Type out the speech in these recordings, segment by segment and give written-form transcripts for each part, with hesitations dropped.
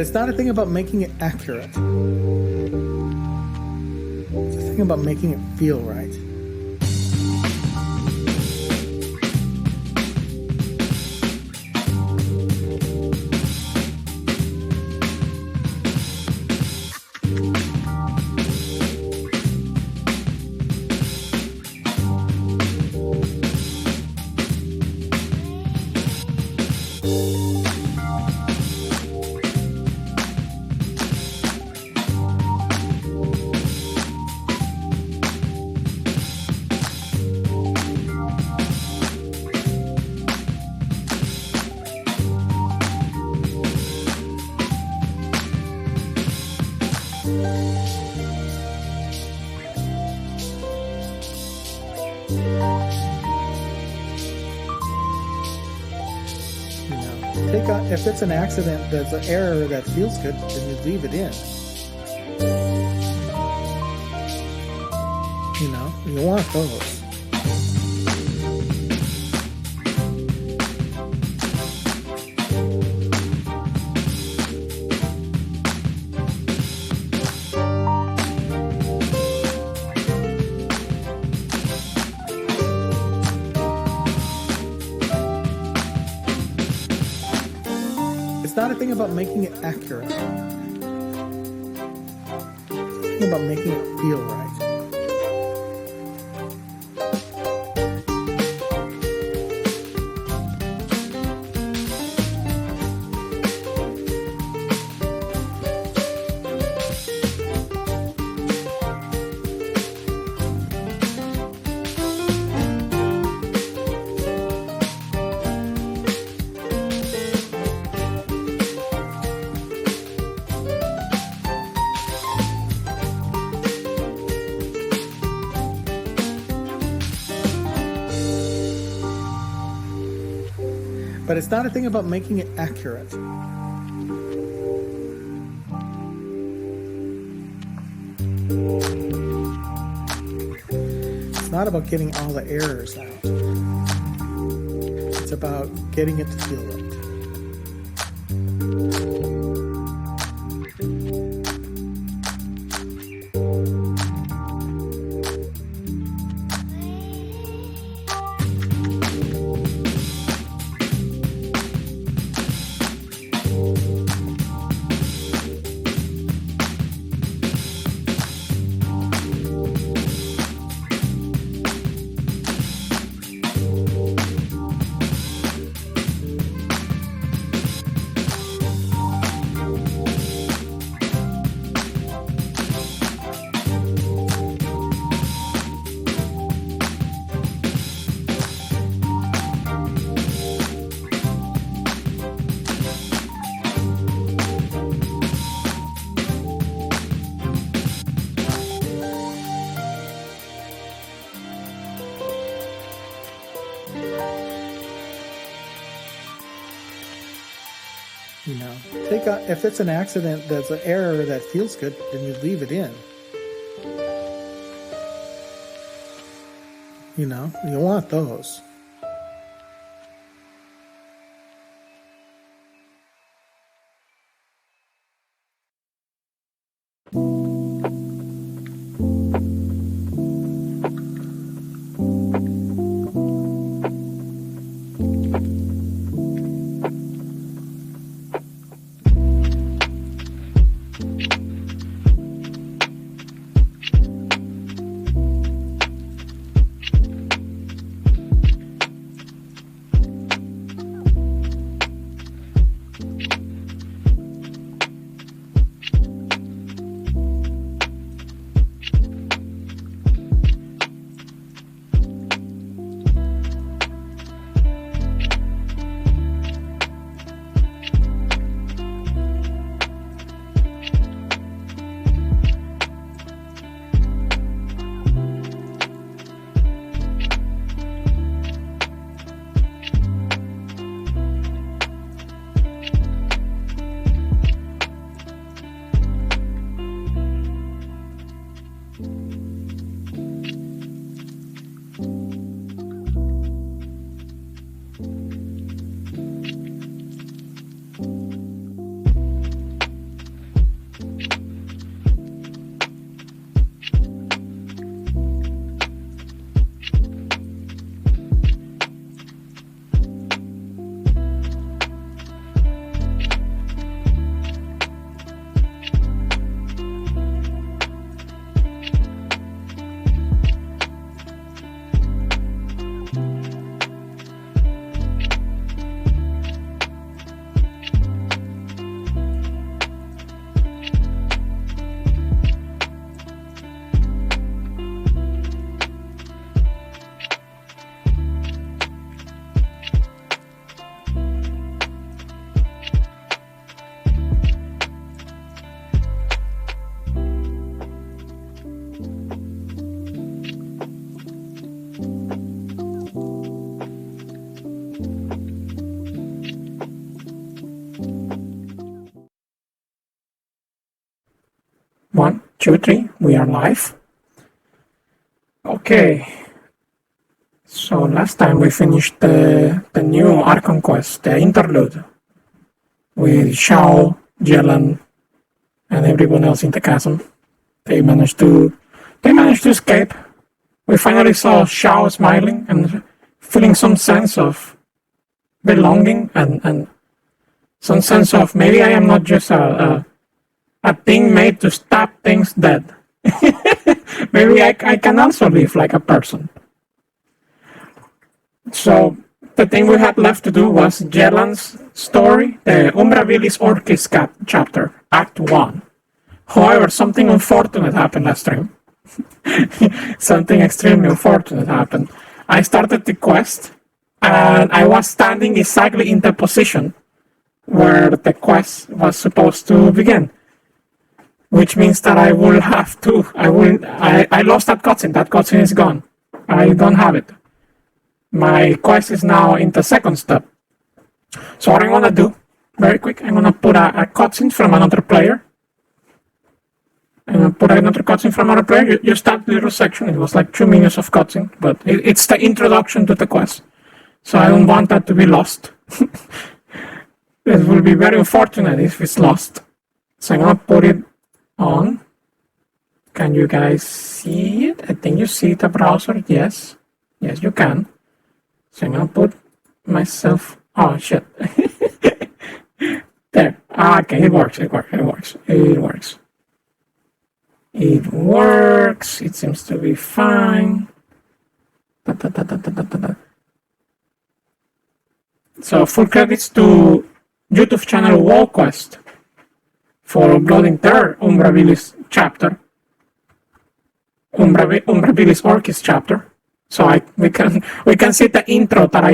But it's not a thing about making it accurate. It's a thing about making it feel right. If it's an accident that's an error that feels good, then you leave it in. You want those. It's not a thing about making it accurate. It's a thing about making it feel right. But it's not a thing about making it accurate. It's not about getting all the errors out. It's about getting it to feel right. If it's an accident that's an error that feels good, then you leave it in. You want those. 2, 3, we are live. Okay. So last time we finished the new Archon quest, the interlude, with Shao, Yelan, and everyone else in the chasm. They managed to escape. We finally saw Shao smiling and feeling some sense of belonging and some sense of maybe I am not just a thing made to stab things dead. Maybe I can also live like a person. So the thing we had left to do was Yelan's story, the Umbrabilis Orchis chapter, Act 1. However, something unfortunate happened last stream. Something extremely unfortunate happened. I started the quest, and I was standing exactly in the position where the quest was supposed to begin. Which means that I will have to, I lost that cutscene. That cutscene is gone. I don't have it. My quest is now in the second step. So what I'm gonna do, very quick, I'm gonna put a cutscene from another player. Just that little section. It was like 2 minutes of cutscene, but it's the introduction to the quest. So I don't want that to be lost. It will be very unfortunate if it's lost. So I'm gonna put it on. Can you guys see it? I think you see the browser. Yes. Yes, you can. So I'm gonna put myself. Oh shit. There. Okay, it works. It works. It seems to be fine. So full credits to YouTube channel Wall Quest for uploading their Umbrabilis chapter. Umbrabilis Orchis chapter. So we can see the intro that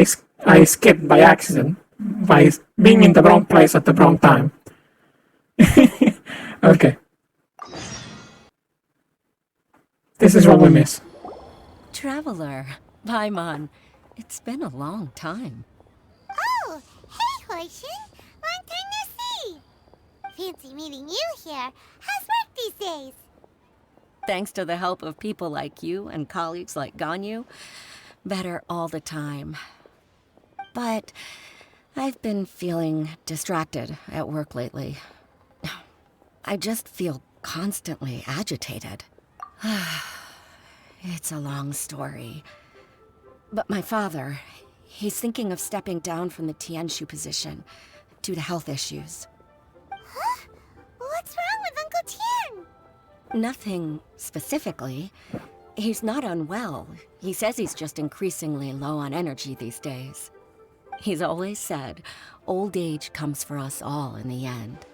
I skipped by accident by being in the wrong place at the wrong time. Okay. This is what we miss. Traveler, Paimon, it's been a long time. Oh, hey, Horshin. Long time no see. Fancy meeting you here. How's work these days? Thanks to the help of people like you and colleagues like Ganyu, better all the time. But I've been feeling distracted at work lately. I just feel constantly agitated. It's a long story. But my father, he's thinking of stepping down from the Tianshu position due to health issues. Huh? What's wrong with Uncle Tian? Nothing specifically. He's not unwell. He says he's just increasingly low on energy these days. He's always said, old age comes for us all in the end.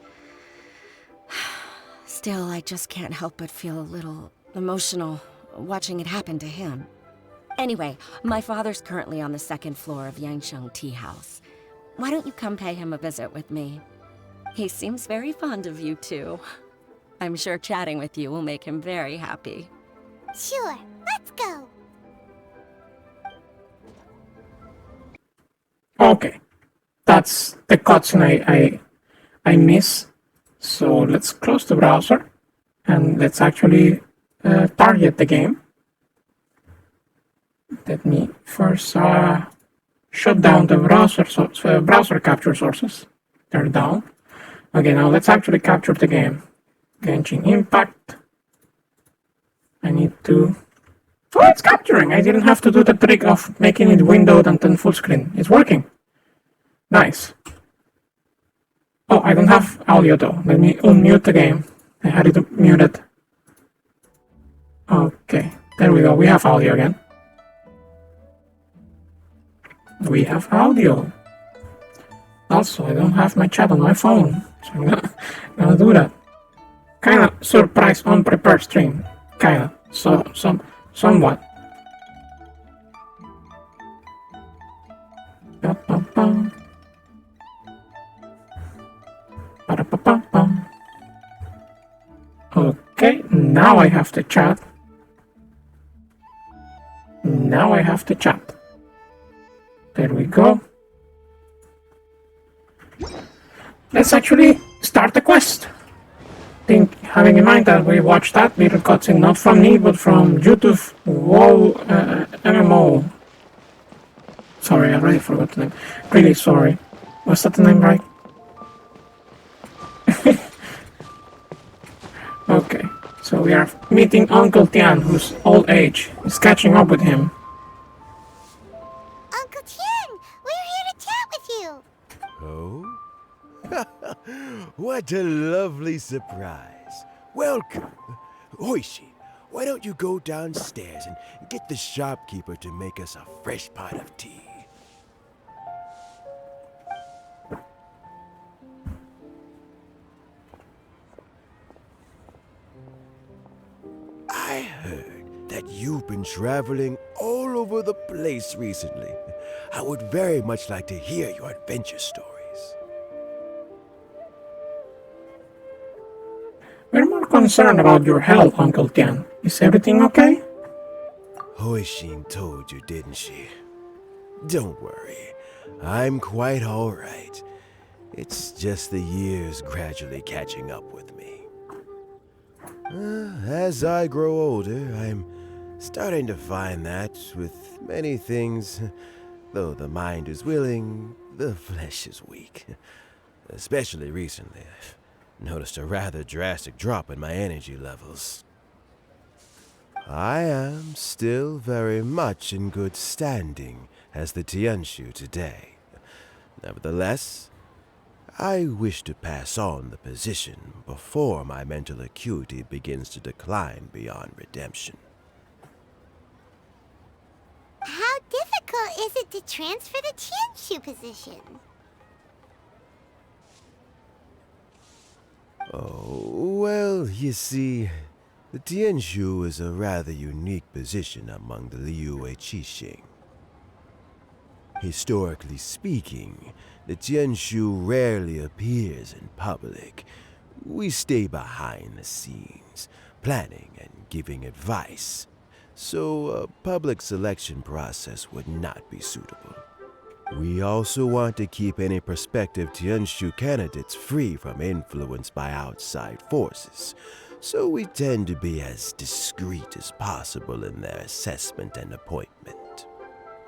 Still, I just can't help but feel a little emotional watching it happen to him. Anyway, my father's currently on the 2nd floor of Yangsheng Tea House. Why don't you come pay him a visit with me? He seems very fond of you too. I'm sure chatting with you will make him very happy. Sure, let's go. Okay, that's the cutscene I miss. So let's close the browser and let's actually target the game. Let me first shut down the browser capture sources. They're down. Okay, now let's actually capture the game. Genshin Impact. I need to... Oh, it's capturing! I didn't have to do the trick of making it windowed and then full screen. It's working. Nice. Oh, I don't have audio though. Let me unmute the game. I had it muted. Okay, there we go. We have audio again. We have audio. Also, I don't have my chat on my phone, so I'm gonna do that. Kinda surprise unprepared stream. Kinda. So, somewhat. Okay, now I have to chat. There we go. Let's actually start the quest. having in mind that we watched that little cutscene not from me, but from YouTube WoW MMO. Sorry, I already forgot the name. Really sorry. Was that the name right? Okay, so we are meeting Uncle Tian, whose old age is catching up with him. Uncle Tian, we're here to chat with you. Oh? What a lovely surprise. Welcome. Oishi, why don't you go downstairs and get the shopkeeper to make us a fresh pot of tea? I heard that you've been traveling all over the place recently. I would very much like to hear your adventure stories. We're more concerned about your health, Uncle Tian. Is everything okay? Hoishin told you, didn't she? Don't worry. I'm quite all right. It's just the years gradually catching up with me. As I grow older, I'm starting to find that with many things, though the mind is willing, the flesh is weak. Especially recently, I've noticed a rather drastic drop in my energy levels. I am still very much in good standing as the Tianshu today. Nevertheless, I wish to pass on the position before my mental acuity begins to decline beyond redemption. How difficult is it to transfer the Tianshu position? Oh, well, you see, the Tianshu is a rather unique position among the Liyue Qixing. Historically speaking, the Tianshu rarely appears in public. We stay behind the scenes, planning and giving advice, so a public selection process would not be suitable. We also want to keep any prospective Tianshu candidates free from influence by outside forces, so we tend to be as discreet as possible in their assessment and appointment.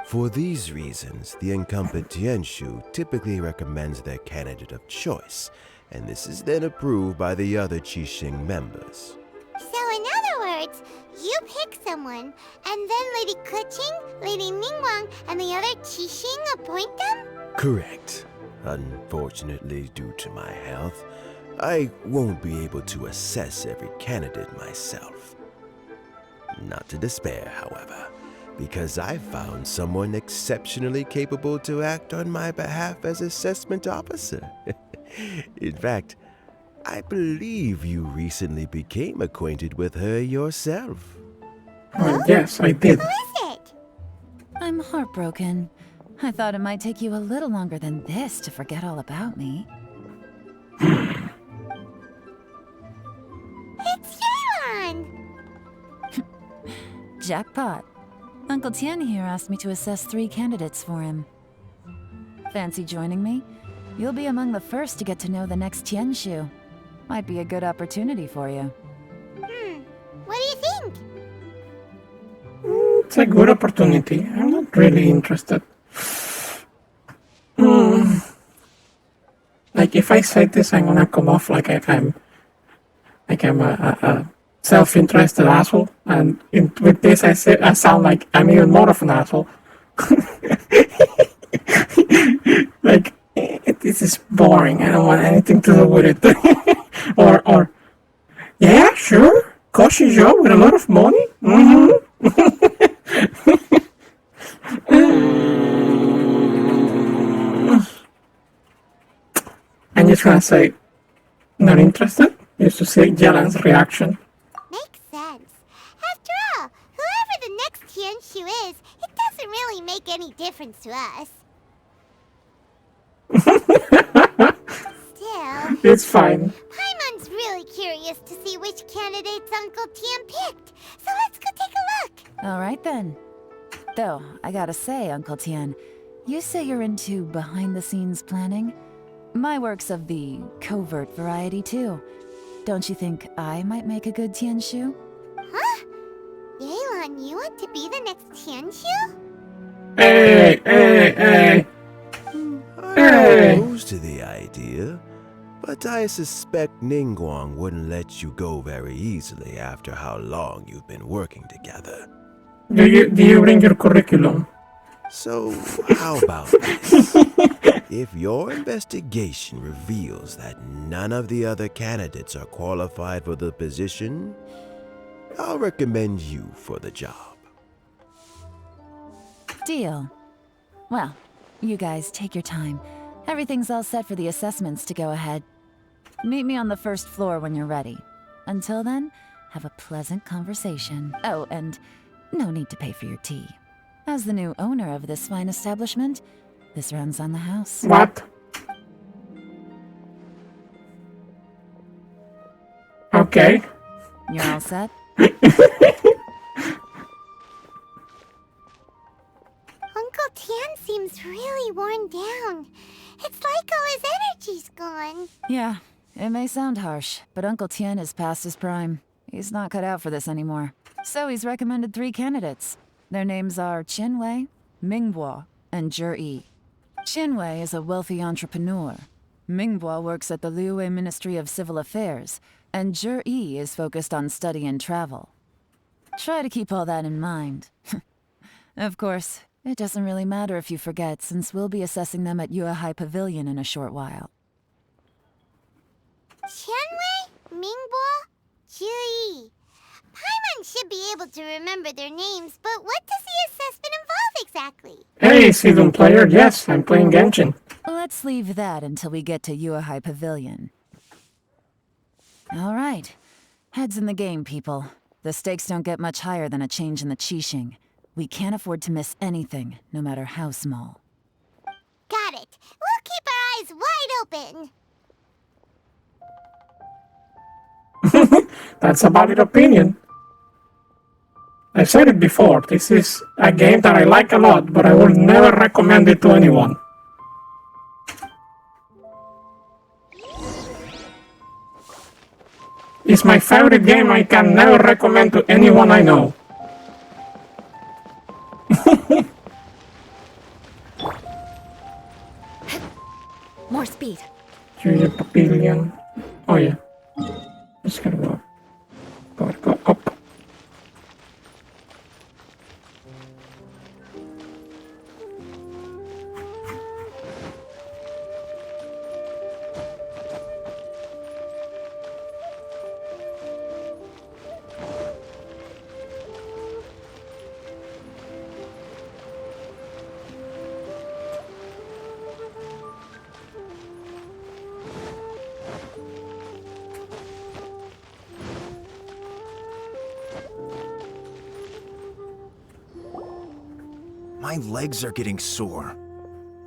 For these reasons, the incumbent Tianshu typically recommends their candidate of choice, and this is then approved by the other Qixing members. So in other words, you pick someone, and then Lady Keqing, Lady Ningguang, and the other Qixing appoint them? Correct. Unfortunately, due to my health, I won't be able to assess every candidate myself. Not to despair, however, because I found someone exceptionally capable to act on my behalf as assessment officer. In fact, I believe you recently became acquainted with her yourself. Well, yes, I did. Who is it? I'm heartbroken. I thought it might take you a little longer than this to forget all about me. It's Yelan! Jackpot. Uncle Tian here asked me to assess 3 candidates for him. Fancy joining me? You'll be among the first to get to know the next Tianshu. Might be a good opportunity for you. What do you think? It's a good opportunity. I'm not really interested. Like, if I say this, I'm gonna come off like I'm a self-interested asshole, and with this I sound like I'm even more of an asshole. Like, this is boring. I don't want anything to do with it. or yeah, sure, Koshi job with a lot of money. I'm just gonna say, not interested. Just to see Yelan's reaction. Makes sense. After all, whoever the next Tianshu is, it doesn't really make any difference to us. Still, It's fine. Paimon's really curious to see which candidates Uncle Tian picked, so let's go take a look. Alright then. Though, I gotta say, Uncle Tian, you say you're into behind-the-scenes planning? My work's of the covert variety too. don't you think I might make a good Tianshu? Huh? Yelan, you want to be the next Tianshu? Hey, hey, hey. I'm Hey. opposed to the idea, but I suspect Ningguang wouldn't let you go very easily after how long you've been working together. Do you bring your curriculum? So, how about this? If your investigation reveals that none of the other candidates are qualified for the position, I'll recommend you for the job. Deal. Well, you guys take your time. Everything's all set for the assessments to go ahead. Meet me on the first floor when you're ready. Until then, have a pleasant conversation. Oh, and no need to pay for your tea. As the new owner of this fine establishment, this runs on the house. What? Okay. You're all set? Uncle Tian seems really worn down. It's like all his energy's gone. Yeah, it may sound harsh, but Uncle Tian is past his prime. He's not cut out for this anymore. So he's recommended 3 candidates. Their names are Qianwei, Mingbo, and Zhi. Qianwei is a wealthy entrepreneur. Mingbo works at the Liyue Ministry of Civil Affairs, and Zhi is focused on study and travel. Try to keep all that in mind. Of course, it doesn't really matter if you forget, since we'll be assessing them at Yuehai Pavilion in a short while. Qianwei, Mingbo, Zhi. Paimon should be able to remember their names, but what does the assessment involve exactly? Hey, Sidon player. Yes, I'm playing Genshin. Let's leave that until we get to Yuehai Pavilion. All right. Heads in the game, people. The stakes don't get much higher than a change in the Qixing. We can't afford to miss anything, no matter how small. Got it. We'll keep our eyes wide open. That's a valid opinion. I've said it before, this is a game that I like a lot, but I will never recommend it to anyone. It's my favorite game I can never recommend to anyone I know. More speed. Choose a pavilion. Oh yeah. Just gotta go up. Gotta go up. My legs are getting sore.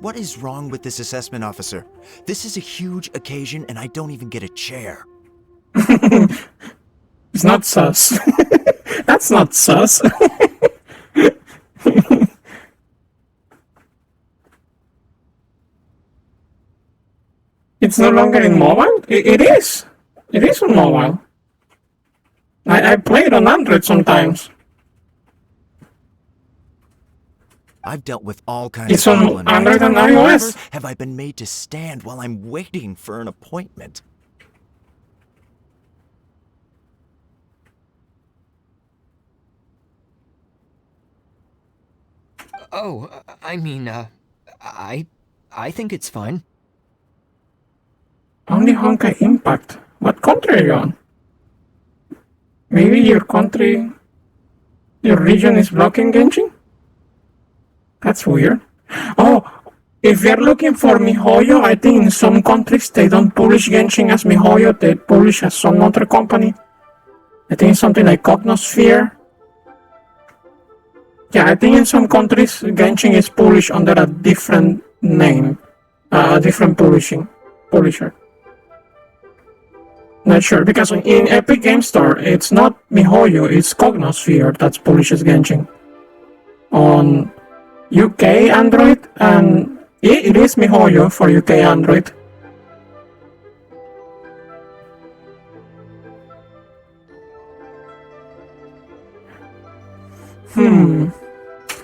What is wrong with this assessment officer? This is a huge occasion and I don't even get a chair. It's not sus. That's not sus. It's no longer in mobile? It is. It is on mobile. I play it on Android sometimes. I've dealt with all kinds It's of on people in my Android and time. iOS. Never have I been made to stand while I'm waiting for an appointment. Oh, I mean, I think it's fine. Only Honkai Impact. What country are you on? Maybe your country, your region is blocking Genshin? That's weird. Oh, if you're looking for MiHoYo, I think in some countries they don't publish Genshin as MiHoYo, they publish as some other company. I think it's something like Cognosphere. Yeah, I think in some countries Genshin is published under a different name, a different publisher. Not sure, because in Epic Game Store, it's not MiHoYo, it's Cognosphere that publishes Genshin. On UK Android, and it is MiHoYo for UK Android.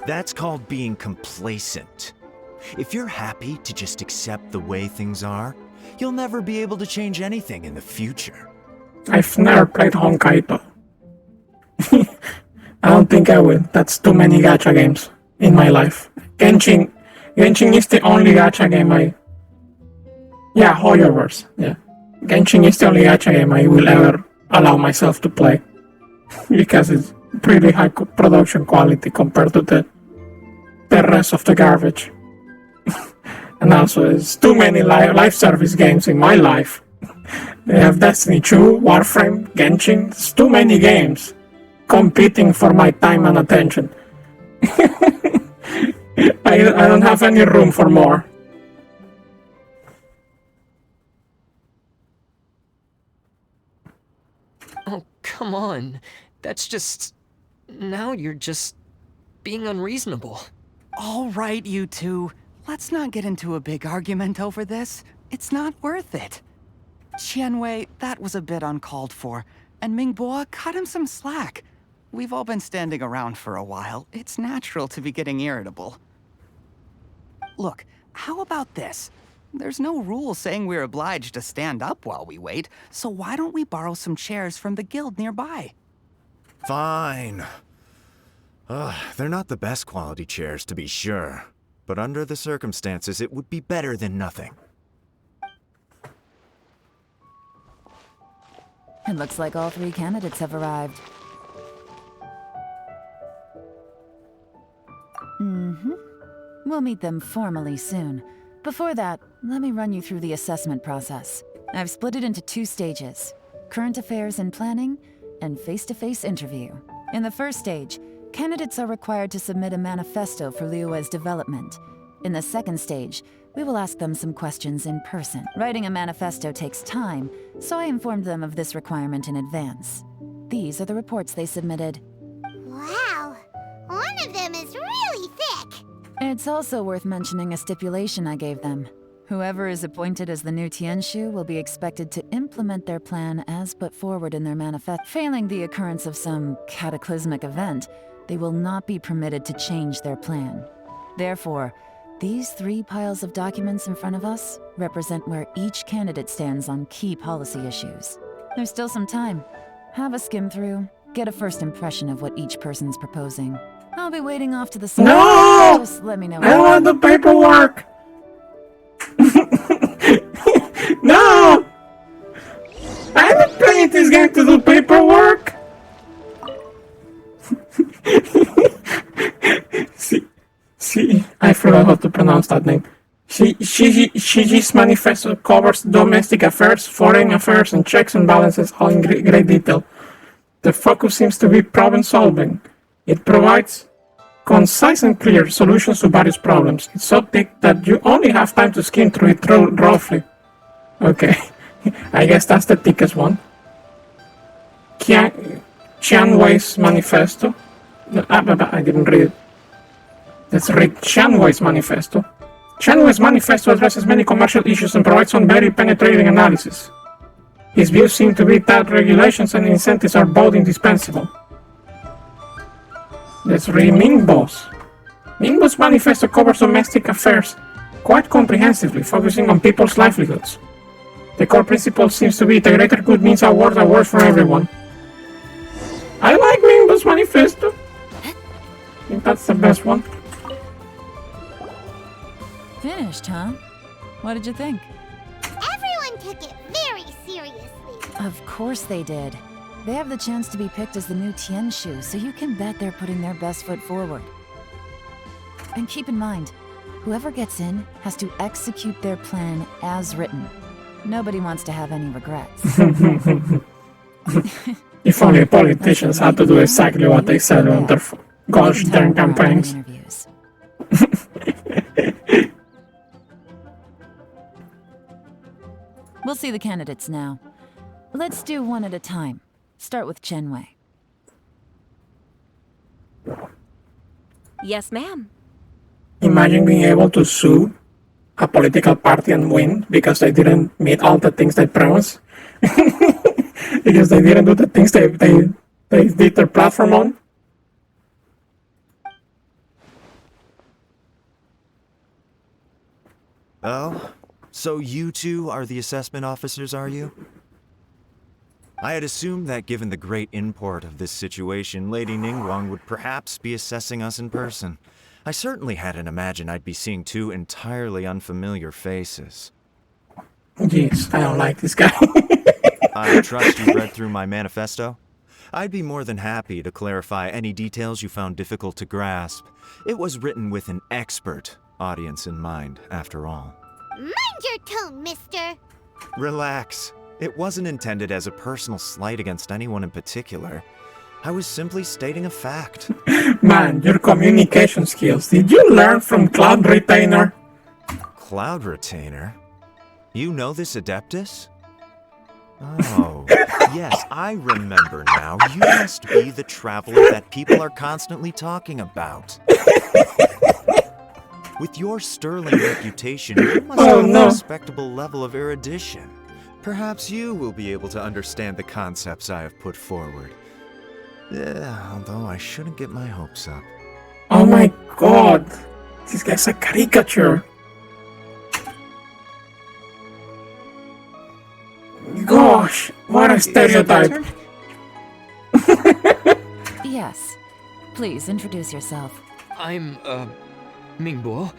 That's called being complacent. If you're happy to just accept the way things are, you'll never be able to change anything in the future. I've never played Honkaito. I don't think I will. That's too many gacha games in my life. Genshin is the only gacha game Yeah, Hoyoverse. Yeah. Genshin is the only gacha game I will ever allow myself to play. Because it's pretty high production quality compared to the rest of the garbage. And also, it's too many live service games in my life. They have Destiny 2, Warframe, Genshin. It's too many games competing for my time and attention. I don't have any room for more. Oh, come on. That's just... Now you're just being unreasonable. All right, you two. Let's not get into a big argument over this. It's not worth it. Qianwei, that was a bit uncalled for. And Mingbo, cut him some slack. We've all been standing around for a while. It's natural to be getting irritable. Look, how about this? There's no rule saying we're obliged to stand up while we wait, so why don't we borrow some chairs from the guild nearby? Fine. They're not the best quality chairs, to be sure. But under the circumstances, it would be better than nothing. It looks like all 3 candidates have arrived. We'll meet them formally soon. Before that, let me run you through the assessment process. I've split it into 2 stages: current affairs and planning, and face-to-face interview. In the first stage, candidates are required to submit a manifesto for Liyue's development. In the second stage, we will ask them some questions in person. Writing a manifesto takes time, so I informed them of this requirement in advance. These are the reports they submitted. Wow, one of them is really thick. It's also worth mentioning a stipulation I gave them. Whoever is appointed as the new Tianshu will be expected to implement their plan as put forward in their manifesto. Failing the occurrence of some cataclysmic event, they will not be permitted to change their plan. Therefore, these 3 piles of documents in front of us represent where each candidate stands on key policy issues. There's still some time. Have a skim through, get a first impression of what each person's proposing. I'll be waiting off to the side. No! Just let me know. I want the paperwork! No! I'm not playing this game to do paperwork! See, I forgot how to pronounce that name. Shiji's manifesto covers domestic affairs, foreign affairs, and checks and balances all in great detail. The focus seems to be problem solving. It provides concise and clear solutions to various problems. It's so thick that you only have time to skim through it roughly. Okay, I guess that's the thickest one. Qianwei's manifesto. I didn't read it. Let's read Qianwei's manifesto. Qianwei's manifesto addresses many commercial issues and provides some very penetrating analysis. His views seem to be that regulations and incentives are both indispensable. Let's read Mingbo's. Mingbo's manifesto covers domestic affairs quite comprehensively, focusing on people's livelihoods. The core principle seems to be the greater good means a worse for everyone. I like Mingbo's manifesto. I think that's the best one. Finished, huh? What did you think? Everyone took it very seriously. Of course they did. They have the chance to be picked as the new Tianshu, so you can bet they're putting their best foot forward. And keep in mind, whoever gets in has to execute their plan as written. Nobody wants to have any regrets. If only politicians had to do exactly what they said on their gosh darn campaigns. We'll see the candidates now. Let's do one at a time. Start with Qianwei. Yes, ma'am. Imagine being able to sue a political party and win because they didn't meet all the things they promised. Because they didn't do the things they did their platform on. Oh? So you two are the assessment officers, are you? I had assumed that given the great import of this situation, Lady Ningguang would perhaps be assessing us in person. I certainly hadn't imagined I'd be seeing two entirely unfamiliar faces. Jeez, I don't like this guy. I trust you read through my manifesto? I'd be more than happy to clarify any details you found difficult to grasp. It was written with an expert audience in mind, after all. Mind your tone, mister. Relax. It wasn't intended as a personal slight against anyone in particular. I was simply stating a fact. Man, your communication skills. Did you learn from Cloud Retainer? Cloud Retainer? You know this Adeptus? Oh, yes, I remember now. You must be the traveler that people are constantly talking about. With your sterling reputation, you must have a respectable level of erudition. Perhaps you will be able to understand the concepts I have put forward. Yeah, although I shouldn't get my hopes up. Oh my god. This guy's a caricature. Gosh, what a stereotype. Yes. Please introduce yourself. I'm, Mingbo.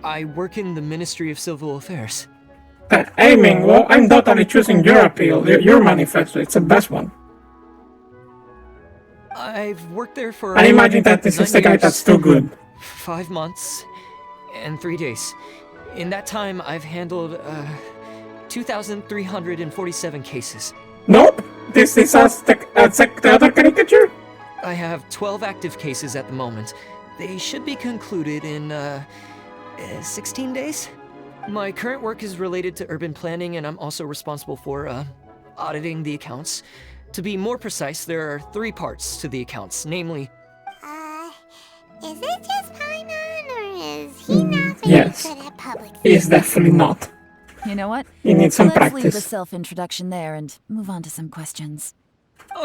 I work in the Ministry of Civil Affairs. Hey Mingbo, I'm totally choosing your appeal, your manifesto. It's the best one. I've worked there for... I imagine that this is the guy that's too good. 5 months and 3 days. In that time, I've handled, 2,347 cases. Nope, this is the other caricature. I have 12 active cases at the moment. They should be concluded in, 16 days? My current work is related to urban planning, and I'm also responsible for, auditing the accounts. To be more precise, there are 3 parts to the accounts, namely... Is it just Paimon, or is he not very Yes. good at public speaking? He's definitely not. You know what? He needs some Let's leave the practice. self-introduction there and move on to some questions.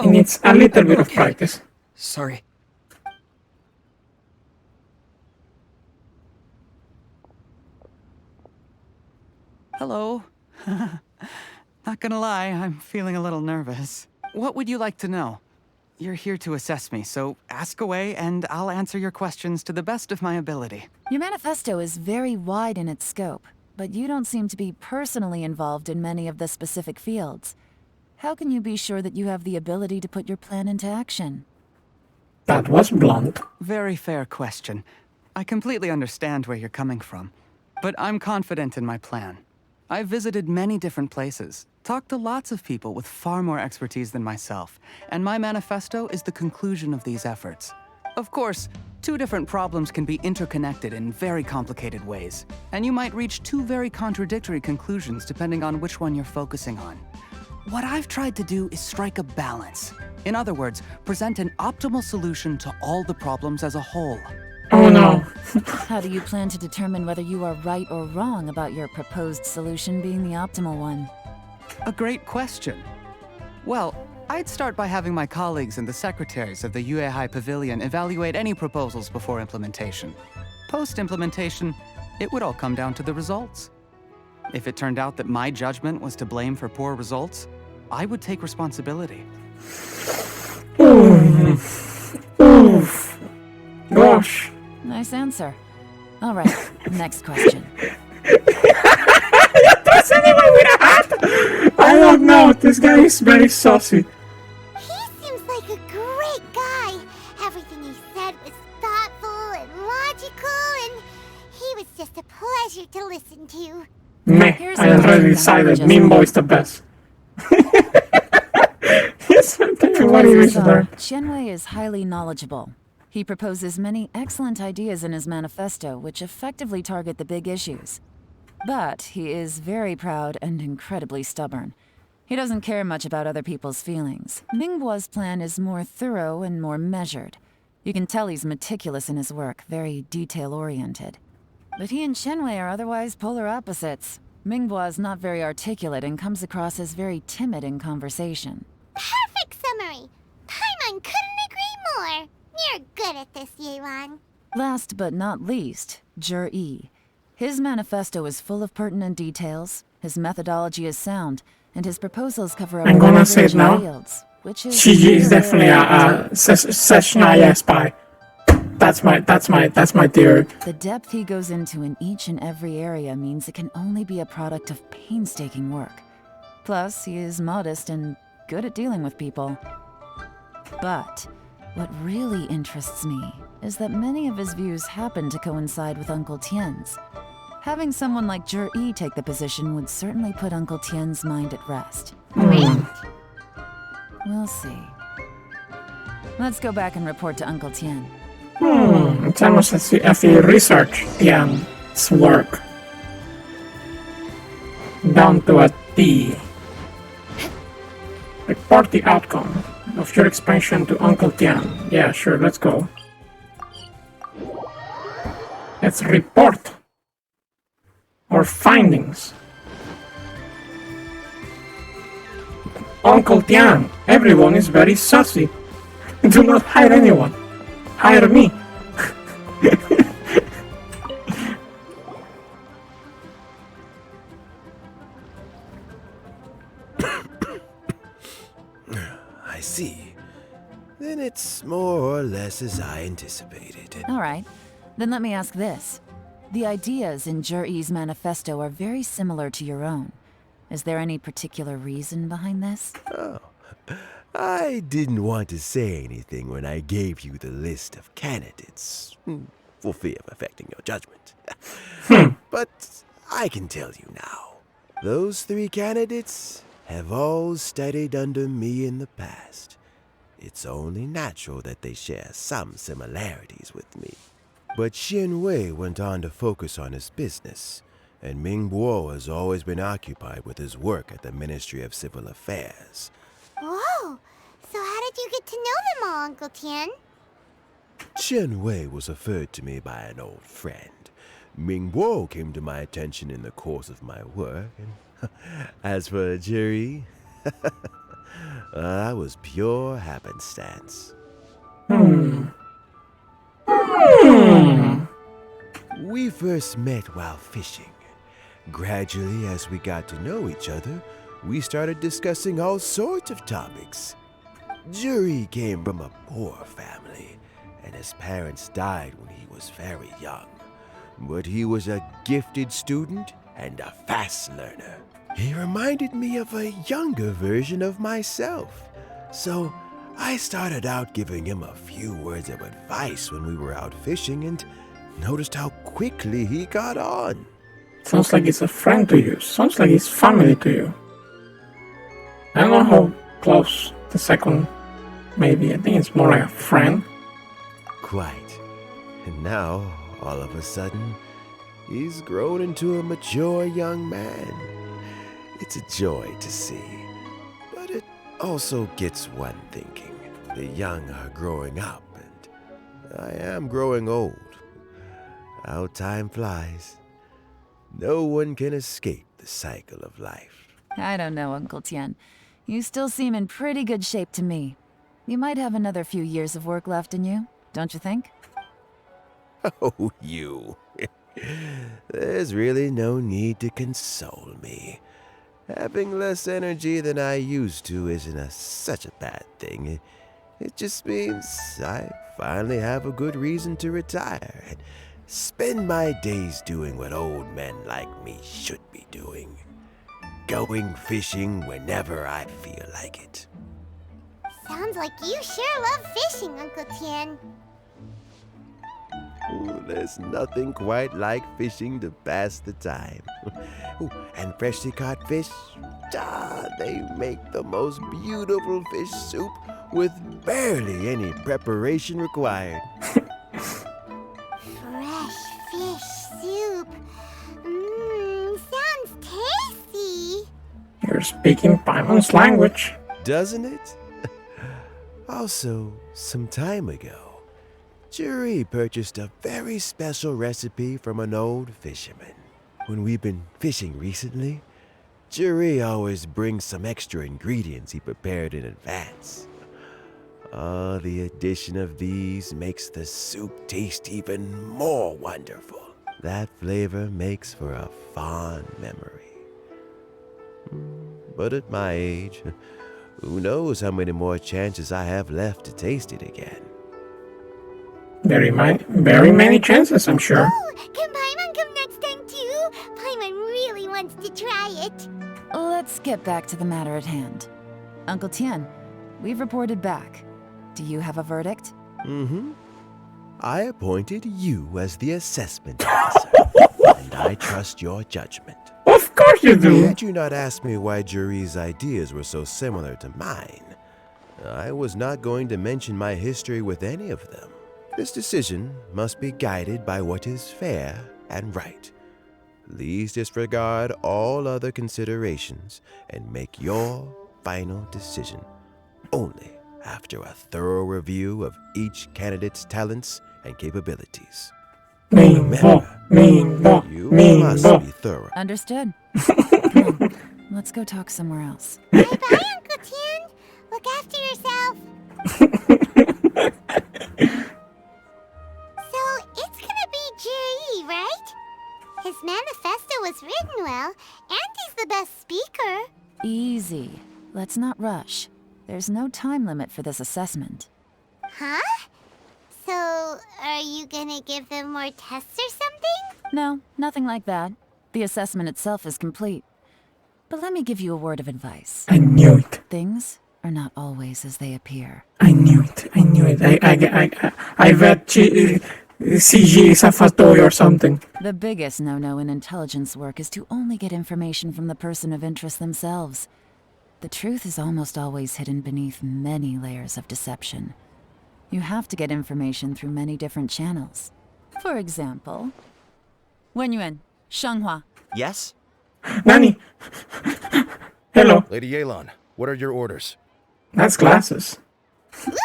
He needs a little bit of practice. Sorry. Hello. Not gonna lie, I'm feeling a little nervous. What would you like to know? You're here to assess me, so ask away and I'll answer your questions to the best of my ability. Your manifesto is very wide in its scope, but you don't seem to be personally involved in many of the specific fields. How can you be sure that you have the ability to put your plan into action? That was blunt. Very fair question. I completely understand where you're coming from, but I'm confident in my plan. I've visited many different places, talked to lots of people with far more expertise than myself, and my manifesto is the conclusion of these efforts. Of course, 2 different problems can be interconnected in very complicated ways, and you might reach 2 very contradictory conclusions depending on which one you're focusing on. What I've tried to do is strike a balance. In other words, present an optimal solution to all the problems as a whole. Oh no. How do you plan to determine whether you are right or wrong about your proposed solution being the optimal one? A great question. Well, I'd start by having my colleagues and the secretaries of the Yuehai Pavilion evaluate any proposals before implementation. Post-implementation, it would all come down to the results. If it turned out that my judgment was to blame for poor results, I would take responsibility. Oof. Oof. Gosh. Nice answer. All right, next question. Does anyone with a hat? I don't know. This guy is very saucy. He seems like a great guy. Everything he said was thoughtful and logical, and he was just a pleasure to listen to. Meh, Here's I a already question decided just- Mimbo is the best. Yes, what he is there. Qianwei is highly knowledgeable. He proposes many excellent ideas in his manifesto which effectively target the big issues. But he is very proud and incredibly stubborn. He doesn't care much about other people's feelings. Mingbo's plan is more thorough and more measured. You can tell he's meticulous in his work, very detail-oriented. But he and Qianwei are otherwise polar opposites. Mingbo is not very articulate and comes across as very timid in conversation. Perfect summary. Paimon couldn't agree more. You're good at this, Yelan. Last but not least, Yi. His manifesto is full of pertinent details, his methodology is sound, and his proposals cover a I'm gonna wide say it range of now. fields, which is She is definitely a Seshnaya spy. That's my theory. The depth he goes into in each and every area means it can only be a product of painstaking work. Plus, he is modest and good at dealing with people. But what really interests me is that many of his views happen to coincide with Uncle Tien's. Having someone like Jur-E take the position would certainly put Uncle Tien's mind at rest. We'll see. Let's go back and report to Uncle Tien. It's almost as if he researched Tian's work down to a T. Report the outcome of your expansion to Uncle Tian. Yeah, sure, let's go. Let's report our findings. Uncle Tian, everyone is very sussy. Do not hire anyone. Hire me. I see. Then it's more or less as I anticipated. All right, then let me ask this. The ideas in Jur-E's manifesto are very similar to your own. Is there any particular reason behind this? Oh, I didn't want to say anything when I gave you the list of candidates, for fear of affecting your judgment. But I can tell you now. Those 3 candidates have all studied under me in the past. It's only natural that they share some similarities with me. But Xin Wei went on to focus on his business, and Ming Bo has always been occupied with his work at the Ministry of Civil Affairs. Whoa! So how did you get to know them all, Uncle Tien? Chen Wei was referred to me by an old friend. Ming Bo came to my attention in the course of my work, and as for Jerry, that was pure happenstance. We first met while fishing. Gradually, as we got to know each other, we started discussing all sorts of topics. Jerry came from a poor family, and his parents died when he was very young. But he was a gifted student and a fast learner. He reminded me of a younger version of myself. So I started out giving him a few words of advice when we were out fishing and noticed how quickly he got on. Sounds like he's a friend to you. Sounds like he's family to you. I don't know how close the second maybe. I think it's more like a friend. Quite. And now, all of a sudden, he's grown into a mature young man. It's a joy to see. But it also gets one thinking. The young are growing up, and I am growing old. How time flies. No one can escape the cycle of life. I don't know, Uncle Tien. You still seem in pretty good shape to me. You might have another few years of work left in you, don't you think? Oh, you. There's really no need to console me. Having less energy than I used to isn't such a bad thing. It just means I finally have a good reason to retire and spend my days doing what old men like me should be doing. Going fishing whenever I feel like it. Sounds like you sure love fishing, Uncle Tien. Ooh, there's nothing quite like fishing to pass the time. Ooh, and freshly caught fish, they make the most beautiful fish soup with barely any preparation required. Fresh fish soup. Sounds tasty. You're speaking Paimon's language. Doesn't it? Also, some time ago, Jerry purchased a very special recipe from an old fisherman. When we've been fishing recently, Jerry always brings some extra ingredients he prepared in advance. The addition of these makes the soup taste even more wonderful. that flavor makes for a fond memory. But at my age, who knows how many more chances I have left to taste it again. Very many chances, I'm sure. Oh, can Paimon come next time too? Paimon really wants to try it. Let's get back to the matter at hand. Uncle Tian, we've reported back. Do you have a verdict? Mm-hmm. I appointed you as the assessment officer, and I trust your judgment. Of course you do. Had you not asked me why Juri's ideas were so similar to mine, I was not going to mention my history with any of them. This decision must be guided by what is fair and right. Please disregard all other considerations and make your final decision only after a thorough review of each candidate's talents and capabilities. Remember, you must be thorough. Understood. Come on, let's go talk somewhere else. Bye-bye, Uncle Tian. Look after yourself. So, it's gonna be Juri, right? His manifesto was written well, and he's the best speaker. Easy. Let's not rush. There's no time limit for this assessment. Huh? So, are you gonna give them more tests or something? No, nothing like that. The assessment itself is complete. But let me give you a word of advice. I knew it. Things are not always as they appear. I knew it. I read CG Safatoy or something. The biggest no-no in intelligence work is to only get information from the person of interest themselves. The truth is almost always hidden beneath many layers of deception. You have to get information through many different channels. For example, Wenyuan, Shanghua. Yes? Nani? Hello. Lady Yelan, what are your orders? That's glasses. Who are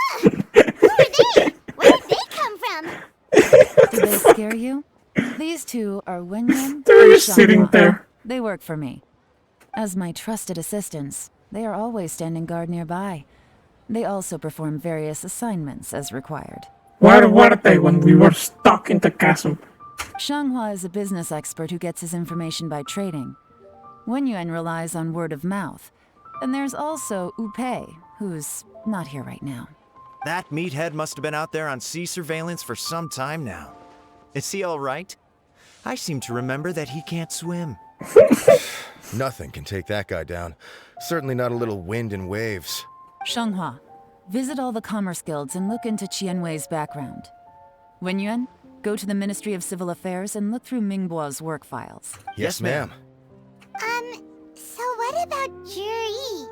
they? Where did they come from? Did they scare you? These two are Wenyuan They're and just sitting Shanghua. there. They work for me. As my trusted assistants, they are always standing guard nearby. They also perform various assignments as required. Where were they when we were stuck in the chasm? Shanghua is a business expert who gets his information by trading. Wenyuan relies on word of mouth. And there's also Upei, who's not here right now. That meathead must have been out there on sea surveillance for some time now. Is he all right? I seem to remember that he can't swim. Nothing can take that guy down. Certainly not a little wind and waves. Shanghua, visit all the commerce guilds and look into Qianwei's background. Wenyuan, go to the Ministry of Civil Affairs and look through Mingbo's work files. Yes, ma'am. So what about Juri?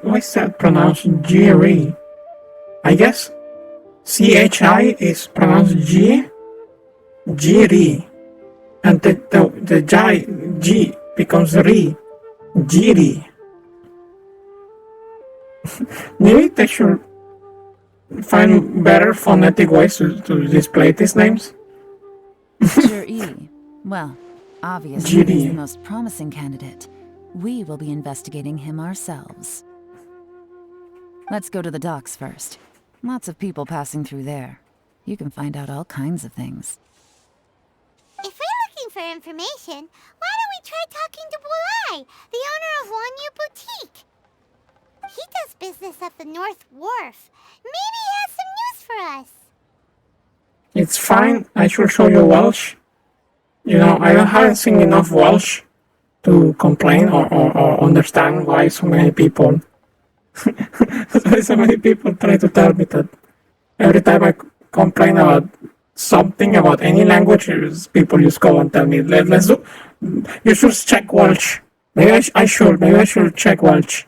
Why is that pronounced Jiri? I guess CHI is pronounced G, Jiri, and the G becomes Ri, Jiri. Maybe they should find better phonetic ways to display these names. Juri, well, obviously Jiri. he's the most promising candidate. We will be investigating him ourselves. Let's go to the docks first. Lots of people passing through there. You can find out all kinds of things. If we're looking for information, why don't we try talking to Bulai, the owner of Wanyu Boutique? He does business at the North Wharf. Maybe he has some news for us. It's fine. I should show you Welsh. You know, I haven't seen enough Welsh to complain or understand why so many people try to tell me that every time I complain about something about any language, people just go and tell me, let's do, you should check Welsh. Maybe I should check Welsh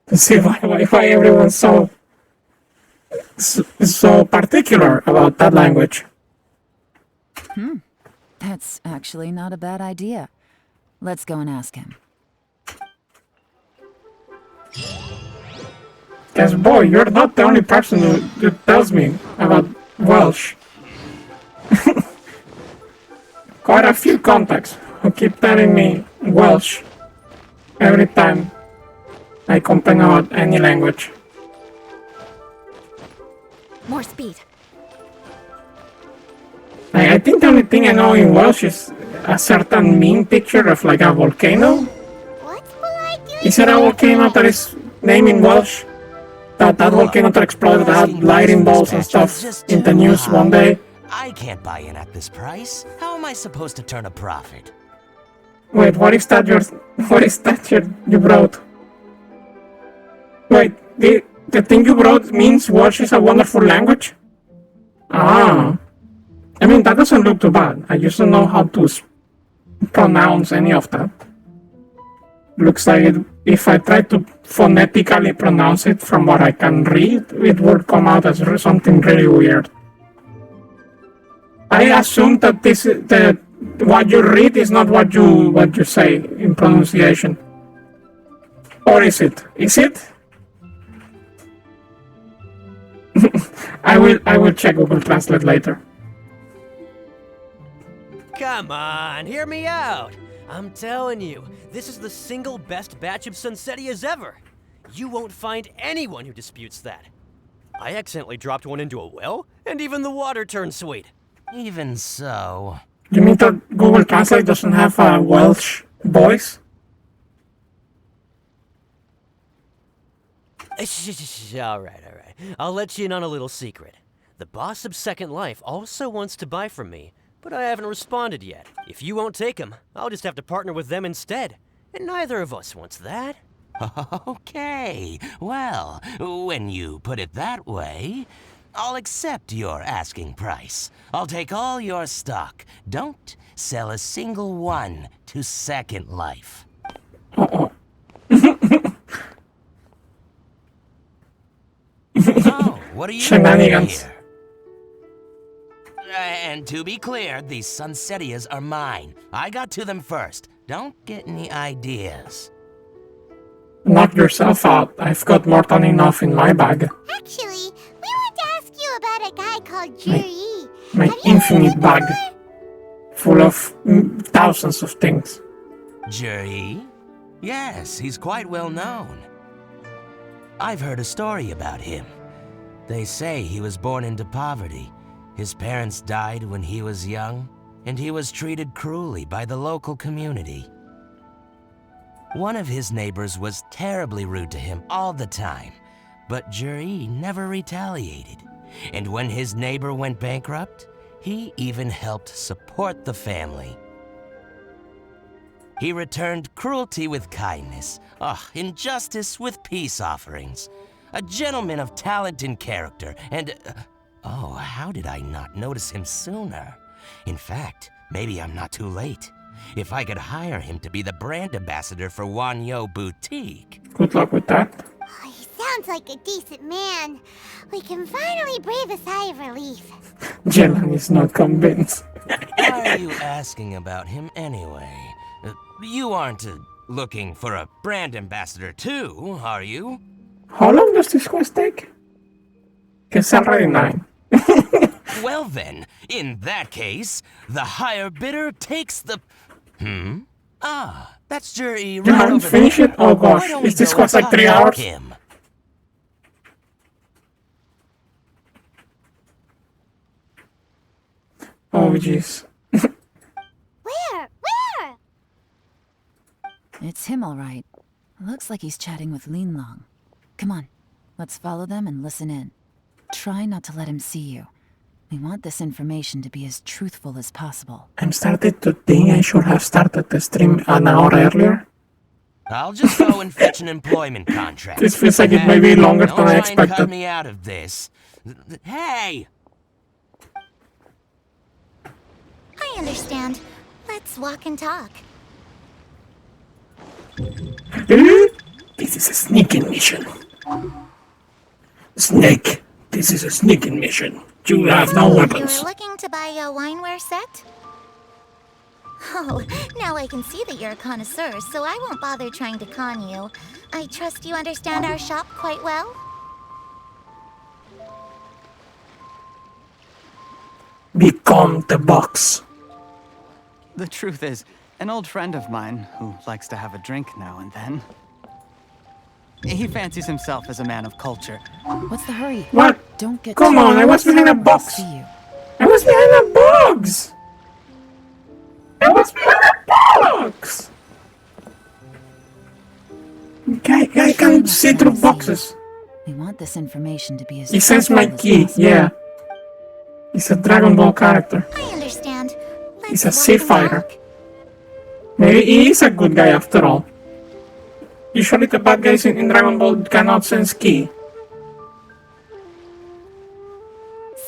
to see why everyone's so particular about that language. That's actually not a bad idea. Let's go and ask him. Because, boy, you're not the only person who tells me about Welsh. Quite a few contacts who keep telling me Welsh every time I complain about any language. More speed. thing I know in Welsh is a certain meme picture of like a volcano. What's polite doing? Is there a volcano that is named in Welsh? That volcano that exploded had lightning bolts and stuff in the news one day. I can't buy in at this price. How am I supposed to turn a profit? Wait, what is that you brought? Wait, the thing you brought means Welsh is a wonderful language? Ah. I mean, that doesn't look too bad. I just don't know how to pronounce any of that. Looks like if I try to phonetically pronounce it from what I can read, it would come out as something really weird. I assume that what you read is not what you say in pronunciation. Or is it? Is it? I will check Google Translate later. Come on, hear me out. I'm telling you, this is the single best batch of Sunsetias ever. You won't find anyone who disputes that. I accidentally dropped one into a well, and even the water turned sweet. Even so... You mean that Google Translate doesn't have a Welsh voice? Alright. I'll let you in on a little secret. The boss of Second Life also wants to buy from me, but I haven't responded yet. If you won't take him, I'll just have to partner with them instead. And neither of us wants that. Okay, well, when you put it that way, I'll accept your asking price. I'll take all your stock. Don't sell a single one to Second Life. Uh-oh. Oh, what are you doing here? And to be clear, these Sunsetias are mine. I got to them first. Don't get any ideas. Knock yourself out. I've got more than enough in my bag. Actually, we want to ask you about a guy called Juri. My infinite bag. Full of thousands of things. Juri? Yes, he's quite well known. I've heard a story about him. They say he was born into poverty. His parents died when he was young, and he was treated cruelly by the local community. One of his neighbors was terribly rude to him all the time, but Juri never retaliated. And when his neighbor went bankrupt, he even helped support the family. He returned cruelty with kindness, injustice with peace offerings. A gentleman of talent and character, and... how did I not notice him sooner? In fact, maybe I'm not too late. If I could hire him to be the brand ambassador for Wanyo Boutique. Good luck with that. Oh, he sounds like a decent man. We can finally breathe a sigh of relief. Yelan is not convinced. Why are you asking about him anyway? You aren't looking for a brand ambassador too, are you? How long does this quest take? It's already 9. Well then, in that case, the higher bidder takes the... that's Juri You right haven't over finished there. it? Oh gosh, Why don't we is this go quest like talk 3 to hours? him? Oh jeez. Where? It's him, all right. Looks like he's chatting with Linlong. Come on, let's follow them and listen in. Try not to let him see you. We want this information to be as truthful as possible. I'm starting to think I should have started the stream an hour earlier. I'll just go and fetch an employment contract. This feels like it may be longer Don't than I try and expected. cut me out of this. Hey! I understand. Let's walk and talk. This is a sneaking mission. Snake, this is a sneaking mission. You have no weapons. You're looking to buy a wineware set? Oh, now I can see that you're a connoisseur, so I won't bother trying to con you. I trust you understand our shop quite well? Become the box. The truth is, an old friend of mine, who likes to have a drink now and then, he fancies himself as a man of culture. What's the hurry? What? Don't get... Come on, I was behind a box. See you. I was behind a box! It was bollocks! I can't see through boxes. We want this information to be as He says my truthful as key, possible. yeah. He's a Dragon Ball character. I understand. He's a sea fighter. Maybe he is a good guy after all. Usually the bad guys in Dragon Ball cannot sense ki.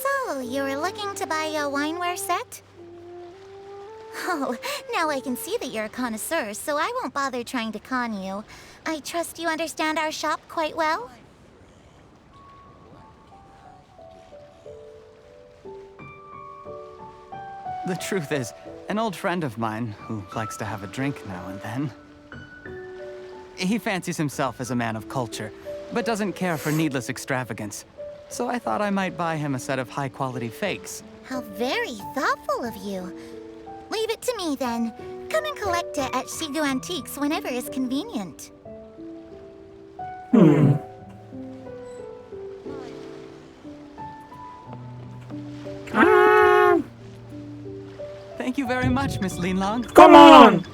So, you were looking to buy a wineware set? Oh, now I can see that you're a connoisseur, so I won't bother trying to con you. I trust you understand our shop quite well? The truth is, an old friend of mine who likes to have a drink now and then. He fancies himself as a man of culture, but doesn't care for needless extravagance. So I thought I might buy him a set of high-quality fakes. How very thoughtful of you. Leave it to me then. Come and collect it at Shigu Antiques whenever is convenient. Thank you very much, Miss Linlong. Come on!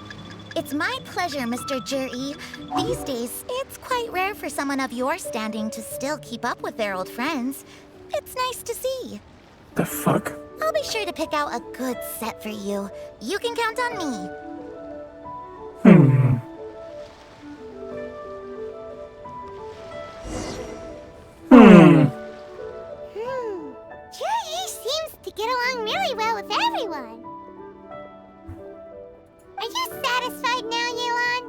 It's my pleasure, Mr. Juri. These days, it's quite rare for someone of your standing to still keep up with their old friends. It's nice to see. The fuck? I'll be sure to pick out a good set for you. You can count on me. Juri seems to get along really well with everyone. Are you satisfied now, Yelan?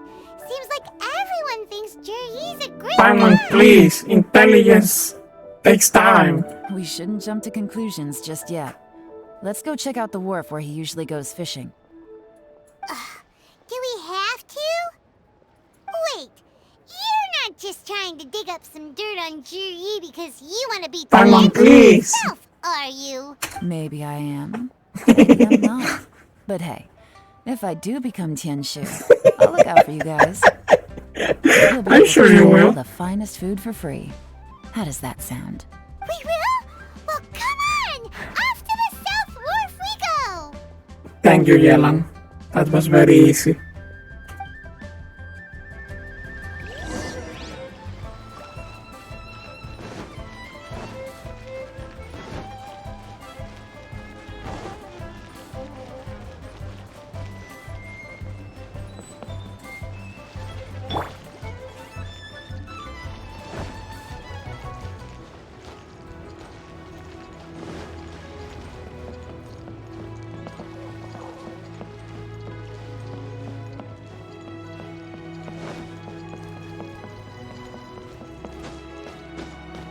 Seems like everyone thinks Juri's a great Paimon, guy. please. Intelligence takes time. We shouldn't jump to conclusions just yet. Let's go check out the wharf where he usually goes fishing. Do we have to? Wait, you're not just trying to dig up some dirt on Juri because you want to be Paimon, please. yourself, are you? Maybe I am. Maybe I'm not. But hey, if I do become Tianshu, I'll look out for you guys. You'll be I'm able sure to you try will. all the finest food for free. How does that sound? We will? Well, come on! Off to the South Wharf we go! Thank you, Yelan. That was very easy.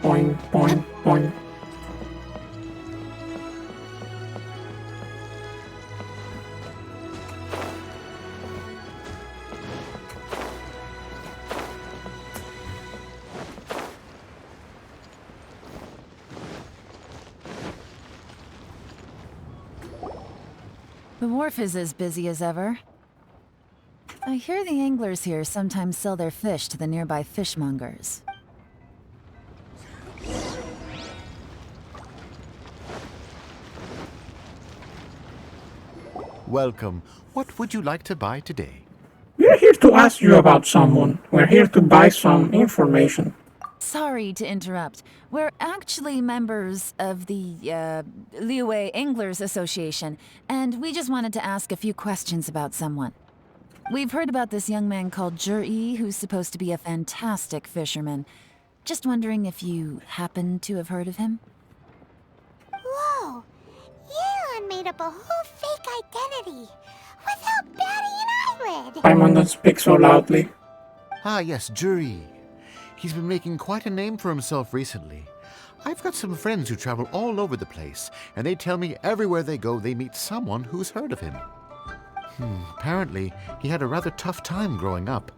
Boing, boing, boing. The wharf is as busy as ever. I hear the anglers here sometimes sell their fish to the nearby fishmongers. Welcome. What would you like to buy today? We're here to ask you about someone. We're here to buy some information. Sorry to interrupt. We're actually members of the, Liyue Anglers Association, and we just wanted to ask a few questions about someone. We've heard about this young man called Juri, who's supposed to be a fantastic fisherman. Just wondering if you happen to have heard of him? Whoa! Yelan made up a whole fake identity without batting an eyelid! Paimon, don't speak so loudly. Ah, yes, Juri. He's been making quite a name for himself recently. I've got some friends who travel all over the place, and they tell me everywhere they go they meet someone who's heard of him. Apparently, he had a rather tough time growing up.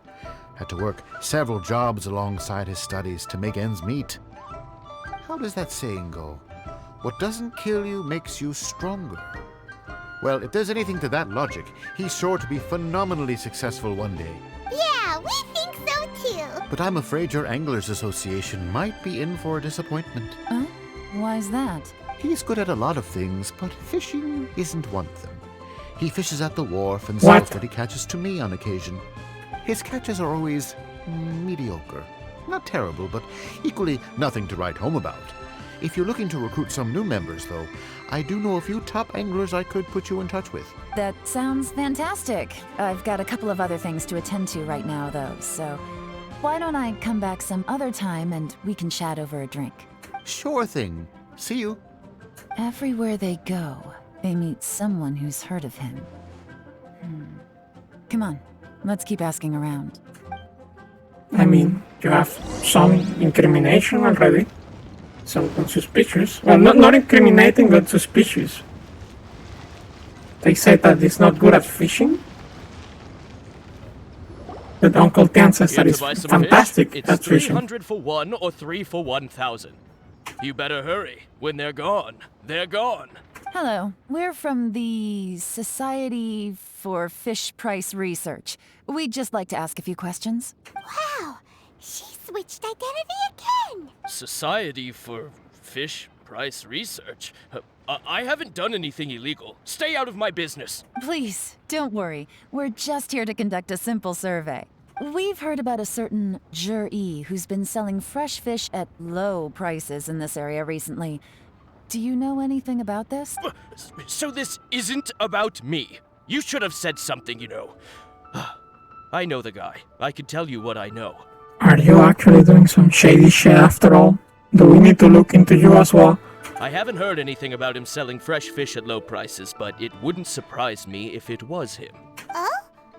Had to work several jobs alongside his studies to make ends meet. How does that saying go? What doesn't kill you makes you stronger. Well, if there's anything to that logic, he's sure to be phenomenally successful one day. Yeah, we think so too! But I'm afraid your Anglers Association might be in for a disappointment. Why's that? He's good at a lot of things, but fishing isn't one of them. He fishes at the wharf and What? sells what he catches to me on occasion. His catches are always mediocre. Not terrible, but equally nothing to write home about. If you're looking to recruit some new members, though, I do know a few top anglers I could put you in touch with. That sounds fantastic. I've got a couple of other things to attend to right now, though, so why don't I come back some other time and we can chat over a drink? Sure thing. See you. Everywhere they go, they meet someone who's heard of him. Come on, let's keep asking around. I mean, you have some incrimination already. Something suspicious. Well, not incriminating, but suspicious. They said that he's not good at fishing. But Uncle Tian says that he's fantastic at It's fishing. 300 for 1 or 3 for 1,000. You better hurry. When they're gone, they're gone. Hello, we're from the Society for Fish Price Research. We'd just like to ask a few questions. Wow, she switched identity again. Society for Fish Price Research? I haven't done anything illegal. Stay out of my business. Please, don't worry. We're just here to conduct a simple survey. We've heard about a certain Jur-E who's been selling fresh fish at low prices in this area recently. Do you know anything about this? So this isn't about me. You should have said something, you know. I know the guy. I can tell you what I know. Are you actually doing some shady shit after all? Do we need to look into you as well? I haven't heard anything about him selling fresh fish at low prices, but it wouldn't surprise me if it was him. Oh?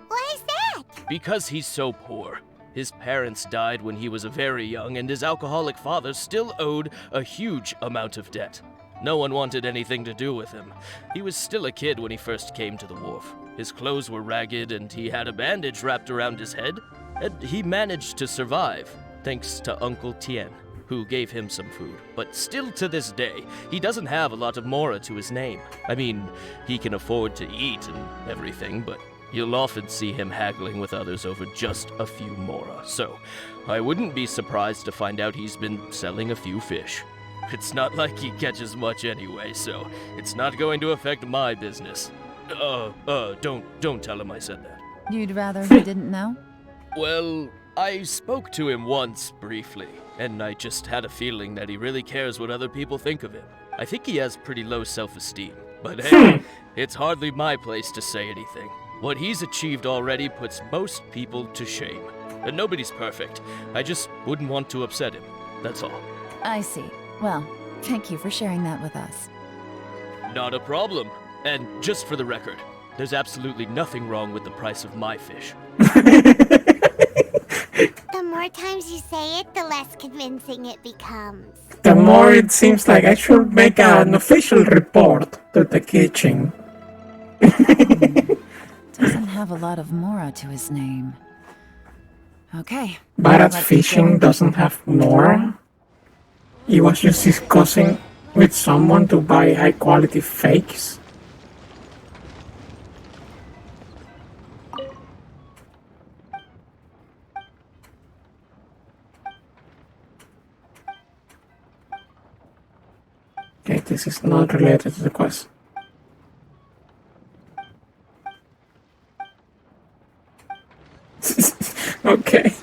Why is that? Because he's so poor. His parents died when he was very young, and his alcoholic father still owed a huge amount of debt. No one wanted anything to do with him. He was still a kid when he first came to the wharf. His clothes were ragged, and he had a bandage wrapped around his head. And he managed to survive, thanks to Uncle Tian, who gave him some food. But still to this day, he doesn't have a lot of mora to his name. I mean, he can afford to eat and everything, but you'll often see him haggling with others over just a few mora. So, I wouldn't be surprised to find out he's been selling a few fish. It's not like he catches much anyway, so it's not going to affect my business. Don't tell him I said that. You'd rather he didn't know? Well, I spoke to him once, briefly, and I just had a feeling that he really cares what other people think of him. I think he has pretty low self-esteem, but hey, it's hardly my place to say anything. What he's achieved already puts most people to shame. And nobody's perfect. I just wouldn't want to upset him, that's all. I see. Well, thank you for sharing that with us. Not a problem. And just for the record, there's absolutely nothing wrong with the price of my fish. The more times you say it, the less convincing it becomes. The more it seems like I should make an official report to the kitchen. Doesn't have a lot of mora to his name. Okay. But at fishing doesn't have mora? He was just discussing with someone to buy high quality fakes? Okay, this is not related to the quest. Okay,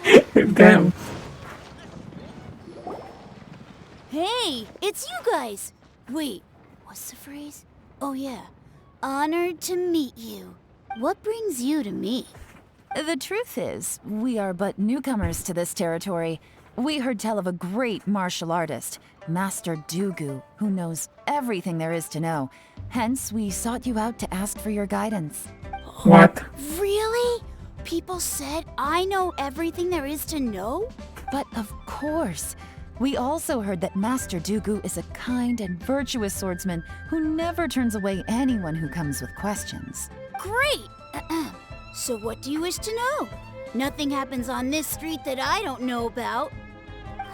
damn. Hey, it's you guys! Wait, what's the phrase? Oh yeah, honored to meet you. What brings you to me? The truth is, we are but newcomers to this territory. We heard tell of a great martial artist, Master Dugu, who knows everything there is to know. Hence, we sought you out to ask for your guidance. What? Really? People said I know everything there is to know? But of course. We also heard that Master Dugu is a kind and virtuous swordsman who never turns away anyone who comes with questions. Great! So what do you wish to know? Nothing happens on this street that I don't know about.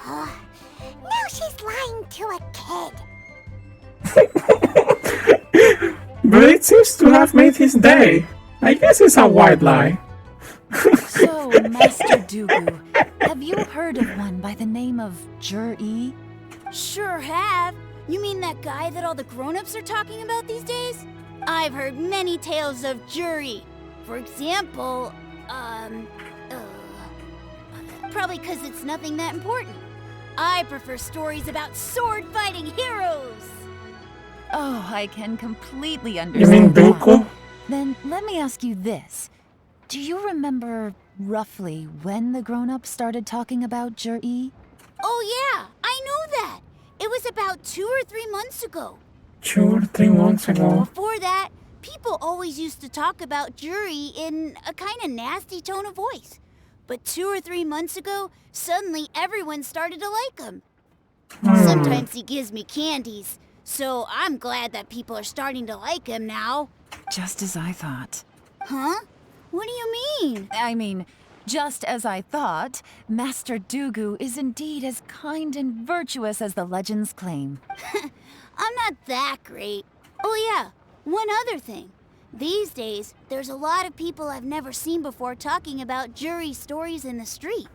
Now she's lying to a kid. But it seems to have made his day. I guess it's a white lie. So, Master Dugu, have you heard of one by the name of Jur-E? Sure have. You mean that guy that all the grown-ups are talking about these days? I've heard many tales of Juri. For example, probably because it's nothing that important. I prefer stories about sword-fighting heroes. Oh, I can completely You understand. mean Dooku? Then let me ask you this. Do you remember roughly when the grown-ups started talking about Juri? Oh yeah, I know that. It was about 2 or 3 months ago. 2 or 3 months ago. Before that, people always used to talk about Juri in a kind of nasty tone of voice. But 2 or 3 months ago, suddenly everyone started to like him. Sometimes he gives me candies, so I'm glad that people are starting to like him now. Just as I thought. Huh? What do you mean? I mean, just as I thought, Master Dooku is indeed as kind and virtuous as the legends claim. I'm not that great. Oh yeah, one other thing. These days, there's a lot of people I've never seen before talking about Juri stories in the street.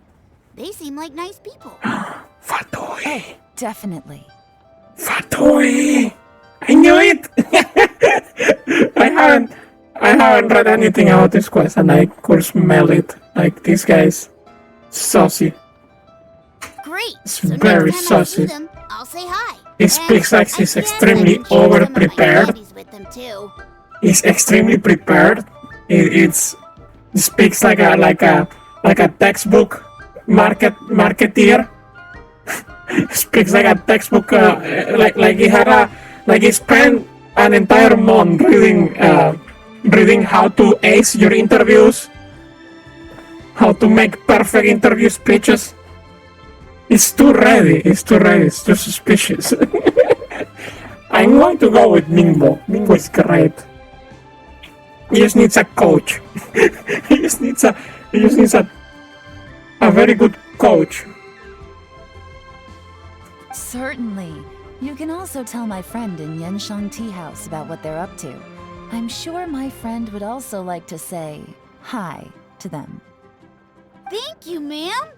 They seem like nice people. Fatui. Oh, definitely. Fatui! I knew it! I haven't read anything about this quest and I could smell it. Like, this guy's saucy. Great. It's So very next time I saucy. see them, I'll say hi. He speaks like he's I guess I extremely can share some of my over-prepared. candies with them too. He's extremely prepared. It speaks like a textbook marketeer. Speaks like a textbook, like he spent an entire month reading how to ace your interviews, how to make perfect interview speeches. It's too ready. It's too suspicious. I'm going to go with Ningbo. Ningbo is great. He just needs a coach. he just needs a very good coach. Certainly. You can also tell my friend in Yenshang Tea House about what they're up to. I'm sure my friend would also like to say hi to them. Thank you, ma'am.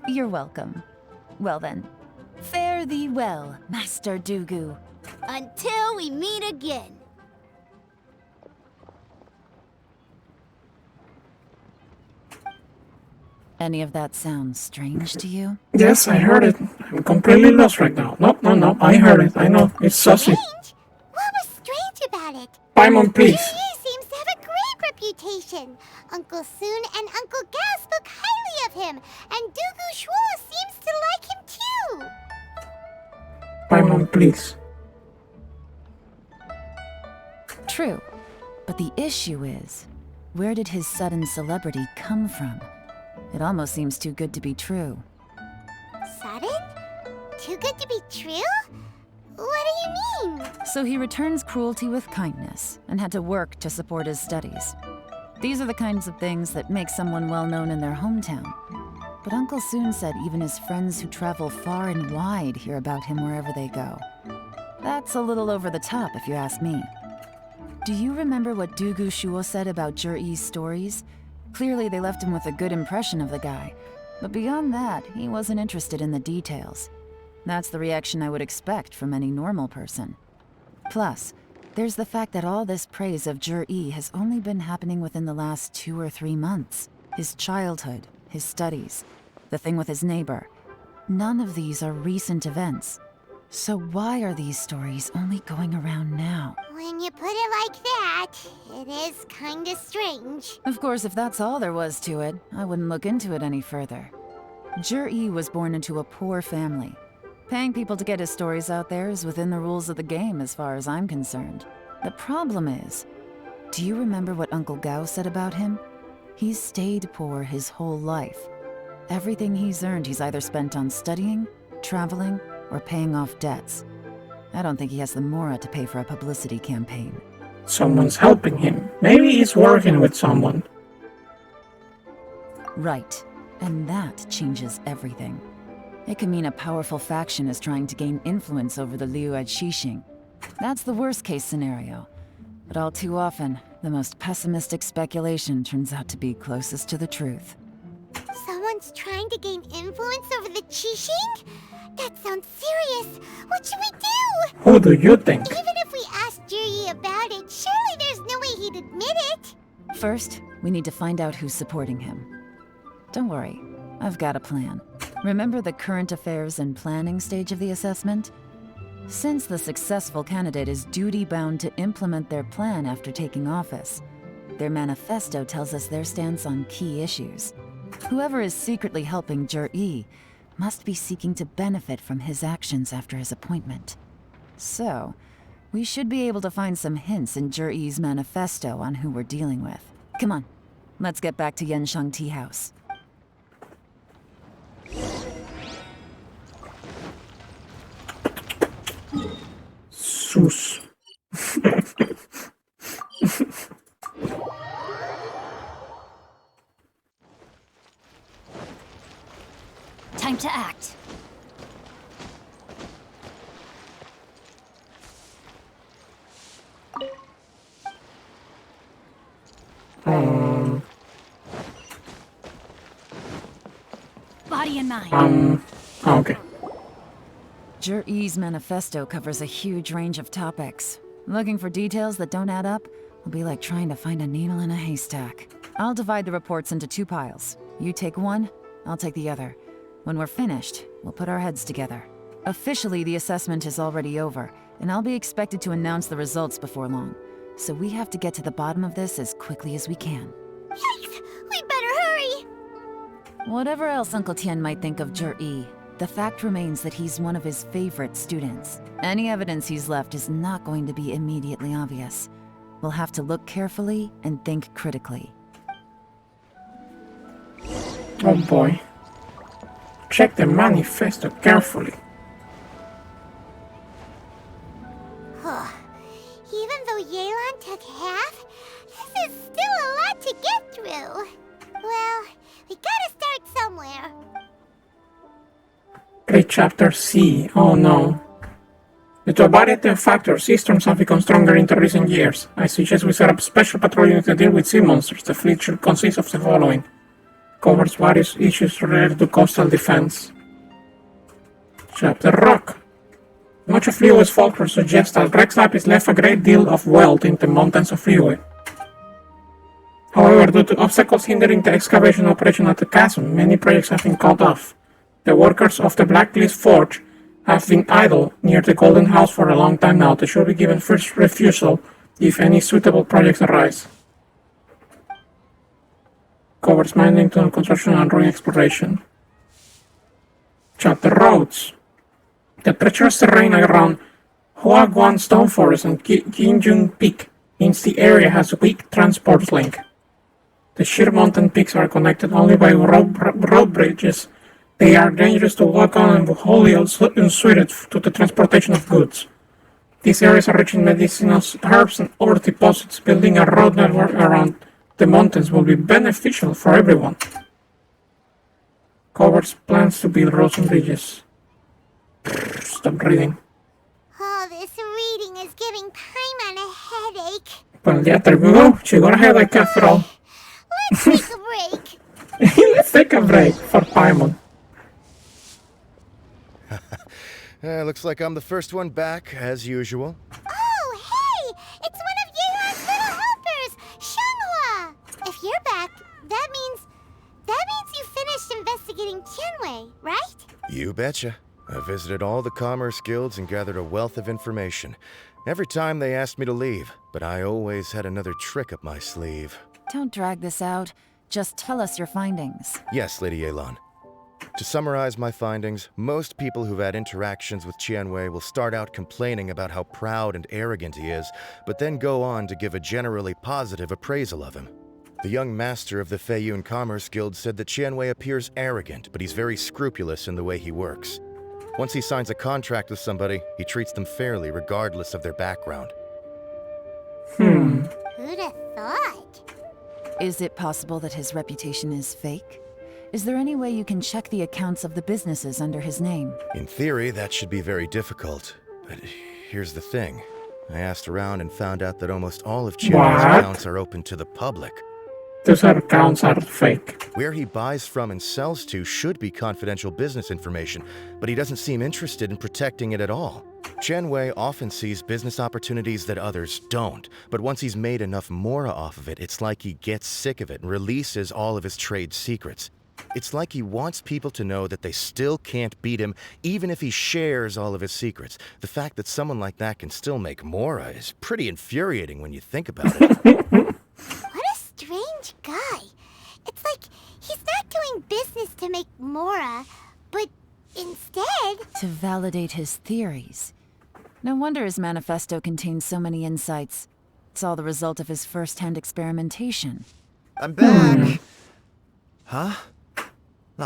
You're welcome. Well then, fare thee well, Master Dooku. Until we meet again. Any of that sound strange to you? Yes, I heard it. I'm completely lost right now. No, I heard it. I know. It's saucy. Strange? What was strange about it? Paimon, please. Juri seems to have a great reputation. Uncle Soon and Uncle Gal spoke highly of him, and Dooku Shuo seems to like him too. Paimon, please. True. But the issue is, where did his sudden celebrity come from? It almost seems too good to be true. Sudden? Too good to be true? What do you mean? So he returns cruelty with kindness, and had to work to support his studies. These are the kinds of things that make someone well known in their hometown. But Uncle Soon said even his friends who travel far and wide hear about him wherever they go. That's a little over the top, if you ask me. Do you remember what Dooku Shuo said about Juri's stories? Clearly they left him with a good impression of the guy, but beyond that, he wasn't interested in the details. That's the reaction I would expect from any normal person. Plus, there's the fact that all this praise of Juri has only been happening within the last 2 or 3 months. His childhood, his studies, the thing with his neighbor. None of these are recent events. So why are these stories only going around now? When you put it like that, it is kinda strange. Of course, if that's all there was to it, I wouldn't look into it any further. Juri was born into a poor family. Paying people to get his stories out there is within the rules of the game as far as I'm concerned. The problem is, do you remember what Uncle Gao said about him? He's stayed poor his whole life. Everything he's earned he's either spent on studying, traveling, or paying off debts. I don't think he has the mora to pay for a publicity campaign. Someone's helping him. Maybe he's working with someone. Right. And that changes everything. It can mean a powerful faction is trying to gain influence over the Liu at Xixing. That's the worst-case scenario. But all too often, the most pessimistic speculation turns out to be closest to the truth. Someone's trying to gain influence over the Qixing? That sounds serious. What should we do? Who do you think? Even if we ask Juri about First, we need to find out who's supporting him. Don't worry, I've got a plan. Remember the current affairs and planning stage of the assessment? Since the successful candidate is duty-bound to implement their plan after taking office, their manifesto tells us their stance on key issues. Whoever is secretly helping Jur-E must be seeking to benefit from his actions after his appointment. So, we should be able to find some hints in Jur-E's manifesto on who we're dealing with. Come on, let's get back to Yenshang Tea House. Sus. Time to act. Body and mind. Okay. Jur-E's manifesto covers a huge range of topics. Looking for details that don't add up will be like trying to find a needle in a haystack. I'll divide the reports into 2 piles. You take one, I'll take the other. When we're finished, we'll put our heads together. Officially, the assessment is already over, and I'll be expected to announce the results before long. So we have to get to the bottom of this as quickly as we can. Yikes! We better hurry! Whatever else Uncle Tian might think of Jur-E, the fact remains that he's one of his favorite students. Any evidence he's left is not going to be immediately obvious. We'll have to look carefully and think critically. Oh boy. Check the manifesto carefully. Even though Yelan took half, this is still a lot to get through. Well, we gotta start somewhere. Great chapter C. Oh no. Due to a variety of factors, sea storms have become stronger in the recent years. I suggest we set up a special patrol unit to deal with sea monsters. The fleet should consist of the following. Covers various issues related to coastal defense. Chapter Rock. Much of Liyue's folklore suggests that Rex Lapis left a great deal of wealth in the mountains of Liyue. However, due to obstacles hindering the excavation operation at the chasm, many projects have been called off. The workers of the Blacklist Forge have been idle near the Golden House for a long time now. They should be given first refusal if any suitable projects arise. Covers mining, tunnel construction, and ruin exploration. Chapter Roads. The treacherous terrain around Huaguan Stone Forest and Qinjun Peak means the area has a weak transport link. The sheer mountain peaks are connected only by road bridges. They are dangerous to walk on and wholly unsuited to the transportation of goods. These areas are rich in medicinal herbs and ore deposits. Building a road network around the mountains will be beneficial for everyone. Covers plans to build roads and bridges. Stop reading. Oh, this reading is giving Paimon a headache. Well, yeah, there we go. She got a headache after all. Let's take a break. Let's take a break for Paimon. Looks like I'm the first one back, as usual. Oh, hey! It's one of Yelan's little helpers, Shanghua! If you're back, that means you finished investigating Tianwei, right? You betcha. I visited all the commerce guilds and gathered a wealth of information. Every time they asked me to leave, but I always had another trick up my sleeve. Don't drag this out. Just tell us your findings. Yes, Lady Yelan. To summarize my findings, most people who've had interactions with Tianwei will start out complaining about how proud and arrogant he is, but then go on to give a generally positive appraisal of him. The young master of the Feiyun Commerce Guild said that Tianwei appears arrogant, but he's very scrupulous in the way he works. Once he signs a contract with somebody, he treats them fairly regardless of their background. Who'd have thought? Is it possible that his reputation is fake? Is there any way you can check the accounts of the businesses under his name? In theory, that should be very difficult. But here's the thing. I asked around and found out that almost all of Tianwei's accounts are open to the public. Those accounts are fake. Where he buys from and sells to should be confidential business information, but he doesn't seem interested in protecting it at all. Qianwei often sees business opportunities that others don't, but once he's made enough mora off of it, it's like he gets sick of it and releases all of his trade secrets. It's like he wants people to know that they still can't beat him, even if he shares all of his secrets. The fact that someone like that can still make mora is pretty infuriating when you think about it. What a strange guy. It's like he's not doing business to make mora, but instead... To validate his theories. No wonder his manifesto contains so many insights. It's all the result of his first-hand experimentation. I'm back! Huh?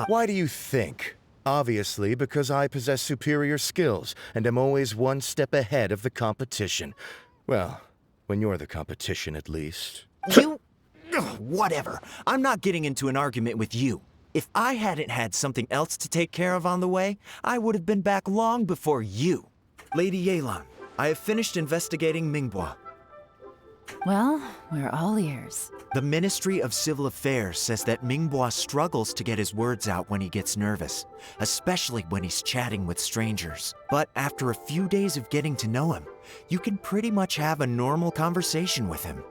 Why do you think? Obviously, because I possess superior skills and am always one step ahead of the competition. Well, when you're the competition, at least. You... Ugh, whatever. I'm not getting into an argument with you. If I hadn't had something else to take care of on the way, I would have been back long before you. Lady Yelan, I have finished investigating Mingbois. Well, we're all ears. The Ministry of Civil Affairs says that Mingbois struggles to get his words out when he gets nervous, especially when he's chatting with strangers. But after a few days of getting to know him, you can pretty much have a normal conversation with him.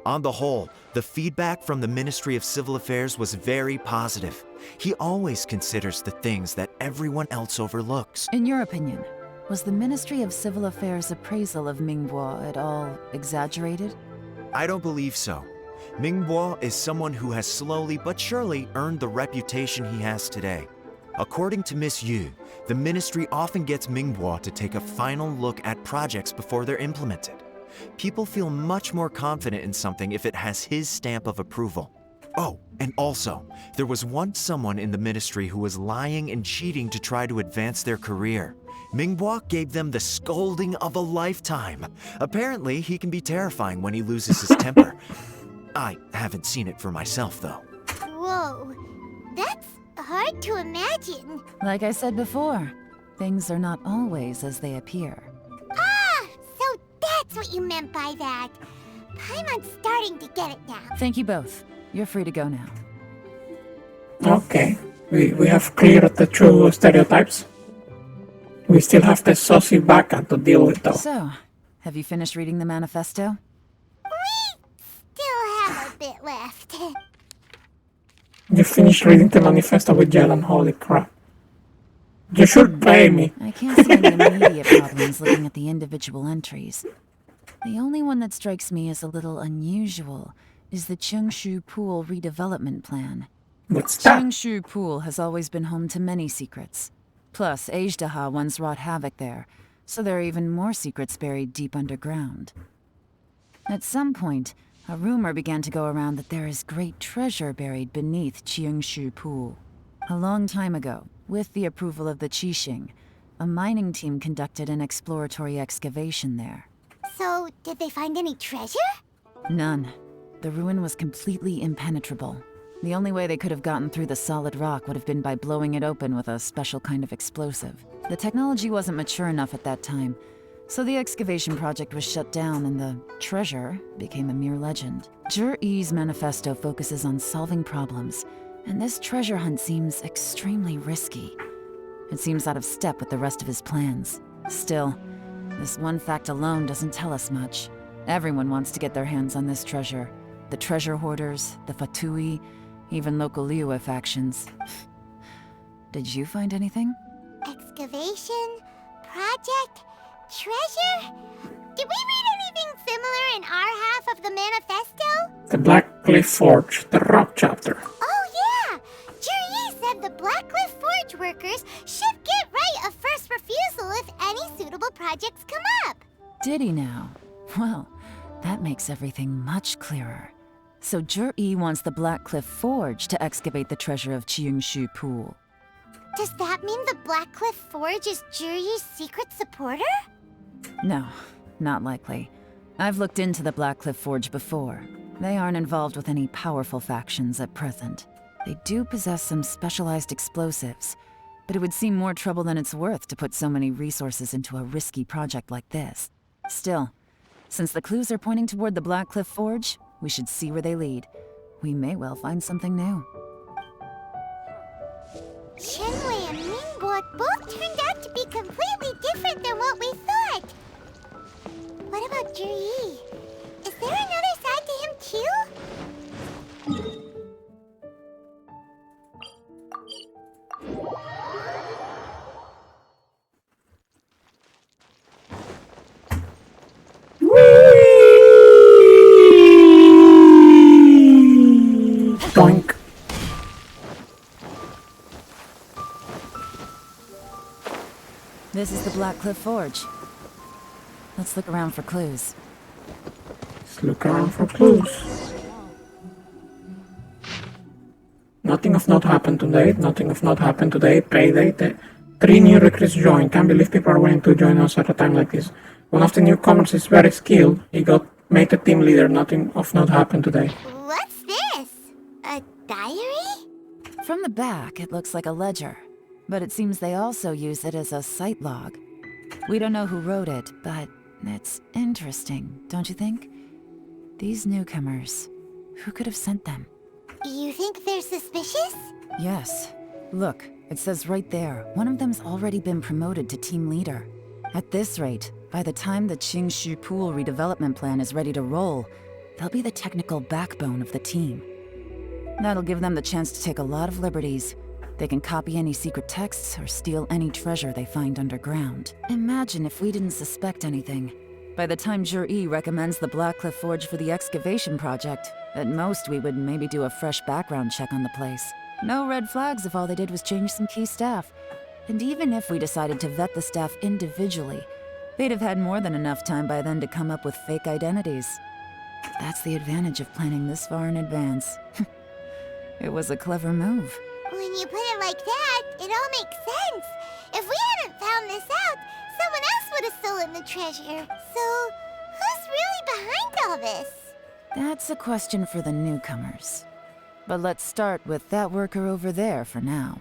On the whole, the feedback from the Ministry of Civil Affairs was very positive. He always considers the things that everyone else overlooks. In your opinion, was the Ministry of Civil Affairs' appraisal of Mingbois at all exaggerated? I don't believe so. Mingbois is someone who has slowly but surely earned the reputation he has today. According to Miss Yu, the Ministry often gets Mingbois to take a final look at projects before they're implemented. People feel much more confident in something if it has his stamp of approval. Oh, and also, there was once someone in the Ministry who was lying and cheating to try to advance their career. Mingbois gave them the scolding of a lifetime. Apparently, he can be terrifying when he loses his temper. I haven't seen it for myself, though. Whoa, that's hard to imagine. Like I said before, things are not always as they appear. Ah, so that's what you meant by that. I'm starting to get it now. Thank you both. You're free to go now. Okay, we have cleared the true stereotypes. We still have the saucy Baka to deal with, though. So, have you finished reading the manifesto? We still have a bit left. You finished reading the manifesto with Yelan, holy crap. You should pay me. I can't see any immediate problems looking at the individual entries. The only one that strikes me as a little unusual is the Cheungshu Pool redevelopment plan. What's that? Cheungshu Pool has always been home to many secrets. Plus, Ajdaha once wrought havoc there, so there are even more secrets buried deep underground. At some point, a rumor began to go around that there is great treasure buried beneath Cheungshu Pool. A long time ago, with the approval of the Qixing, a mining team conducted an exploratory excavation there. So, did they find any treasure? None. The ruin was completely impenetrable. The only way they could have gotten through the solid rock would have been by blowing it open with a special kind of explosive. The technology wasn't mature enough at that time, so the excavation project was shut down and the treasure became a mere legend. Zhi-Yi's manifesto focuses on solving problems, and this treasure hunt seems extremely risky. It seems out of step with the rest of his plans. Still, this one fact alone doesn't tell us much. Everyone wants to get their hands on this treasure. The treasure hoarders, the Fatui, even local Liyue factions. Did you find anything? Excavation? Project? Treasure? Did we read anything similar in our half of the manifesto? The Black Cliff Forge, the rock chapter. Oh yeah! Zhi-Yi said the Blackcliff Forge workers should get right of first refusal if any suitable projects come up. Did he now? Well, that makes everything much clearer. So Zhi-Yi wants the Blackcliff Forge to excavate the treasure of Cheungshu Pool. Does that mean the Blackcliff Forge is Zhi-Yi's secret supporter? No, not likely. I've looked into the Blackcliff Forge before. They aren't involved with any powerful factions at present. They do possess some specialized explosives, but it would seem more trouble than it's worth to put so many resources into a risky project like this. Still, since the clues are pointing toward the Blackcliff Forge, we should see where they lead. We may well find something new. Qianwei and Mingbo both turned out to be completely different than what we thought. This is the Blackcliff Forge. Let's look around for clues. Let's look around for clues. Nothing of note happened today. Nothing of note happened today. Payday. 3 new recruits joined. Can't believe people are willing to join us at a time like this. One of the newcomers is very skilled. He got made a team leader. Nothing of note happened today. What's this? A diary? From the back, it looks like a ledger. But it seems they also use it as a site log. We don't know who wrote it, but it's interesting, don't you think? These newcomers, who could have sent them? You think they're suspicious? Yes. Look, it says right there, one of them's already been promoted to team leader. At this rate, by the time the Qingshu Pool redevelopment plan is ready to roll, they'll be the technical backbone of the team. That'll give them the chance to take a lot of liberties. They can copy any secret texts or steal any treasure they find underground. Imagine if we didn't suspect anything. By the time Jur-E recommends the Blackcliff Forge for the excavation project, at most we would maybe do a fresh background check on the place. No red flags if all they did was change some key staff. And even if we decided to vet the staff individually, they'd have had more than enough time by then to come up with fake identities. That's the advantage of planning this far in advance. It was a clever move. When you put it like that, it all makes sense. If we hadn't found this out, someone else would have stolen the treasure. So, who's really behind all this? That's a question for the newcomers. But let's start with that worker over there for now.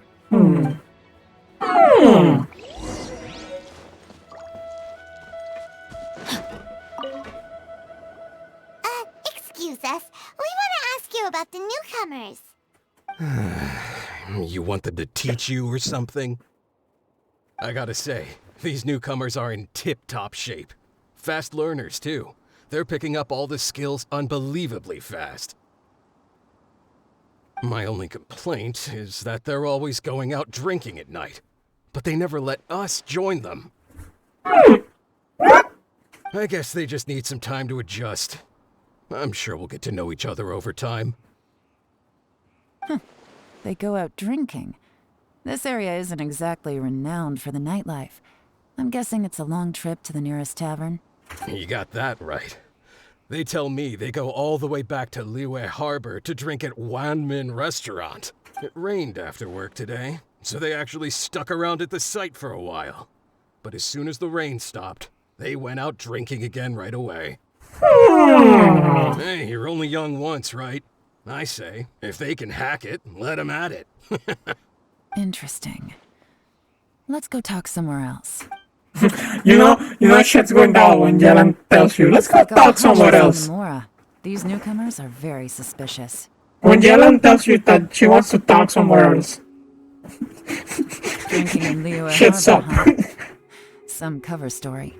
Excuse us. We want to ask you about the newcomers. You want them to teach you or something? I gotta say, these newcomers are in tip-top shape. Fast learners, too. They're picking up all the skills unbelievably fast. My only complaint is that they're always going out drinking at night. But they never let us join them. I guess they just need some time to adjust. I'm sure we'll get to know each other over time. They go out drinking. This area isn't exactly renowned for the nightlife. I'm guessing it's a long trip to the nearest tavern. You got that right. They tell me they go all the way back to Liyue Harbor to drink at Wanmin Restaurant. It rained after work today, so they actually stuck around at the site for a while. But as soon as the rain stopped, they went out drinking again right away. Hey, you're only young once, right? I say, if they can hack it, let them at it. Interesting. Let's go talk somewhere else. You know shit's going down when Yelan tells you, let's go talk somewhere else. These newcomers are very suspicious. When Yelan tells you that she wants to talk somewhere else. Drinking in Liyue Shit's Harbor, up. huh? Some cover story.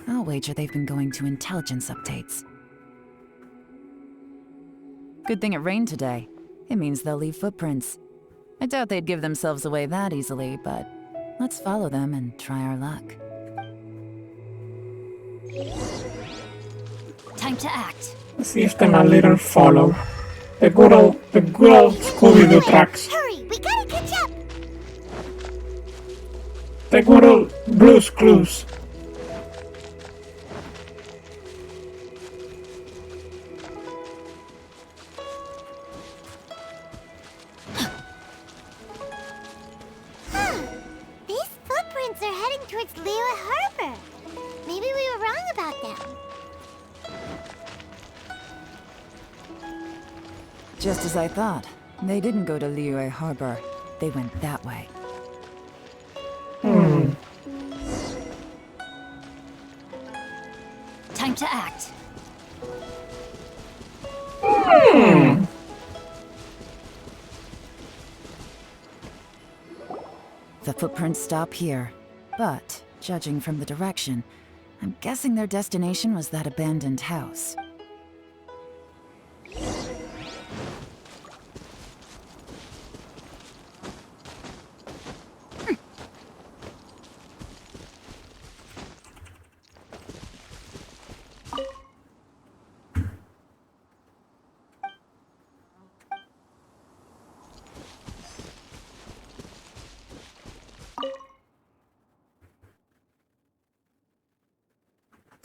I'll wager they've been going to intelligence updates. Good thing it rained today. It means they'll leave footprints. I doubt they'd give themselves away that easily, but let's follow them and try our luck. Time to act. Let's give them a little follow. The good old Scooby-Doo tracks. Hurry, we gotta catch up. The good old Blue's Clues. These footprints are heading towards Liyue Harbor. Maybe we were wrong about them. Just as I thought. They didn't go to Liyue Harbor. They went that way. Time to act. The footprints stop here, but judging from the direction, I'm guessing their destination was that abandoned house.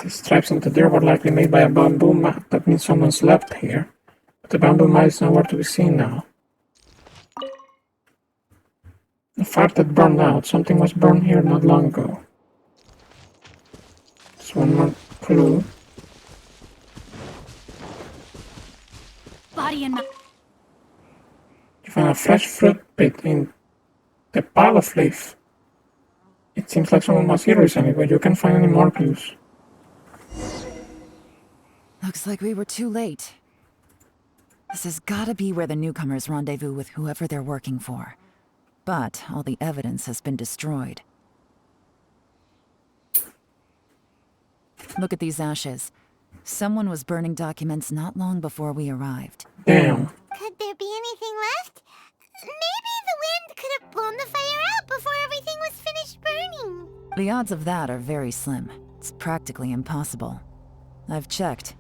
The stripes on the deer were likely made by a bamboo mat. That means someone slept here. But the bamboo mat is nowhere to be seen now. The fire that burned out. Something was burned here not long ago. There's one more clue. Body and You find a fresh fruit pit in the pile of leaf. It seems like someone was here recently, but you can't find any more clues. Looks like we were too late. This has gotta be where the newcomers rendezvous with whoever they're working for. But all the evidence has been destroyed. Look at these ashes. Someone was burning documents not long before we arrived. Damn. Could there be anything left? Maybe the wind could have blown the fire out before everything was finished burning. The odds of that are very slim. It's practically impossible. I've checked.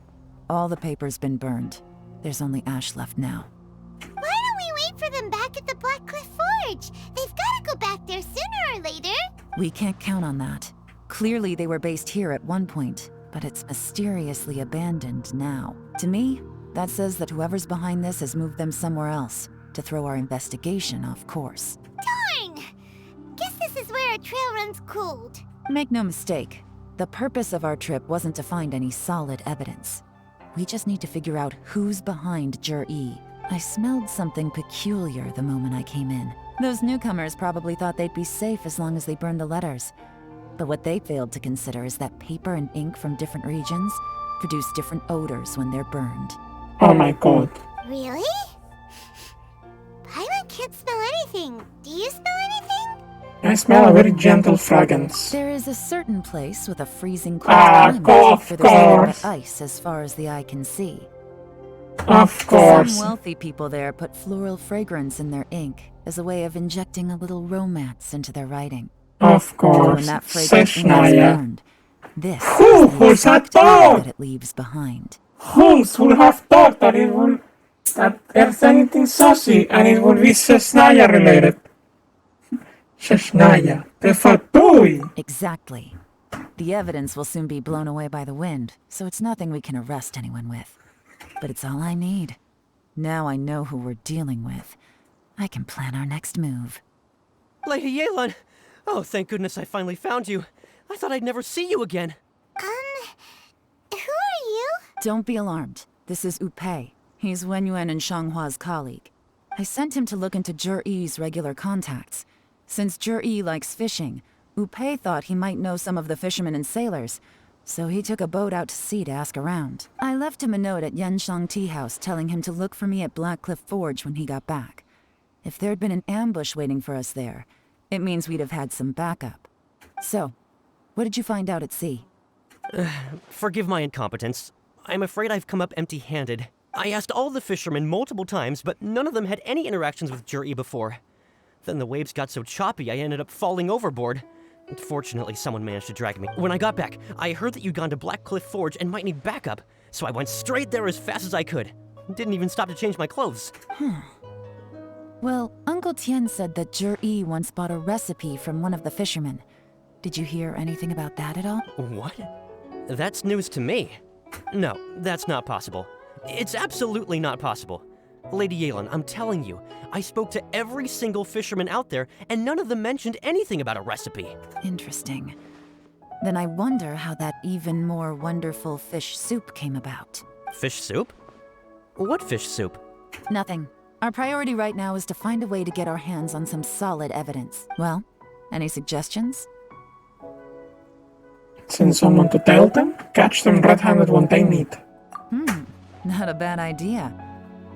All the paper's been burned. There's only ash left now. Why don't we wait for them back at the Black Cliff Forge? They've got to go back there sooner or later. We can't count on that. Clearly they were based here at one point, but it's mysteriously abandoned now. To me, that says that whoever's behind this has moved them somewhere else to throw our investigation off course. Darn! Guess this is where our trail runs cold. Make no mistake, the purpose of our trip wasn't to find any solid evidence. We just need to figure out who's behind Jur-E. I smelled something peculiar the moment I came in. Those newcomers probably thought they'd be safe as long as they burned the letters. But what they failed to consider is that paper and ink from different regions produce different odors when they're burned. Oh my god. Really? Paimon can't smell anything. Do you smell anything? I smell a very gentle fragrance. There is a certain place with a freezing cold climate where there's nothing but ice as far as the eye can see. Of course. Some wealthy people there put floral fragrance in their ink as a way of injecting a little romance into their writing. Of course. When that fragrance ink is burned, this Who's is the that it leaves behind. Who would have thought that that there's anything saucy and it would be Shesnaya related? Shesnaya, the Fatui. Exactly. The evidence will soon be blown away by the wind, so it's nothing we can arrest anyone with. But it's all I need. Now I know who we're dealing with. I can plan our next move. Lady Yelan! Oh, thank goodness I finally found you. I thought I'd never see you again. Who are you? Don't be alarmed. This is Upei. He's Wenyuan and Shanghua's colleague. I sent him to look into Jur-E's regular contacts. Since Jur-E likes fishing, Upei thought he might know some of the fishermen and sailors, so he took a boat out to sea to ask around. I left him a note at Yenshang Tea House telling him to look for me at Black Cliff Forge when he got back. If there'd been an ambush waiting for us there, it means we'd have had some backup. So, what did you find out at sea? Forgive my incompetence. I'm afraid I've come up empty-handed. I asked all the fishermen multiple times, but none of them had any interactions with Jur-E before. Then the waves got so choppy I ended up falling overboard. Fortunately, someone managed to drag me. When I got back, I heard that you'd gone to Black Cliff Forge and might need backup, so I went straight there as fast as I could. Didn't even stop to change my clothes. Well, Uncle Tien said that Jur-E once bought a recipe from one of the fishermen. Did you hear anything about that at all? What? That's news to me. No, that's not possible. It's absolutely not possible. Lady Yelan, I'm telling you, I spoke to every single fisherman out there, and none of them mentioned anything about a recipe. Interesting. Then I wonder how that even more wonderful fish soup came about. Fish soup? What fish soup? Nothing. Our priority right now is to find a way to get our hands on some solid evidence. Well, any suggestions? Send someone to tell them, catch them red-handed when they meet. Not a bad idea.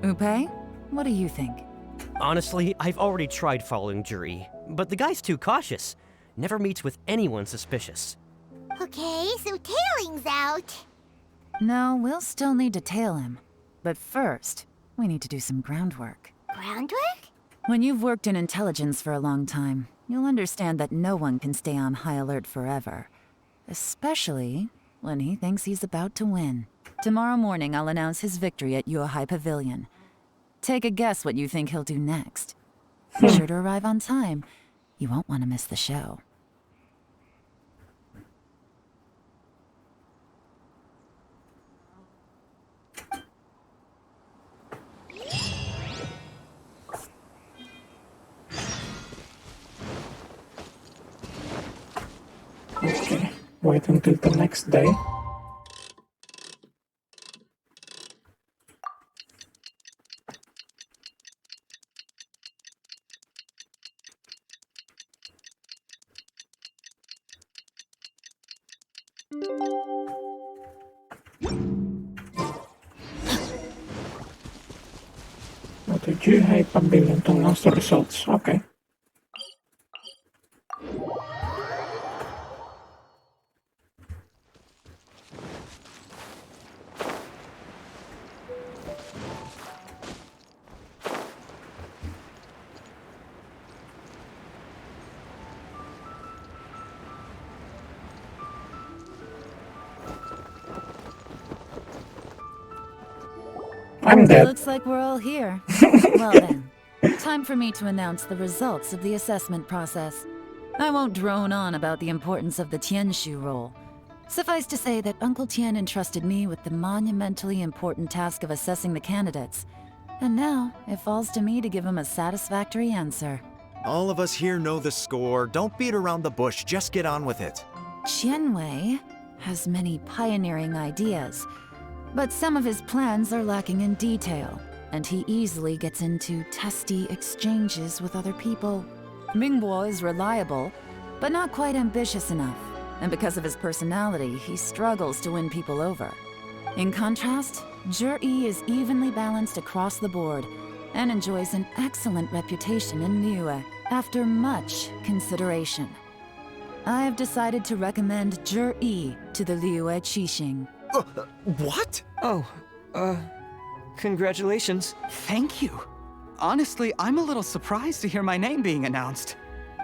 Upei, what do you think? Honestly, I've already tried following Jur-E, but the guy's too cautious. Never meets with anyone suspicious. Okay, so tailing's out. No, we'll still need to tail him. But first, we need to do some groundwork. Groundwork? When you've worked in intelligence for a long time, you'll understand that no one can stay on high alert forever. Especially when he thinks he's about to win. Tomorrow morning, I'll announce his victory at Yuehai Pavilion. Take a guess what you think he'll do next. Be sure to arrive on time. You won't want to miss the show. wait until the next day. What did you hate Pavilion to announce the results? Okay. I'm dead. Looks like we're all here. Well then, time for me to announce the results of the assessment process. I won't drone on about the importance of the Tianshu role. Suffice to say that Uncle Tien entrusted me with the monumentally important task of assessing the candidates. And now, it falls to me to give him a satisfactory answer. All of us here know the score. Don't beat around the bush, just get on with it. Qianwei has many pioneering ideas, but some of his plans are lacking in detail, and he easily gets into testy exchanges with other people. Mingbo is reliable, but not quite ambitious enough, and because of his personality, he struggles to win people over. In contrast, Zhi is evenly balanced across the board, and enjoys an excellent reputation in Liyue after much consideration. I have decided to recommend Zhi to the Liyue Qixing. What? Oh, congratulations. Thank you. Honestly, I'm a little surprised to hear my name being announced.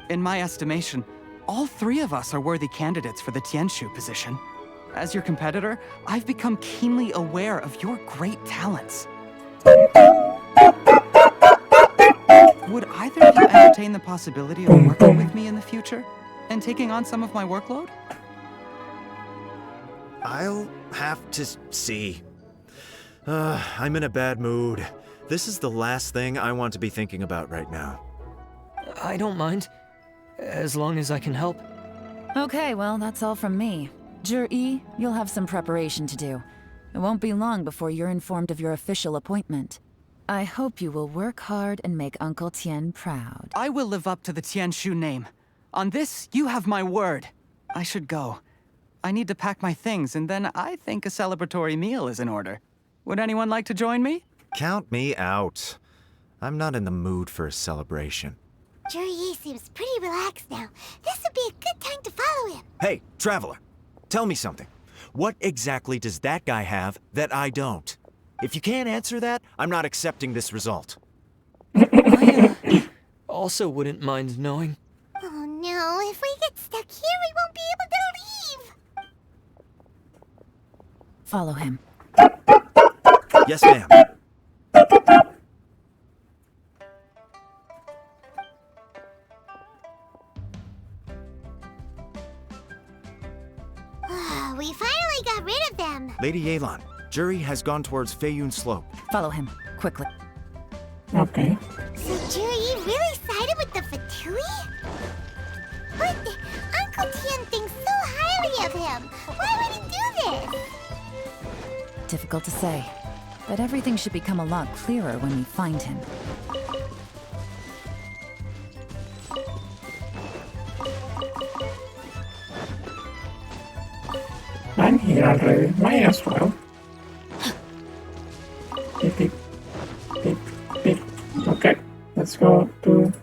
In my estimation, all three of us are worthy candidates for the Tianshu position. As your competitor, I've become keenly aware of your great talents. Would either of you entertain the possibility of working with me in the future and taking on some of my workload? I'll have to see. I'm in a bad mood. This is the last thing I want to be thinking about right now. I don't mind, as long as I can help. Okay, well, that's all from me. Zhi, you'll have some preparation to do. It won't be long before you're informed of your official appointment. I hope you will work hard and make Uncle Tien proud. I will live up to the Tianshu name. On this, you have my word. I should go. I need to pack my things, and then I think a celebratory meal is in order. Would anyone like to join me? Count me out. I'm not in the mood for a celebration. Zhi seems pretty relaxed now. This would be a good time to follow him. Hey, Traveler, tell me something. What exactly does that guy have that I don't? If you can't answer that, I'm not accepting this result. I also wouldn't mind knowing. Oh no, if we get stuck here, we won't be able to leave. Follow him. Yes, ma'am. We finally got rid of them. Lady Yelan, Zhi has gone towards Feiyun Slope. Follow him, quickly. Okay. So Zhi really sided with the Fatui? But Uncle Tien thinks so highly of him. Why would he do this? Difficult to say, but everything should become a lot clearer when we find him. I'm here already. Might as well. Beep, beep, beep, beep. Okay, let's go to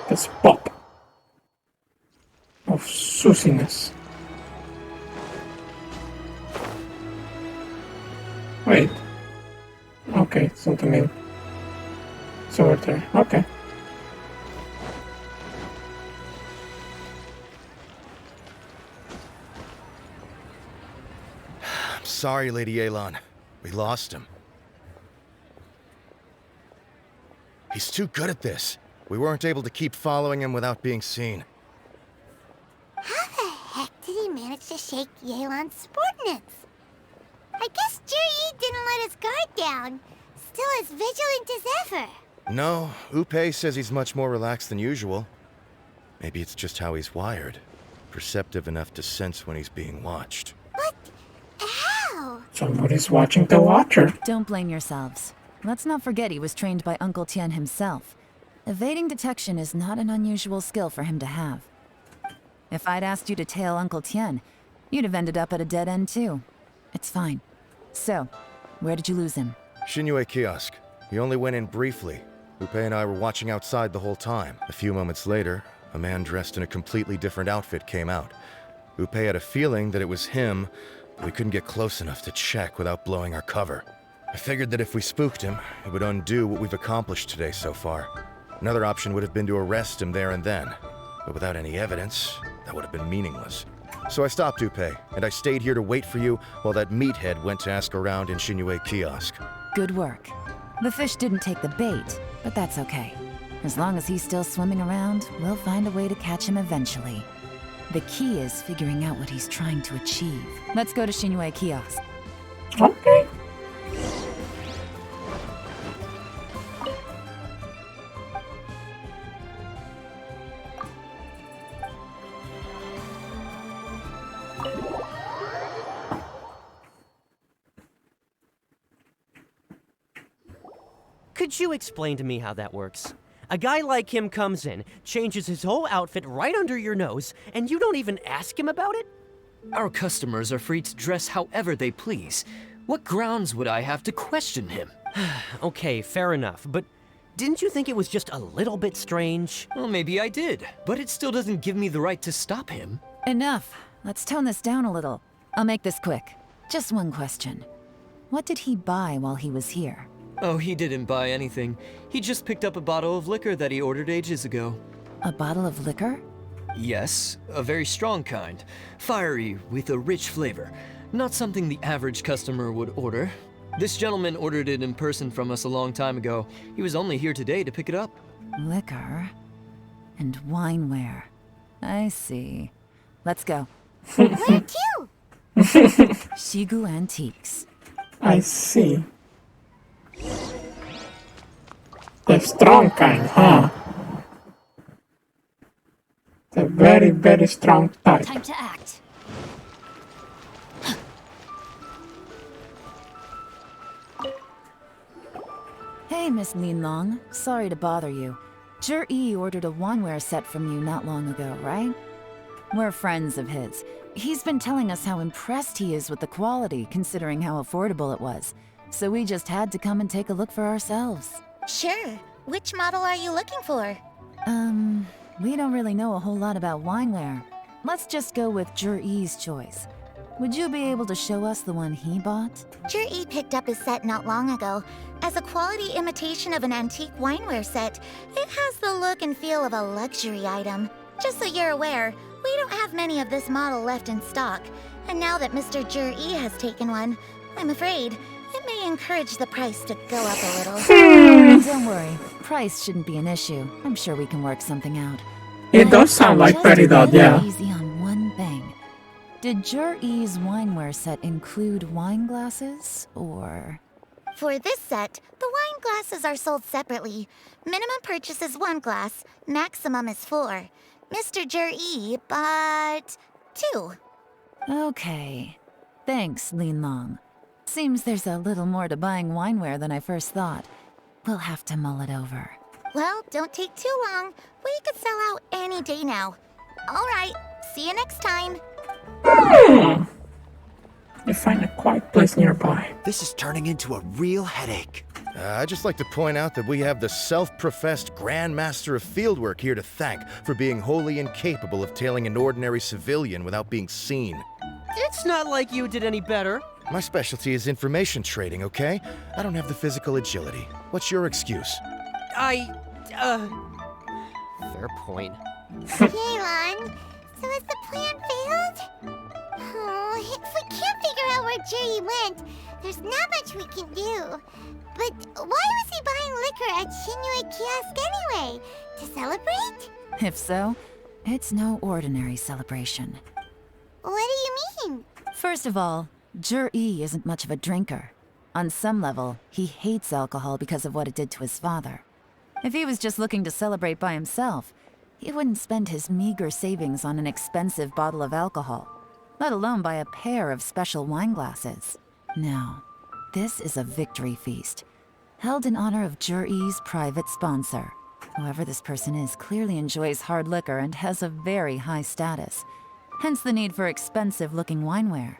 the spot of Susiness. Wait. Okay, something new. It's over there. Okay. Sorry, Lady Yelan. We lost him. He's too good at this. We weren't able to keep following him without being seen. How the heck did he manage to shake Yelan's subordinates? I guess Zhi didn't let his guard down. Still as vigilant as ever. No, Upe says he's much more relaxed than usual. Maybe it's just how he's wired. perceptive enough to sense when he's being watched. How? Somebody's watching the watcher. Don't blame yourselves. Let's not forget he was trained by Uncle Tien himself. Evading detection is not an unusual skill for him to have. If I'd asked you to tail Uncle Tien, you'd have ended up at a dead end too. It's fine. So, where did you lose him? Xinyue kiosk. He only went in briefly. Upe and I were watching outside the whole time. A few moments later, a man dressed in a completely different outfit came out. Upe had a feeling that it was him, but we couldn't get close enough to check without blowing our cover. I figured that if we spooked him, it would undo what we've accomplished today so far. Another option would have been to arrest him there and then, but without any evidence, that would have been meaningless. So I stopped Upe, and I stayed here to wait for you while that meathead went to ask around in Xinyue kiosk. Good work. The fish didn't take the bait, but that's okay. As long as he's still swimming around, we'll find a way to catch him eventually. The key is figuring out what he's trying to achieve. Let's go to Xinyue kiosk. Okay. Could you explain to me how that works? A guy like him comes in, changes his whole outfit right under your nose, and you don't even ask him about it? Our customers are free to dress however they please. What grounds would I have to question him? Okay, fair enough, but didn't you think it was just a little bit strange? Well, maybe I did, but it still doesn't give me the right to stop him. Enough. Let's tone this down a little. I'll make this quick. Just one question. What did he buy while he was here? Oh, he didn't buy anything. He just picked up a bottle of liquor that he ordered ages ago. A bottle of liquor? Yes, a very strong kind. Fiery, with a rich flavor. Not something the average customer would order. This gentleman ordered it in person from us a long time ago. He was only here today to pick it up. Liquor and wineware. I see. Let's go. Where to? Shigu Antiques. I see. The strong kind, huh? The very, very strong type. Time to act. Hey, Miss Lin Long. Sorry to bother you. Zhi ordered a wineware set from you not long ago, right? We're friends of his. He's been telling us how impressed he is with the quality, considering how affordable it was. So we just had to come and take a look for ourselves. Sure. Which model are you looking for? We don't really know a whole lot about wineware. Let's just go with Zhi's choice. Would you be able to show us the one he bought? Zhi picked up his set not long ago. As a quality imitation of an antique wineware set, it has the look and feel of a luxury item. Just so you're aware, we don't have many of this model left in stock. And now that Mr. Zhi has taken one, I'm afraid it may encourage the price to go up a little. Don't worry. Price shouldn't be an issue. I'm sure we can work something out. It does sound like pretty good, yeah. Easy on one thing. Did Zhi's wineware set include wine glasses, or...? For this set, the wine glasses are sold separately. Minimum purchase is 1 glass, maximum is 4. Mr. Zhi bought 2. Okay. Thanks, Lin Long. Seems there's a little more to buying wineware than I first thought. We'll have to mull it over. Well, don't take too long. We could sell out any day now. All right, see you next time. You find a quiet place nearby. This is turning into a real headache. I'd just like to point out that we have the self-professed Grand Master of Fieldwork here to thank for being wholly incapable of tailing an ordinary civilian without being seen. It's not like you did any better. My specialty is information trading, okay? I don't have the physical agility. What's your excuse? Fair point. Yelan, so has the plan failed? Oh, if we can't figure out where Jerry went, there's not much we can do. But why was he buying liquor at Xinyue kiosk anyway? To celebrate? If so, it's no ordinary celebration. What do you mean? First of all, Zhi isn't much of a drinker. On some level, he hates alcohol because of what it did to his father. If he was just looking to celebrate by himself, he wouldn't spend his meager savings on an expensive bottle of alcohol, let alone buy a pair of special wine glasses. No, this is a victory feast, held in honor of Jur-E's private sponsor. Whoever this person is clearly enjoys hard liquor and has a very high status, hence the need for expensive-looking wineware.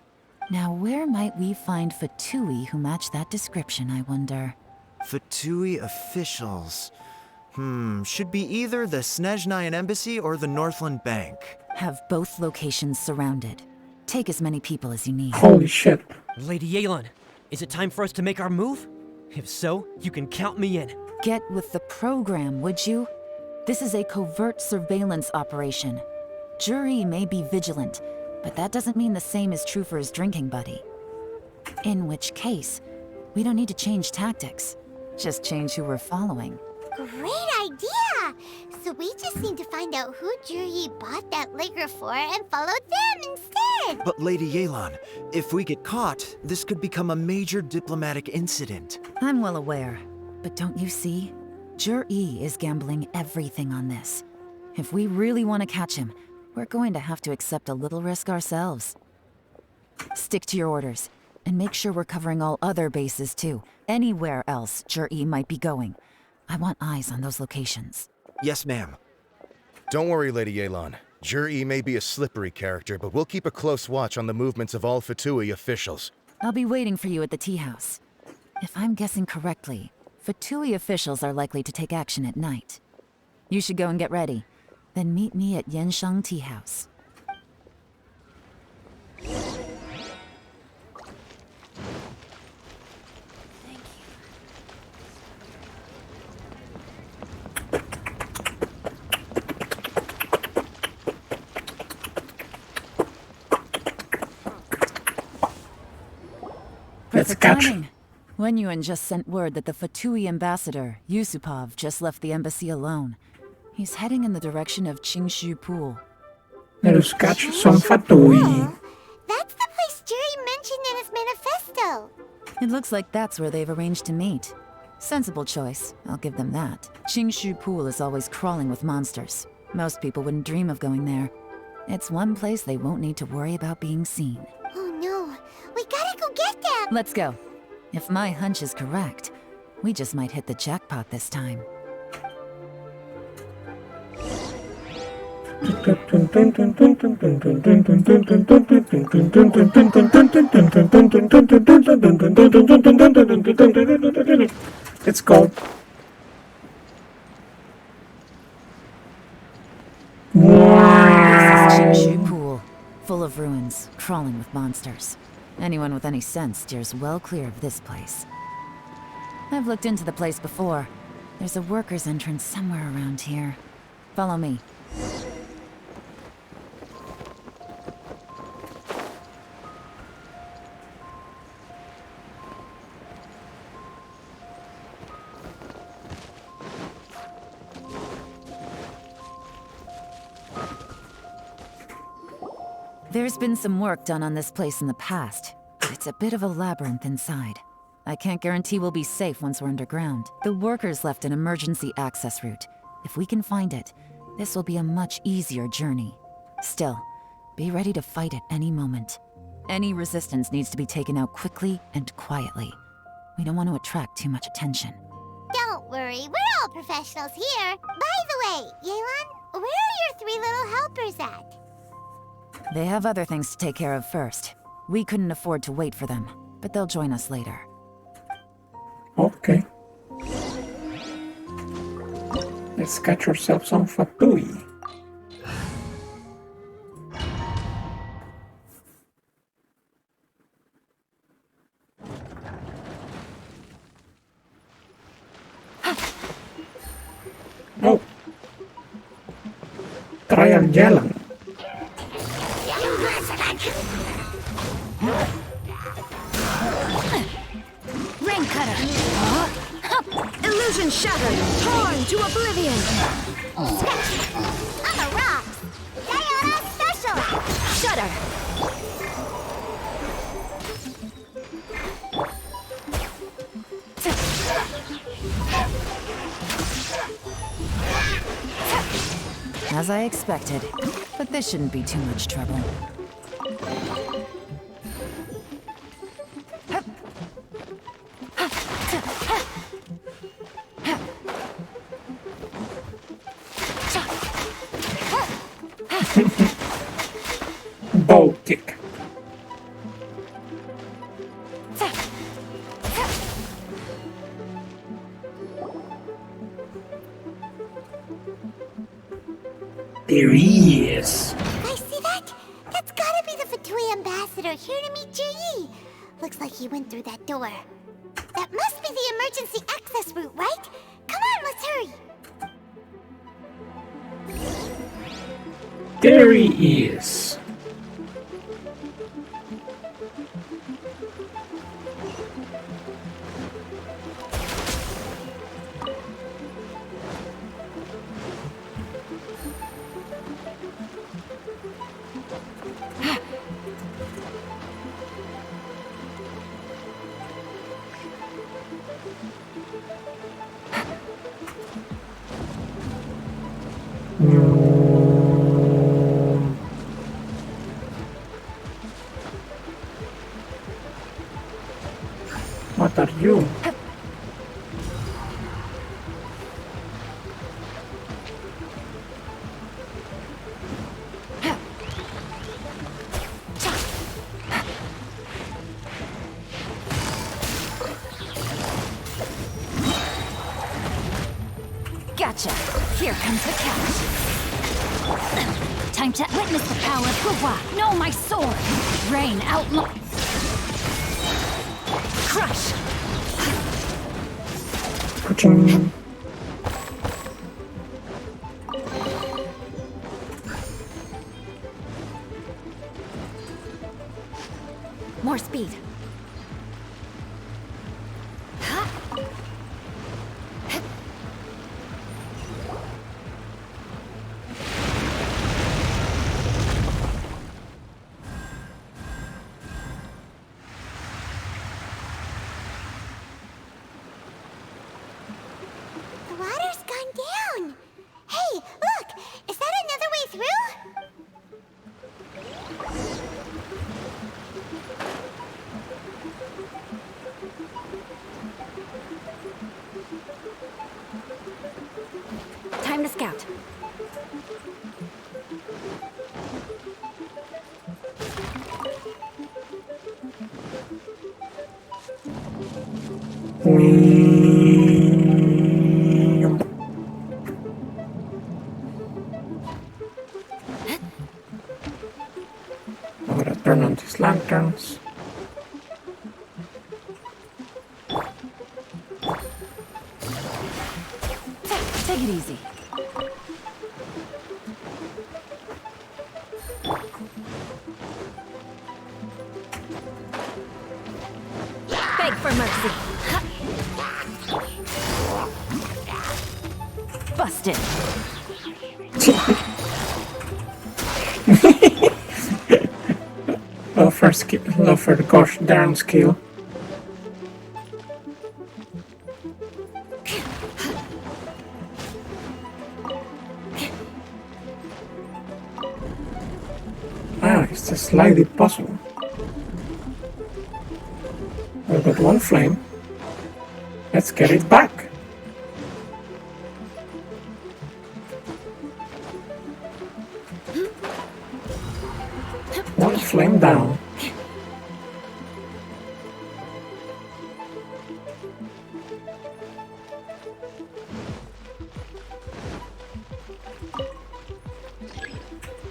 Now, where might we find Fatui who match that description, I wonder? Fatui officials. Should be either the Snezhnayan Embassy or the Northland Bank. Have both locations surrounded. Take as many people as you need. Holy shit. Lady Yelan, is it time for us to make our move? If so, you can count me in. Get with the program, would you? This is a covert surveillance operation. Jur-E may be vigilant, but that doesn't mean the same is true for his drinking buddy. In which case, we don't need to change tactics. Just change who we're following. Great idea! So we just need to find out who Jur-E bought that liquor for and follow them instead! But Lady Yelan, if we get caught, this could become a major diplomatic incident. I'm well aware, but don't you see? Jur-E is gambling everything on this. If we really want to catch him, we're going to have to accept a little risk ourselves. Stick to your orders, and make sure we're covering all other bases too. Anywhere else Jur-E might be going. I want eyes on those locations. Yes, ma'am. Don't worry, Lady Yelan. Jur-E may be a slippery character, but we'll keep a close watch on the movements of all Fatui officials. I'll be waiting for you at the tea house. If I'm guessing correctly, Fatui officials are likely to take action at night. You should go and get ready. Then meet me at Yenshang Tea House. Let's catch. Wen Yuan just sent word that the Fatui ambassador, Yusupov, just left the embassy alone. He's heading in the direction of Qingshu Pool. Let us catch some Fatui. That's the place Jur-E mentioned in his manifesto! It looks like that's where they've arranged to meet. Sensible choice, I'll give them that. Qingshu Pool is always crawling with monsters. Most people wouldn't dream of going there. It's one place they won't need to worry about being seen. Oh no, we gotta go get them! Let's go. If my hunch is correct, we just might hit the jackpot this time. Let's go. Wow. This is Qingshu Pool, full of ruins, crawling with monsters. Anyone with any sense steers well clear of this place. I've looked into the place before. There's a worker's entrance somewhere around here. Follow me. There's been some work done on this place in the past, but it's a bit of a labyrinth inside. I can't guarantee we'll be safe once we're underground. The workers left an emergency access route. If we can find it, this will be a much easier journey. Still, be ready to fight at any moment. Any resistance needs to be taken out quickly and quietly. We don't want to attract too much attention. Don't worry, we're all professionals here. By the way, Yelan, where are your three little helpers at? They have other things to take care of first. We couldn't afford to wait for them, but they'll join us later. Okay. Let's catch ourselves some Fatui. Oh. Trial Yelan. Rain cutter. Illusion shattered. Torn to oblivion. On the rocks! Diana special! Shudder. As I expected, but this shouldn't be too much trouble. Bow kick. There he is. Guys, see that? That's gotta be the Fatui ambassador here to meet Ji. Looks like he went through that door. That must be the emergency access route, right? Come on, let's hurry. There he is. What are you? Gotcha. Here comes the catch. Time to witness the power of Guwa. Know my sword. Rain outlaw. Crush. Ka-ching. More speed. The water's gone down. Hey, look! Is that another way through? Time to scout. I'm gonna turn on these lanterns. Take it easy. Beg for mercy. Busted. Love for the gosh darn skill. Ah, it's a slidey puzzle. We've got one flame. Let's get it back. One flame down.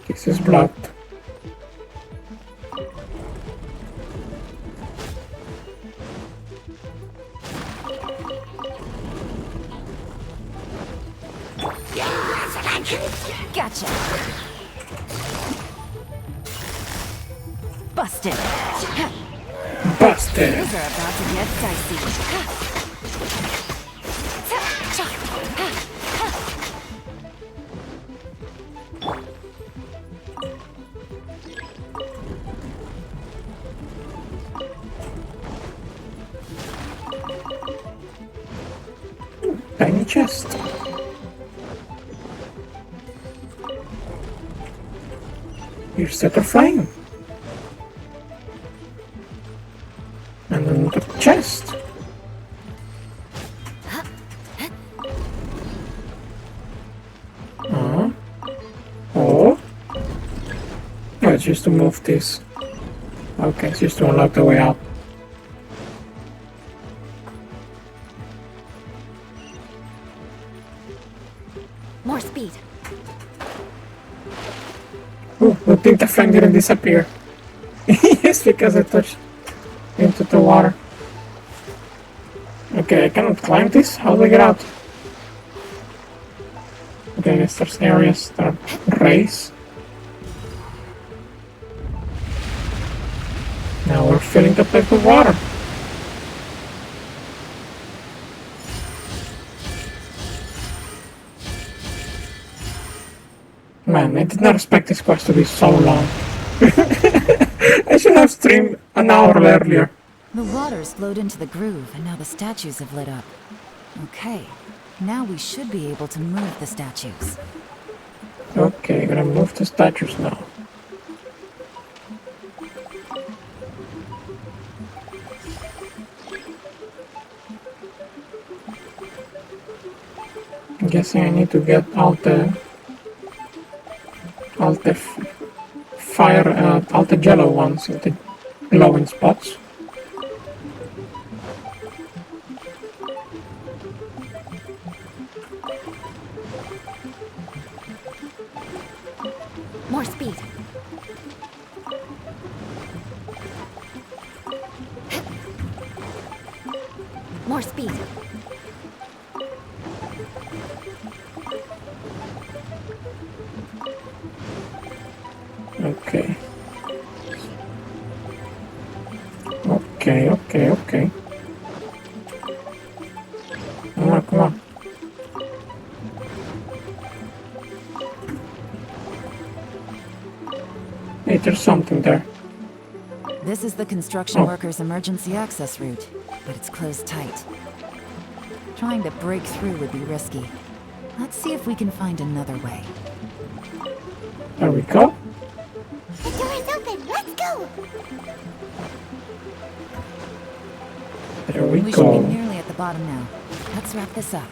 This is blocked. Gotcha. Busted. Busted. These are about to get dicey. Tiny chest. Here's set of flame. And another chest. Oh. Oh, it's just to move this. Okay, it's just to unlock the way out. More speed. Oh, good thing the flame didn't disappear. Yes, because I touched into the water. Okay, I cannot climb this. How do I get out? Okay, I guess there's areas that are raised. Now we're filling the place with water. Man, I did not expect this quest to be so long. I should have streamed an hour earlier. The water's flowed into the groove, and now the statues have lit up. Okay, now we should be able to move the statues. Okay, gonna move the statues now. I'm guessing I need to get all the fire, all the yellow ones in the glowing spots. More speed. More speed. Okay. Okay. Come on. Hey, there's something there. This is the construction workers' emergency access route, but it's closed tight. Trying to break through would be risky. Let's see if we can find another way. There we go. The door is open. Let's go. There we We go. should be nearly at the bottom now. Let's wrap this up.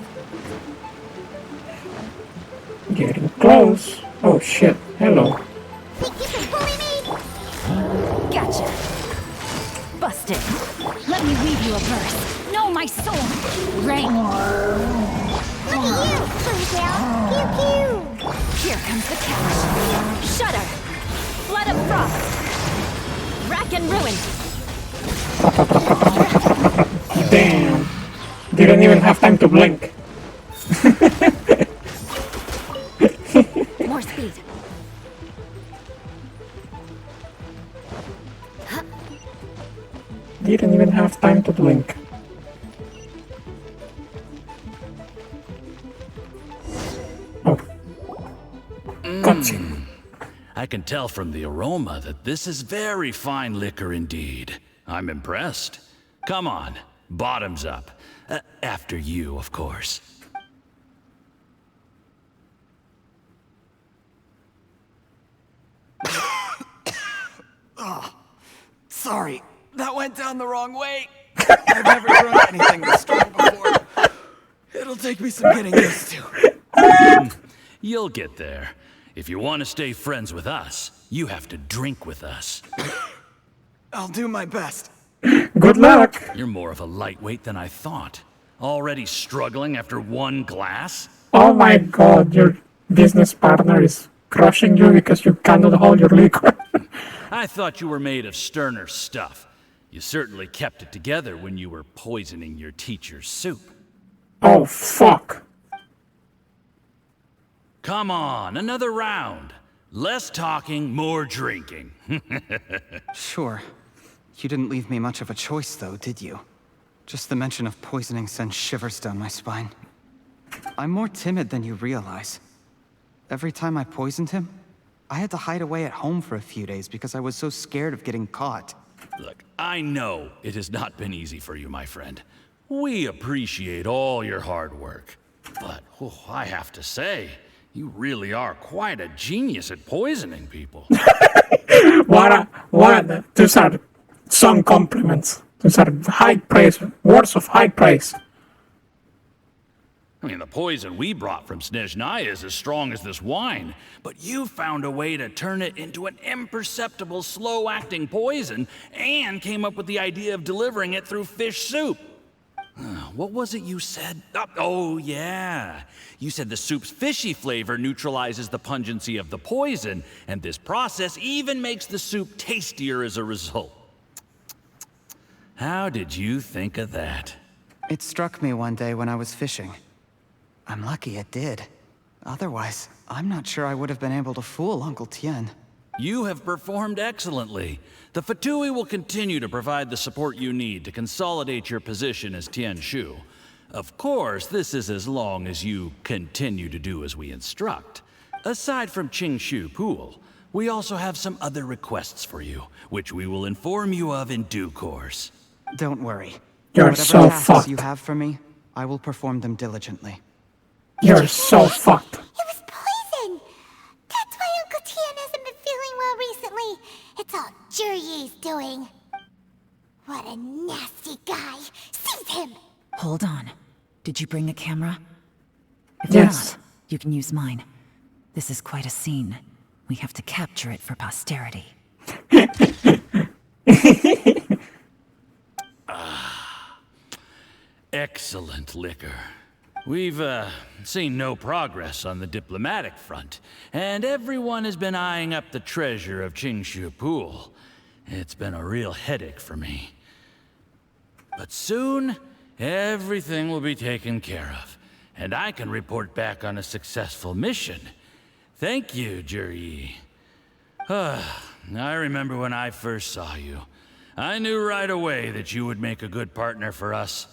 Getting close. Oh shit. Hello. Think you can bully me? Gotcha. Busted. Let me weave you a verse. No, my sword. Rain. Look at you, bully gal. Pew pew. Here comes the cash. Shudder. Flood of frost. Rack and ruin. Damn. Didn't even have time to blink. More speed. Didn't even have time to blink. Oh. Gotcha. I can tell from the aroma that this is very fine liquor indeed. I'm impressed. Come on, bottoms up. After you, of course. Oh, sorry. That went down the wrong way. I've never drunk anything this strong before. It'll take me some getting used to. You'll get there. If you want to stay friends with us, you have to drink with us. I'll do my best. Good luck! You're more of a lightweight than I thought. Already struggling after one glass? Oh my god, your business partner is crushing you because you cannot hold your liquor. I thought you were made of sterner stuff. You certainly kept it together when you were poisoning your teacher's soup. Oh, fuck. Come on, another round. Less talking, more drinking. Sure. You didn't leave me much of a choice, though, did you? Just the mention of poisoning sends shivers down my spine. I'm more timid than you realize. Every time I poisoned him, I had to hide away at home for a few days because I was so scared of getting caught. Look, I know it has not been easy for you, my friend. We appreciate all your hard work. But I have to say, You really are quite a genius at poisoning people. What? Those are some compliments. Those are high praise, words of high praise. I mean, the poison we brought from Snezhnaya is as strong as this wine, but you found a way to turn it into an imperceptible, slow-acting poison and came up with the idea of delivering it through fish soup. What was it you said? Oh, yeah. You said the soup's fishy flavor neutralizes the pungency of the poison, and this process even makes the soup tastier as a result. How did you think of that? It struck me one day when I was fishing. I'm lucky it did. Otherwise, I'm not sure I would have been able to fool Uncle Tien. You have performed excellently. The Fatui will continue to provide the support you need to consolidate your position as Tien Shu. Of course, this is as long as you continue to do as we instruct. Aside from Qing Shu Pool, we also have some other requests for you, which we will inform you of in due course. Don't worry. You're Whatever so tasks fucked. you have for me, I will perform them diligently. You're so fucked. It was poison! That's why Uncle Tien hasn't been feeling well recently. It's all Jurye's doing. What a nasty guy. Seize him! Hold on. Did you bring a camera? If Yes. not, you can use mine. This is quite a scene. We have to capture it for posterity. Excellent liquor. We've seen no progress on the diplomatic front, and everyone has been eyeing up the treasure of Qingshu Pool. It's been a real headache for me. But soon, everything will be taken care of, and I can report back on a successful mission. Thank you, Juryi. I remember when I first saw you. I knew right away that you would make a good partner for us.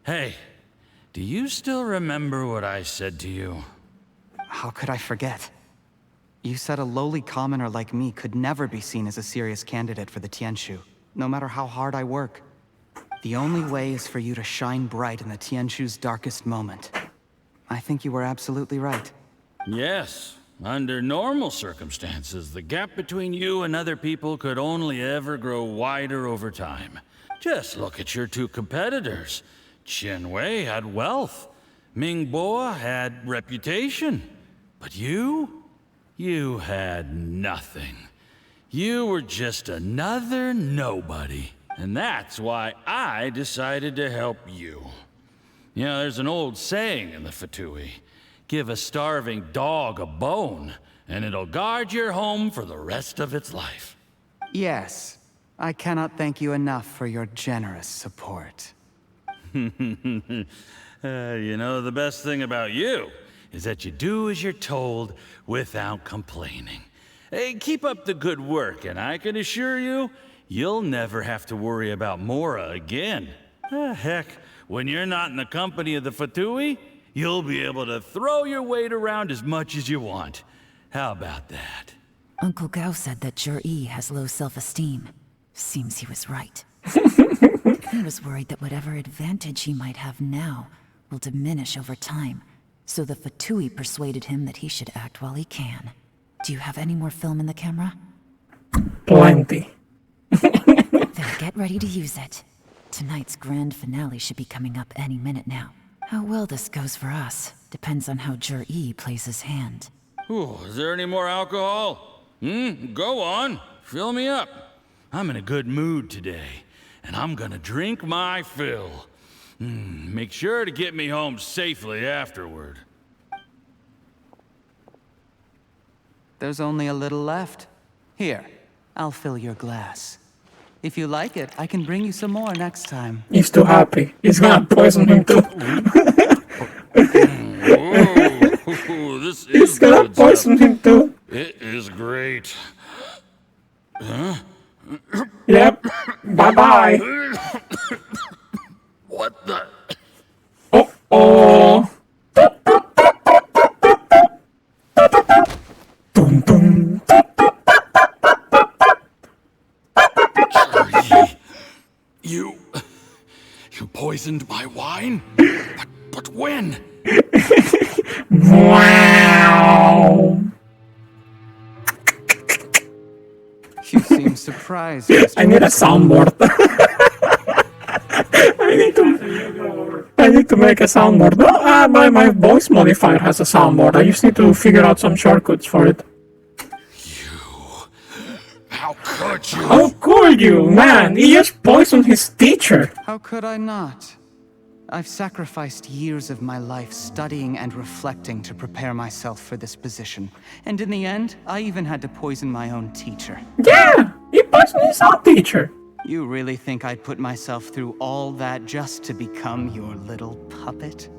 Hey, do you still remember what I said to you? How could I forget? You said a lowly commoner like me could never be seen as a serious candidate for the Tianshu, no matter how hard I work. The only way is for you to shine bright in the Tianshu's darkest moment. I think you were absolutely right. Yes. Under normal circumstances, the gap between you and other people could only ever grow wider over time. Just look at your two competitors. Qian Wei had wealth. Ming Boa had reputation. But you had nothing. You were just another nobody. And that's why I decided to help you. You know, there's an old saying in the Fatui. Give a starving dog a bone, and it'll guard your home for the rest of its life. Yes, I cannot thank you enough for your generous support. You know, the best thing about you is that you do as you're told without complaining. Hey, keep up the good work, and I can assure you, you'll never have to worry about Mora again. Heck, when you're not in the company of the Fatui, you'll be able to throw your weight around as much as you want. How about that? Uncle Gao said that Juryi has low self-esteem. Seems he was right. He was worried that whatever advantage he might have now will diminish over time, so the Fatui persuaded him that he should act while he can. Do you have any more film in the camera? Plenty. Then get ready to use it. Tonight's grand finale should be coming up any minute now. How well this goes for us depends on how Juryi plays his hand. Ooh, is there any more alcohol? Go on. Fill me up. I'm in a good mood today, and I'm gonna drink my fill. Make sure to get me home safely afterward. There's only a little left. Here, I'll fill your glass. If you like it, I can bring you some more next time. He's too happy. He's gonna poison him too. This He's is gonna good poison stuff. him too. It is great. Huh? Yep. Bye-bye. What the? Oh. Dum dum. You poisoned my wine? But when? Wow. surprise. I need a soundboard. I need to make a soundboard. No, my voice modifier has a soundboard. I just need to figure out some shortcuts for it. How could you? How could you, man? He just poisoned his teacher. How could I not? I've sacrificed years of my life studying and reflecting to prepare myself for this position. And in the end, I even had to poison my own teacher. Yeah, he poisoned his own teacher. You really think I'd put myself through all that just to become your little puppet?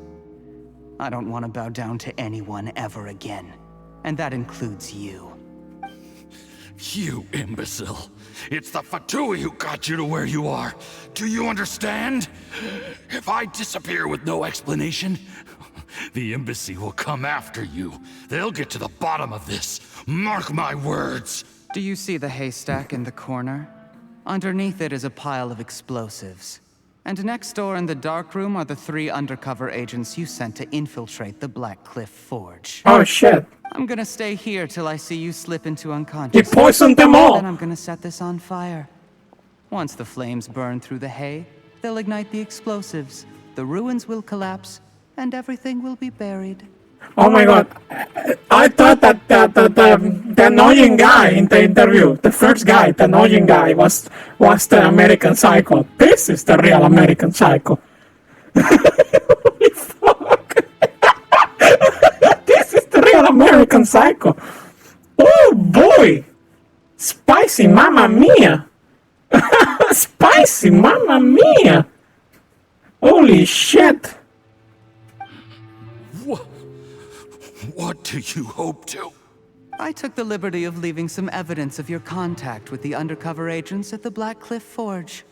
I don't want to bow down to anyone ever again. And that includes you. You imbecile. It's the Fatui who got you to where you are. Do you understand? If I disappear with no explanation, the embassy will come after you. They'll get to the bottom of this. Mark my words. Do you see the haystack in the corner? Underneath it is a pile of explosives. And next door in the dark room are the 3 undercover agents you sent to infiltrate the Black Cliff Forge. Oh shit. I'm gonna stay here till I see you slip into unconsciousness. He poisoned them all! Then I'm gonna set this on fire. Once the flames burn through the hay, they'll ignite the explosives. The ruins will collapse, and everything will be buried. Oh my god. I thought that the annoying guy in the interview, the first guy, the annoying guy, was the American Psycho. This is the real American Psycho. Holy fuck. This is the real American Psycho. Oh boy. Spicy mamma mia. Spicy mamma mia. Holy shit. What do you hope to? I took the liberty of leaving some evidence of your contact with the undercover agents at the Black Cliff Forge.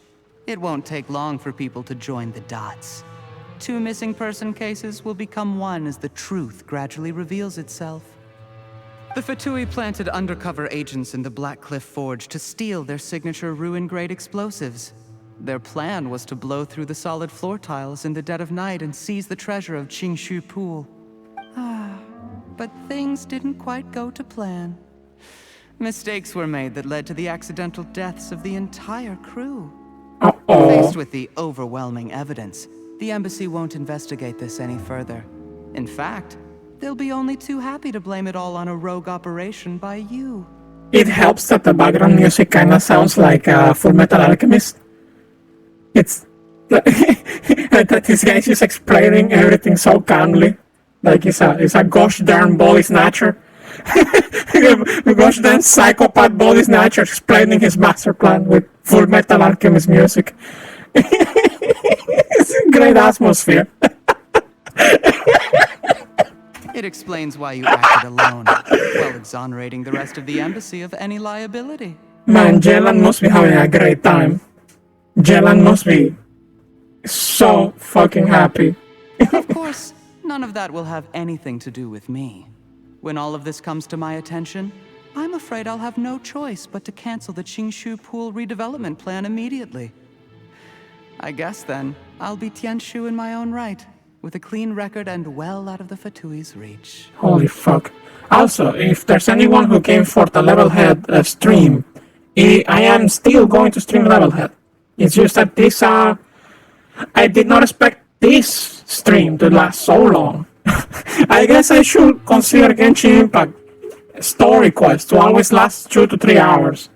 It won't take long for people to join the dots. 2 missing person cases will become one as the truth gradually reveals itself. The Fatui planted undercover agents in the Black Cliff Forge to steal their signature ruin-grade explosives. Their plan was to blow through the solid floor tiles in the dead of night and seize the treasure of Qingshu Pool. But things didn't quite go to plan. Mistakes were made that led to the accidental deaths of the entire crew. Faced with the overwhelming evidence, the embassy won't investigate this any further. In fact, they'll be only too happy to blame it all on a rogue operation by you. It helps that the background music kinda sounds like Full Metal Alchemist. It's that this guy's just explaining everything so calmly. Like it's a gosh darn body snatcher. A gosh darn psychopath body snatcher explaining his master plan with Full Metal Alchemist music. It's a great atmosphere. It explains why you acted alone, while exonerating the rest of the embassy of any liability. Man, Yelan must be having a great time. Yelan must be so fucking happy. Of course, none of that will have anything to do with me. When all of this comes to my attention, I'm afraid I'll have no choice but to cancel the Qingshu Pool redevelopment plan immediately. I guess then, I'll be Tianshu in my own right, with a clean record and well out of the Fatui's reach. Holy fuck. Also, if there's anyone who came for the Levelhead stream, I am still going to stream Levelhead. It's just that this, I did not expect this stream to last so long. I guess I should consider Genshin Impact Story Quest to always last 2 to 3 hours.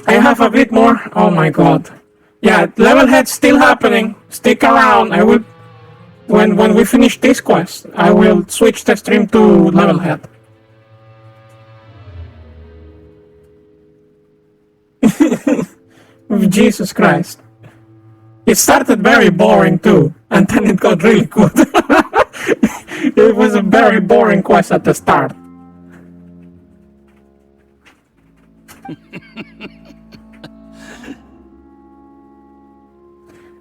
I have a bit more. Oh my god. Yeah, Levelhead's still happening. Stick around. I will, when we finish this quest, I will switch the stream to Levelhead. Jesus Christ. It started very boring too, and then it got really good. It was a very boring quest at the start.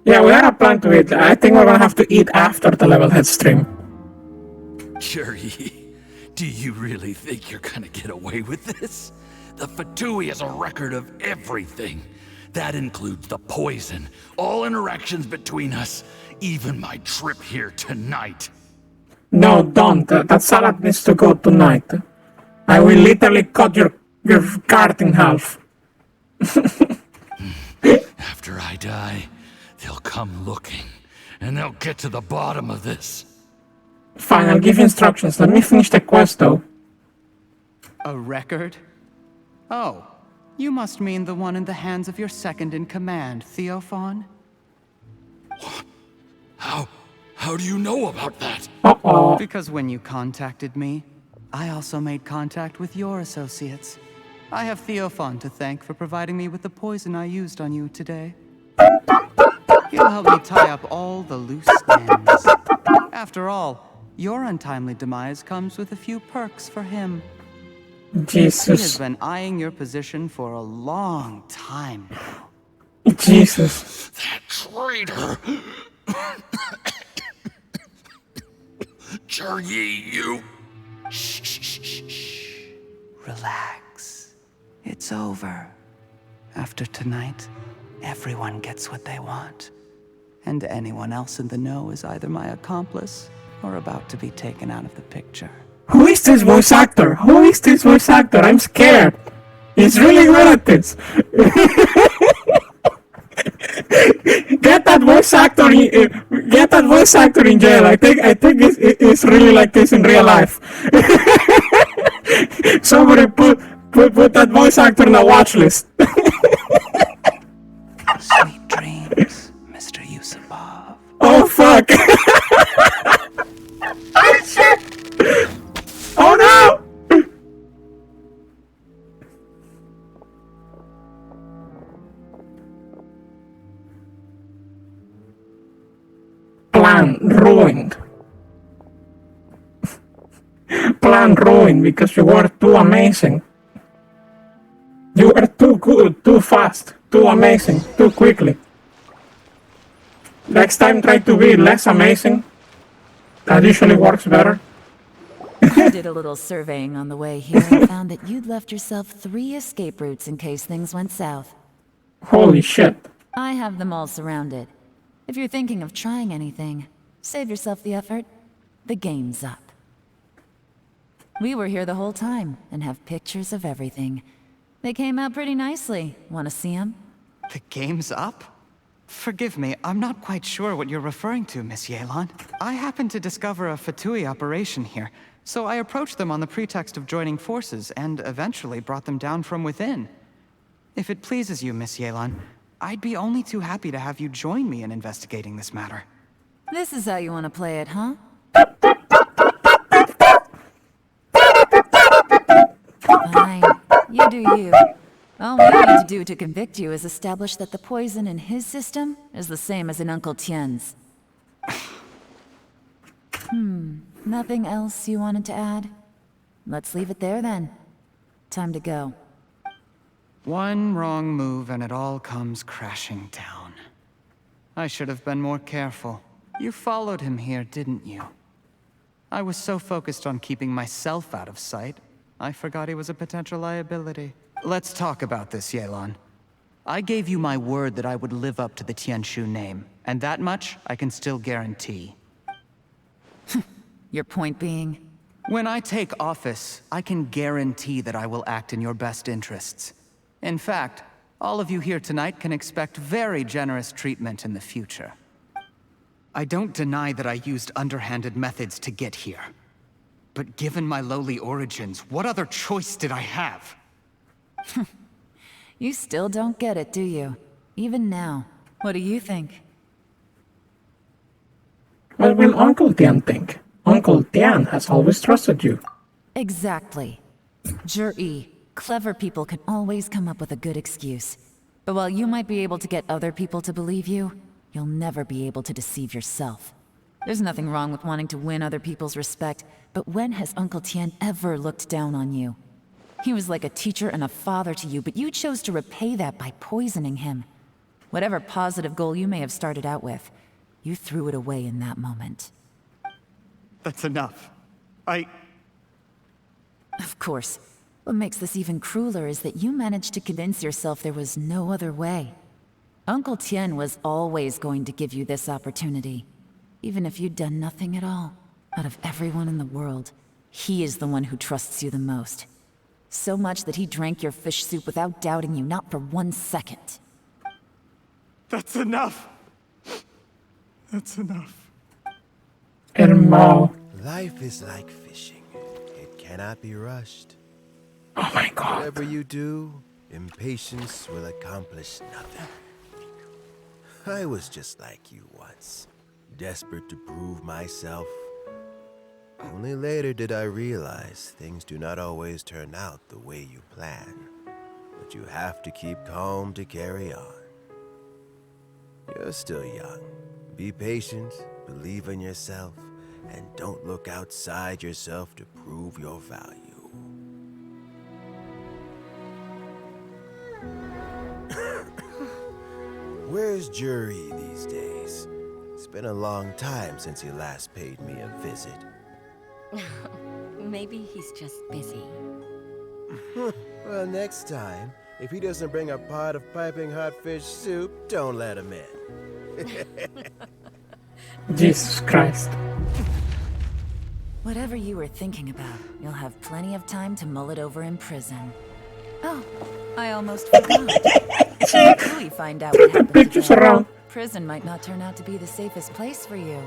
Yeah, we had a plan to eat. I think we're gonna have to eat after the Levelhead stream. Yuri, do you really think you're gonna get away with this? The Fatui has a record of everything. That includes the poison, all interactions between us, even my trip here tonight. No, don't. That salad needs to go tonight. I will literally cut your You're cut in half. After I die, they'll come looking, and they'll get to the bottom of this. Fine, I'll give you instructions. Let me finish the quest, though. A record? Oh, you must mean the one in the hands of your second-in-command, Theophan? How do you know about that? Uh-oh. Because when you contacted me, I also made contact with your associates. I have Theophan to thank for providing me with the poison I used on you today. He'll help me tie up all the loose ends. After all, your untimely demise comes with a few perks for him. Jesus. He has been eyeing your position for a long time now. Jesus. That traitor! Juryi, you... Shh. Relax. It's over. After tonight, everyone gets what they want. And anyone else in the know is either my accomplice or about to be taken out of the picture. Who is this voice actor? Who is this voice actor? I'm scared. He's really good at this. Get that voice actor in jail. I think it's really like this in real life. Somebody put that voice actor on a watch list. Sweet dreams, Mr. Yusupov. Oh fuck! Oh shit! Oh no! Plan ruined. Plan ruined because you were too amazing. You were too good, too fast, too amazing, too quickly. Next time try to be less amazing. That usually works better. I did a little surveying on the way here and found that you'd left yourself 3 escape routes in case things went south. Holy shit. I have them all surrounded. If you're thinking of trying anything, save yourself the effort. The game's up. We were here the whole time and have pictures of everything. They came out pretty nicely. Want to see them? The game's up? Forgive me, I'm not quite sure what you're referring to, Miss Yelan. I happened to discover a Fatui operation here, so I approached them on the pretext of joining forces and eventually brought them down from within. If it pleases you, Miss Yelan, I'd be only too happy to have you join me in investigating this matter. This is how you want to play it, huh? Fine. You do you. All we need to do to convict you is establish that the poison in his system is the same as in Uncle Tien's. Nothing else you wanted to add? Let's leave it there then. Time to go. One wrong move and it all comes crashing down. I should have been more careful. You followed him here, didn't you? I was so focused on keeping myself out of sight, I forgot he was a potential liability. Let's talk about this, Yelan. I gave you my word that I would live up to the Tianshu name, and that much I can still guarantee. Your point being? When I take office, I can guarantee that I will act in your best interests. In fact, all of you here tonight can expect very generous treatment in the future. I don't deny that I used underhanded methods to get here. But given my lowly origins, what other choice did I have? You still don't get it, do you? Even now. What do you think? What will Uncle Tian think? Uncle Tian has always trusted you. Exactly. Jur-E, clever people can always come up with a good excuse. But while you might be able to get other people to believe you, you'll never be able to deceive yourself. There's nothing wrong with wanting to win other people's respect, but when has Uncle Tian ever looked down on you? He was like a teacher and a father to you, but you chose to repay that by poisoning him. Whatever positive goal you may have started out with, you threw it away in that moment. That's enough. Of course. What makes this even crueler is that you managed to convince yourself there was no other way. Uncle Tian was always going to give you this opportunity, even if you'd done nothing at all. Out of everyone in the world, he is the one who trusts you the most. So much that he drank your fish soup without doubting you, not for 1 second. That's enough. That's enough. Hermano. Life is like fishing. It cannot be rushed. Oh my god. Whatever you do, impatience will accomplish nothing. I was just like you once, desperate to prove myself. Only later did I realize things do not always turn out the way you plan, but you have to keep calm to carry on. You're still young. Be patient, believe in yourself, and don't look outside yourself to prove your value. Where's Jury these days? It's been a long time since he last paid me a visit. Maybe he's just busy. Well, next time, if he doesn't bring a pot of piping hot fish soup, don't let him in. Jesus Christ. Whatever you were thinking about, you'll have plenty of time to mull it over in prison. Oh, I almost forgot. Until you find out what happened today, prison might not turn out to be the safest place for you.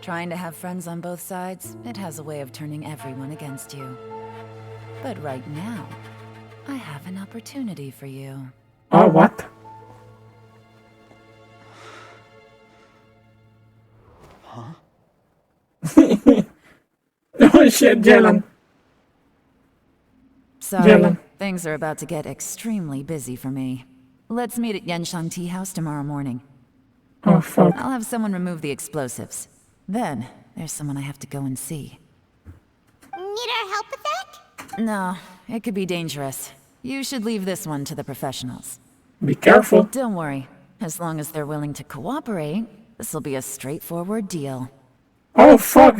Trying to have friends on both sides, it has a way of turning everyone against you. But right now, I have an opportunity for you. Oh, what? Huh? Oh shit, Yelan. Sorry, Yelan. things are about to get extremely busy for me. Let's meet at Yenshang Tea House tomorrow morning. Oh fuck. I'll have someone remove the explosives. Then, there's someone I have to go and see. Need our help with that? No, it could be dangerous. You should leave this one to the professionals. Be careful. Don't worry. As long as they're willing to cooperate, this'll be a straightforward deal. Oh fuck.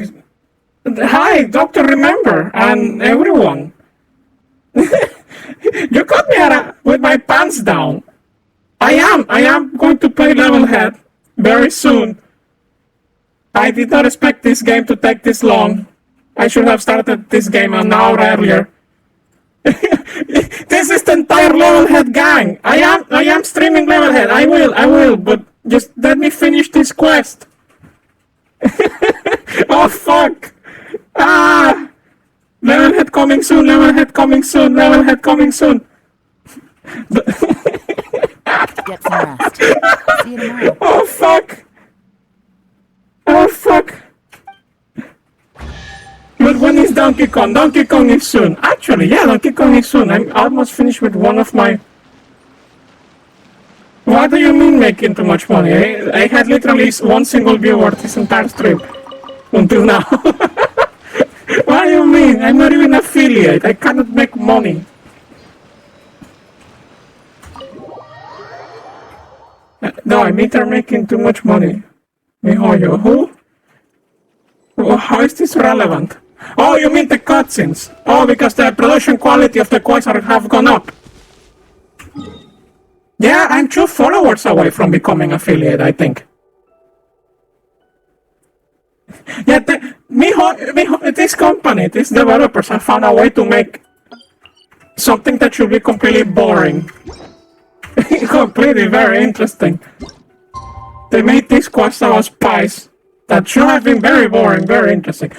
Hi, Dr. Remember, and everyone. You caught me with my pants down. I am going to play Level Head very soon. I did not expect this game to take this long. I should have started this game an hour earlier. This is the entire Level Head gang. I am streaming Level Head. I will, but just let me finish this quest. Oh fuck! Ah! Level Head coming soon, Level Head coming soon, Level Head coming soon. Get some rest. See you tomorrow. Oh fuck! Oh fuck! But when is Donkey Kong? Donkey Kong is soon. Actually, yeah, Donkey Kong is soon. I'm almost finished with one of my... What do you mean making too much money? I had literally one single viewer this entire stream. Until now. What do you mean? I'm not even affiliate. I cannot make money. No, I mean they're making too much money. Mihoyo, who? Well, how is this relevant? Oh, you mean the cutscenes? Oh, because the production quality of the quests have gone up. Yeah, I'm 2 followers away from becoming affiliate, I think. Yeah, this company, these developers have found a way to make something that should be completely boring. Completely very interesting. They made this quest about spies that should have been very boring, very interesting.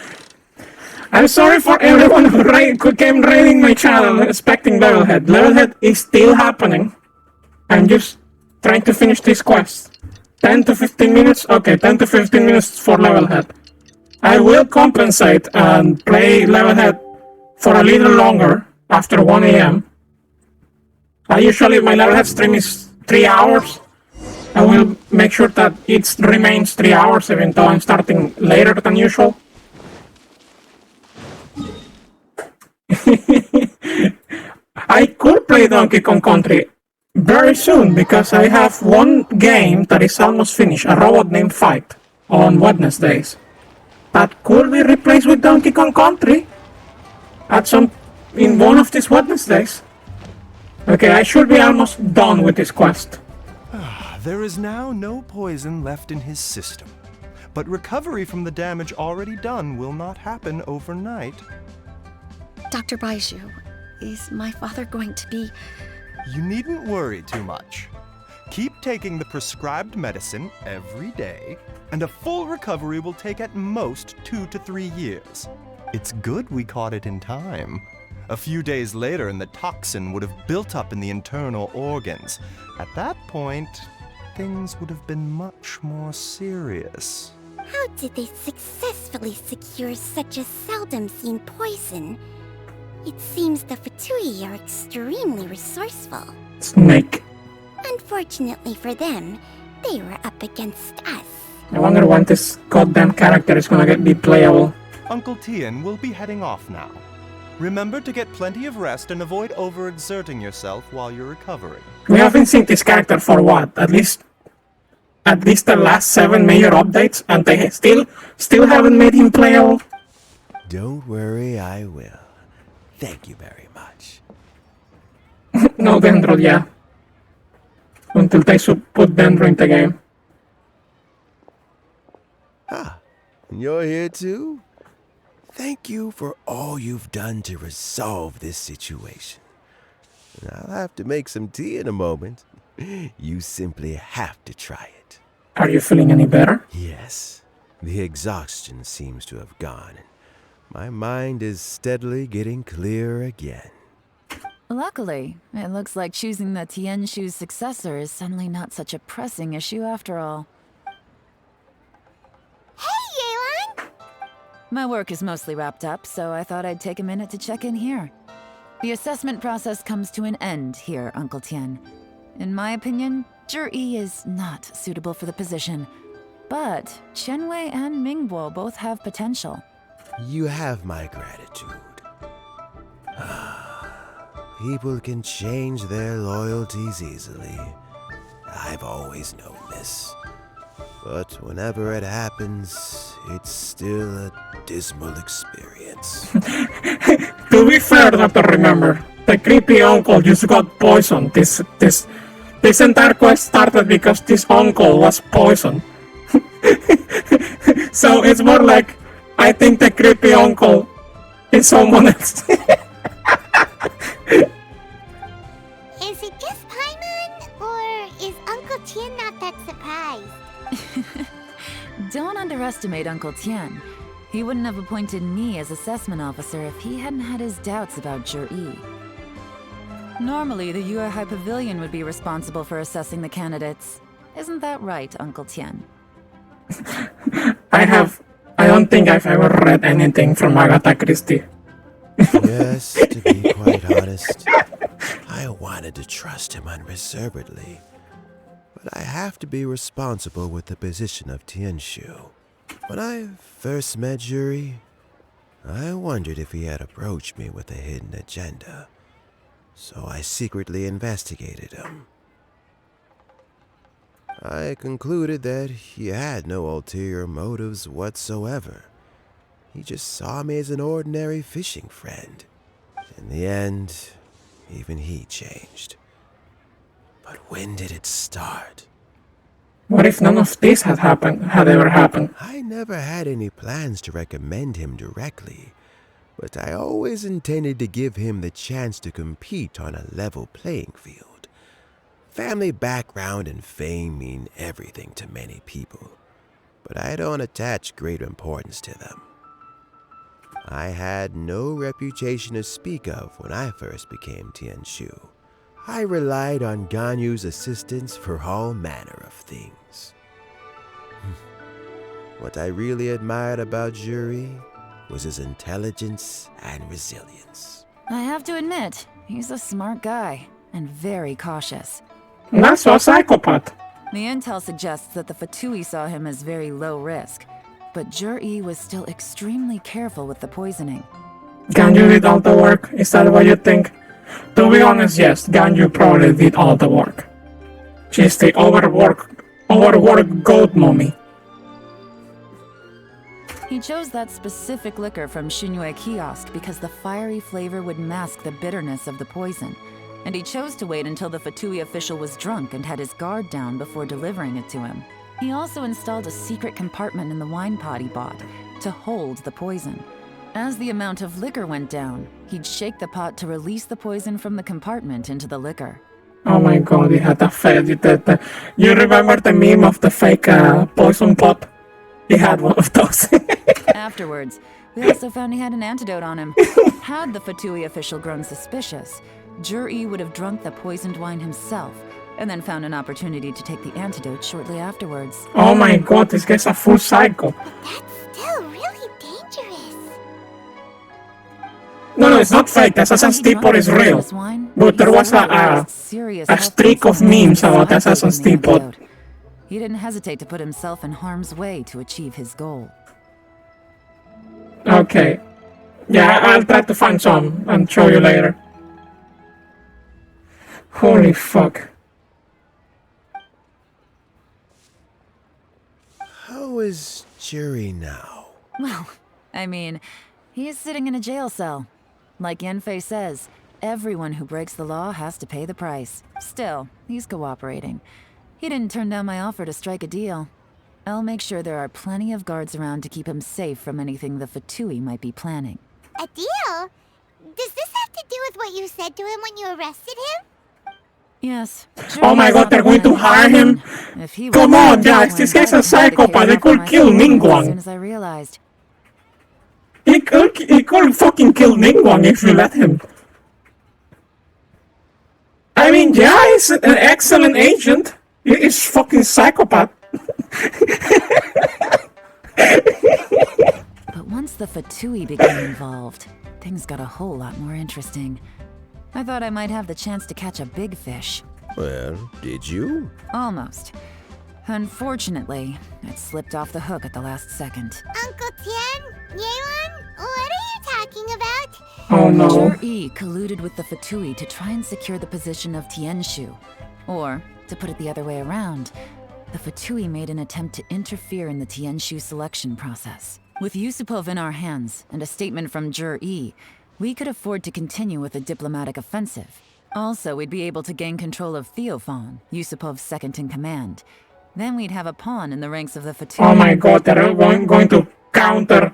I'm sorry for everyone who came raiding my channel expecting Level Head. Level Head is still happening. I'm just trying to finish this quest. 10 to 15 minutes? Okay, 10 to 15 minutes for Level Head. I will compensate and play Level Head for a little longer after 1 AM. Usually my Level Head stream is 3 hours. I will make sure that it remains 3 hours even though I'm starting later than usual. I could play Donkey Kong Country very soon because I have one game that is almost finished, a robot named Fight, on Wednesdays. That could be replaced with Donkey Kong Country in one of these Wednesdays. Okay, I should be almost done with this quest. There is now no poison left in his system, but recovery from the damage already done will not happen overnight. Dr. Baiju, Is my father going to be... You needn't worry too much. Keep taking the prescribed medicine every day, and a full recovery will take at most 2 to 3 years. It's good we caught it in time. A few days later, and the toxin would have built up in the internal organs. At that point, things would have been much more serious. How did they successfully secure such a seldom-seen poison? It seems the Fatui are extremely resourceful. Snake. Unfortunately for them, they were up against us. I wonder when this goddamn character is gonna be playable. Uncle Tian will be heading off now. Remember to get plenty of rest and avoid overexerting yourself while you're recovering. We haven't seen this character for what? At least the last 7 major updates, and they still haven't made him playable. Don't worry, I will. Thank you very much. No Dendro, yeah. Until they should put Dendro in the game. Ah, and you're here too? Thank you for all you've done to resolve this situation. I'll have to make some tea in a moment. You simply have to try it. Are you feeling any better? Yes. The exhaustion seems to have gone. My mind is steadily getting clearer again. Luckily, it looks like choosing the Tianshu's successor is suddenly not such a pressing issue after all. Hey, Yelan! My work is mostly wrapped up, so I thought I'd take a minute to check in here. The assessment process comes to an end here, Uncle Tian. In my opinion, Zhi is not suitable for the position. But Qianwei and Mingbo both have potential. You have my gratitude. People can change their loyalties easily. I've always known this. But whenever it happens, it's still a dismal experience. To be fair, Doctor, remember, the creepy uncle just got poisoned. This entire quest started because this uncle was poisoned. So it's more like, I think the creepy uncle is someone else. Is it just Paimon, or is Uncle Tian not that surprised? Don't underestimate Uncle Tian. He wouldn't have appointed me as assessment officer if he hadn't had his doubts about Zhi. Normally, the Yue High Pavilion would be responsible for assessing the candidates. Isn't that right, Uncle Tian? I don't think I've ever read anything from Agatha Christie. Yes, to be quite honest, I wanted to trust him unreservedly. But I have to be responsible with the position of Tianshu. When I first met Zhi, I wondered if he had approached me with a hidden agenda. So I secretly investigated him. I concluded that he had no ulterior motives whatsoever. He just saw me as an ordinary fishing friend. In the end, even he changed. But when did it start? What if none of this had ever happened? I never had any plans to recommend him directly, but I always intended to give him the chance to compete on a level playing field. Family background and fame mean everything to many people, but I don't attach great importance to them. I had no reputation to speak of when I first became Tianshu. I relied on Ganyu's assistance for all manner of things. What I really admired about Zhi was his intelligence and resilience. I have to admit, he's a smart guy, and very cautious. Not so psychopath. The intel suggests that the Fatui saw him as very low risk, but Zhi was still extremely careful with the poisoning. Ganyu did all the work? Is that what you think? To be honest, yes, Ganyu probably did all the work. She's the overworked goat mommy. He chose that specific liquor from Xinyue kiosk because the fiery flavor would mask the bitterness of the poison, and he chose to wait until the Fatui official was drunk and had his guard down before delivering it to him. He also installed a secret compartment in the wine pot he bought to hold the poison. As the amount of liquor went down, he'd shake the pot to release the poison from the compartment into the liquor. Oh my god, he had a fed. You remember the meme of the fake poison pot? He had one of those. Afterwards, we also found he had an antidote on him. Had the Fatui official grown suspicious, Jur-E would have drunk the poisoned wine himself, and then found an opportunity to take the antidote shortly afterwards. Oh my god, this guy's a full psycho. That's still really dangerous. No, it's not fake. Assassin's Teapot is real. But there was a streak of memes about Assassin's Teapot. He didn't hesitate to put himself in harm's way to achieve his goal. Okay. Yeah, I'll try to find some and show you later. Holy fuck. How is Jury now? Well, I mean, he's sitting in a jail cell. Like Yenfei says, everyone who breaks the law has to pay the price. Still, he's cooperating. He didn't turn down my offer to strike a deal. I'll make sure there are plenty of guards around to keep him safe from anything the Fatui might be planning. A deal? Does this have to do with what you said to him when you arrested him? Yes. Oh my god, they're going to hire him? Come on, guys, this guy's a psychopath. They could kill Ningguang. As soon as I realized. He could fucking kill Ningguang if you let him. I mean, yeah, he's an excellent agent. He's fucking psychopath. But once the Fatui became involved, things got a whole lot more interesting. I thought I might have the chance to catch a big fish. Well, did you? Almost. Unfortunately, it slipped off the hook at the last second. Uncle Tian? Yelan? What are you talking about? Oh no. Jur-E colluded with the Fatui to try and secure the position of Tianshu. Or, to put it the other way around, the Fatui made an attempt to interfere in the Tianshu selection process. With Yusupov in our hands, and a statement from Jur-E, we could afford to continue with a diplomatic offensive. Also, we'd be able to gain control of Theophan, Yusupov's second-in-command. Then we'd have a pawn in the ranks of the Fatui. Oh my god, they're going to counter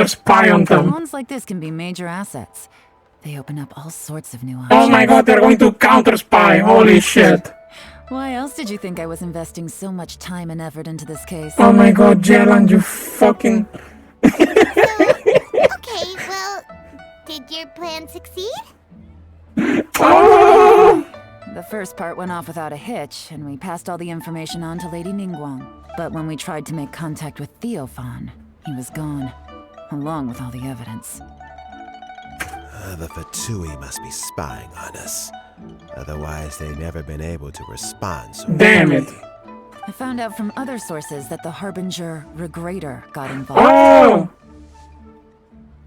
spy on them. Pawns like this can be major assets. They open up all sorts of new options. Oh my god, they're going to counter spy. Holy shit. Why else did you think I was investing so much time and effort into this case? Oh my god, Yelan, you fucking... Okay, well, did your plan succeed? Oh! The first part went off without a hitch, and we passed all the information on to Lady Ningguang. But when we tried to make contact with Theophan, he was gone, along with all the evidence. The Fatui must be spying on us. Otherwise, they've never been able to respond so Damn it. I found out from other sources that the Harbinger Regrator got involved. Oh!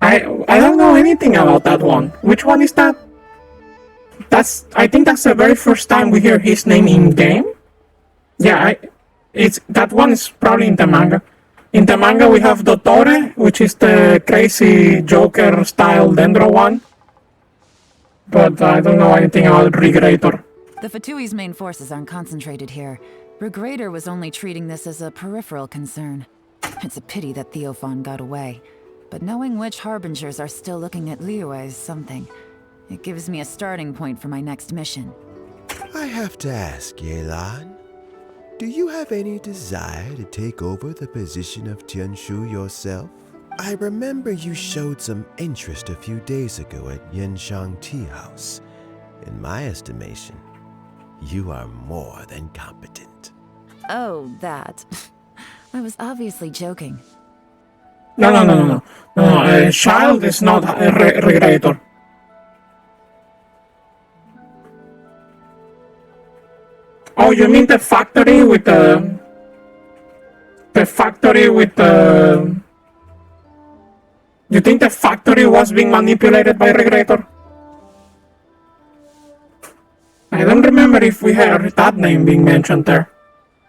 I don't know anything about that one. Which one is that? I think that's the very first time we hear his name in game. Yeah, that one is probably in the manga. In the manga we have Dottore, which is the crazy Joker style Dendro one. But I don't know anything about Regrator. The Fatui's main forces aren't concentrated here. Regrator was only treating this as a peripheral concern. It's a pity that Theophan got away. But knowing which Harbingers are still looking at Liyue is something. It gives me a starting point for my next mission. I have to ask, Yelan, do you have any desire to take over the position of Tianshu yourself? I remember you showed some interest a few days ago at Yenshang Tea House. In my estimation, you are more than competent. Oh, that. I was obviously joking. No. Child is not a Regrator. Oh, you mean the factory with the... The factory with the... You think the factory was being manipulated by Regrator? I don't remember if we heard that name being mentioned there.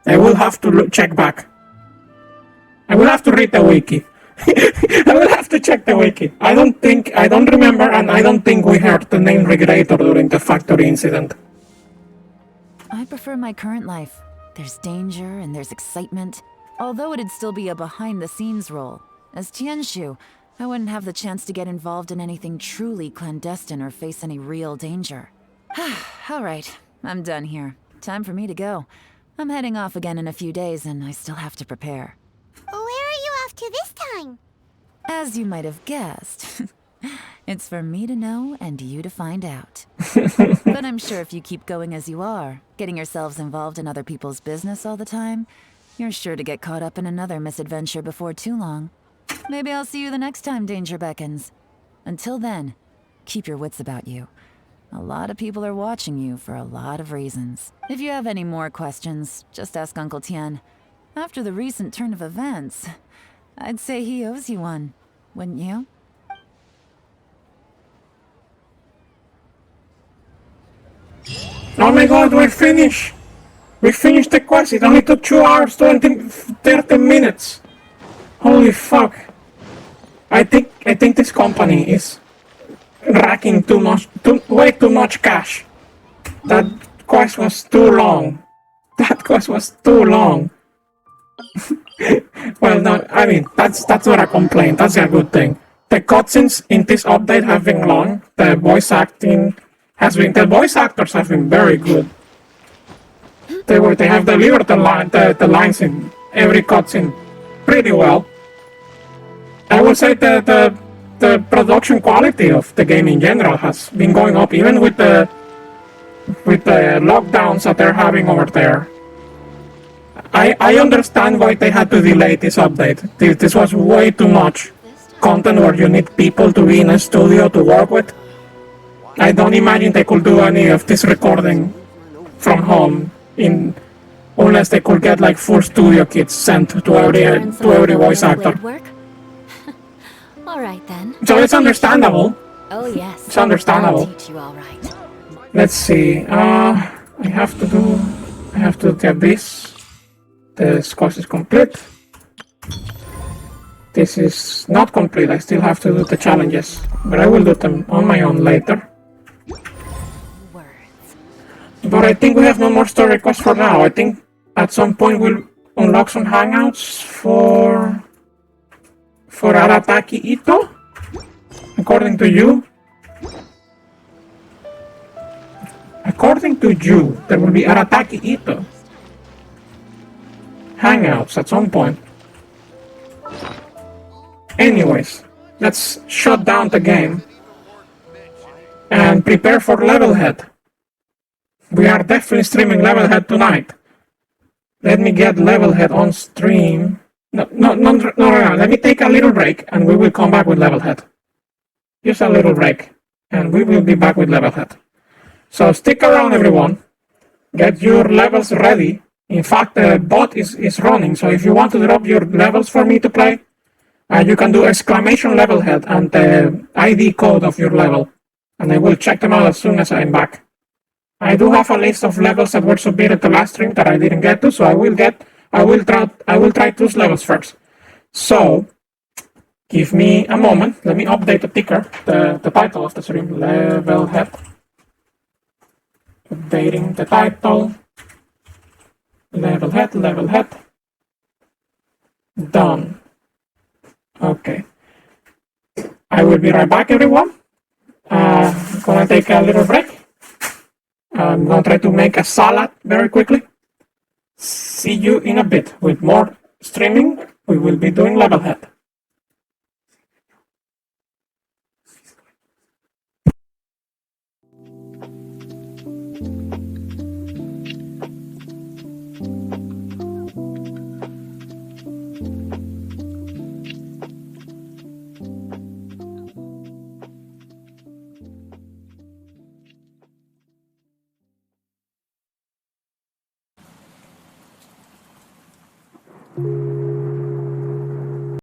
I will have to check back. I will have to read the wiki. I will have to check the wiki. I don't remember, and I don't think we heard the name Regrator during the factory incident. I prefer my current life. There's danger and there's excitement. Although it'd still be a behind-the-scenes role. As Tianshu, I wouldn't have the chance to get involved in anything truly clandestine or face any real danger. Alright, I'm done here. Time for me to go. I'm heading off again in a few days and I still have to prepare. Where are you off to this time? As you might have guessed, it's for me to know and you to find out. But I'm sure if you keep going as you are, getting yourselves involved in other people's business all the time, you're sure to get caught up in another misadventure before too long. Maybe I'll see you the next time danger beckons. Until then, keep your wits about you. A lot of people are watching you for a lot of reasons. If you have any more questions, just ask Uncle Tien. After the recent turn of events, I'd say he owes you one, wouldn't you? Oh my god, we finished! We finished the quest. It only took 2 hours, 30 minutes. Holy fuck. I think this company is racking way too much cash. That quest was too long. That quest was too long. Well, no, I mean, that's not a complaint. That's a good thing. The cutscenes in this update have been long. The voice actors have been very good. They have delivered the lines in every cutscene pretty well. I would say the production quality of the game in general has been going up, even with the lockdowns that they're having over there. I understand why they had to delay this update. This was way too much content where you need people to be in a studio to work with. I don't imagine they could do any of this recording from home unless they could get like full studio kits sent to every voice actor. All right then. So it's understandable. Oh yes. It's understandable. I'll teach you all right. Let's see. I have to get this. This course is complete. This is not complete. I still have to do the challenges, but I will do them on my own later. But I think we have no more story quests for now. I think at some point we'll unlock some hangouts for Arataki Ito, according to you. According to you, there will be Arataki Ito hangouts at some point. Anyways, let's shut down the game and prepare for Levelhead. We are definitely streaming Levelhead tonight. Let me get Levelhead on stream. No, let me take a little break and we will come back with Levelhead. Just a little break and we will be back with Levelhead. So stick around, everyone. Get your levels ready. In fact, the bot is running, so if you want to drop your levels for me to play, you can do !Levelhead and the ID code of your level, and I will check them out as soon as I'm back. I do have a list of levels that were submitted to last stream that I didn't get to, so I will try those levels first. So give me a moment. Let me update the ticker, the title of the stream, Levelhead. Updating the title. Levelhead. Done. Okay. I will be right back, everyone. I'm gonna take a little break. I'm gonna try to make a salad very quickly. See you in a bit with more streaming. We will be doing Levelhead.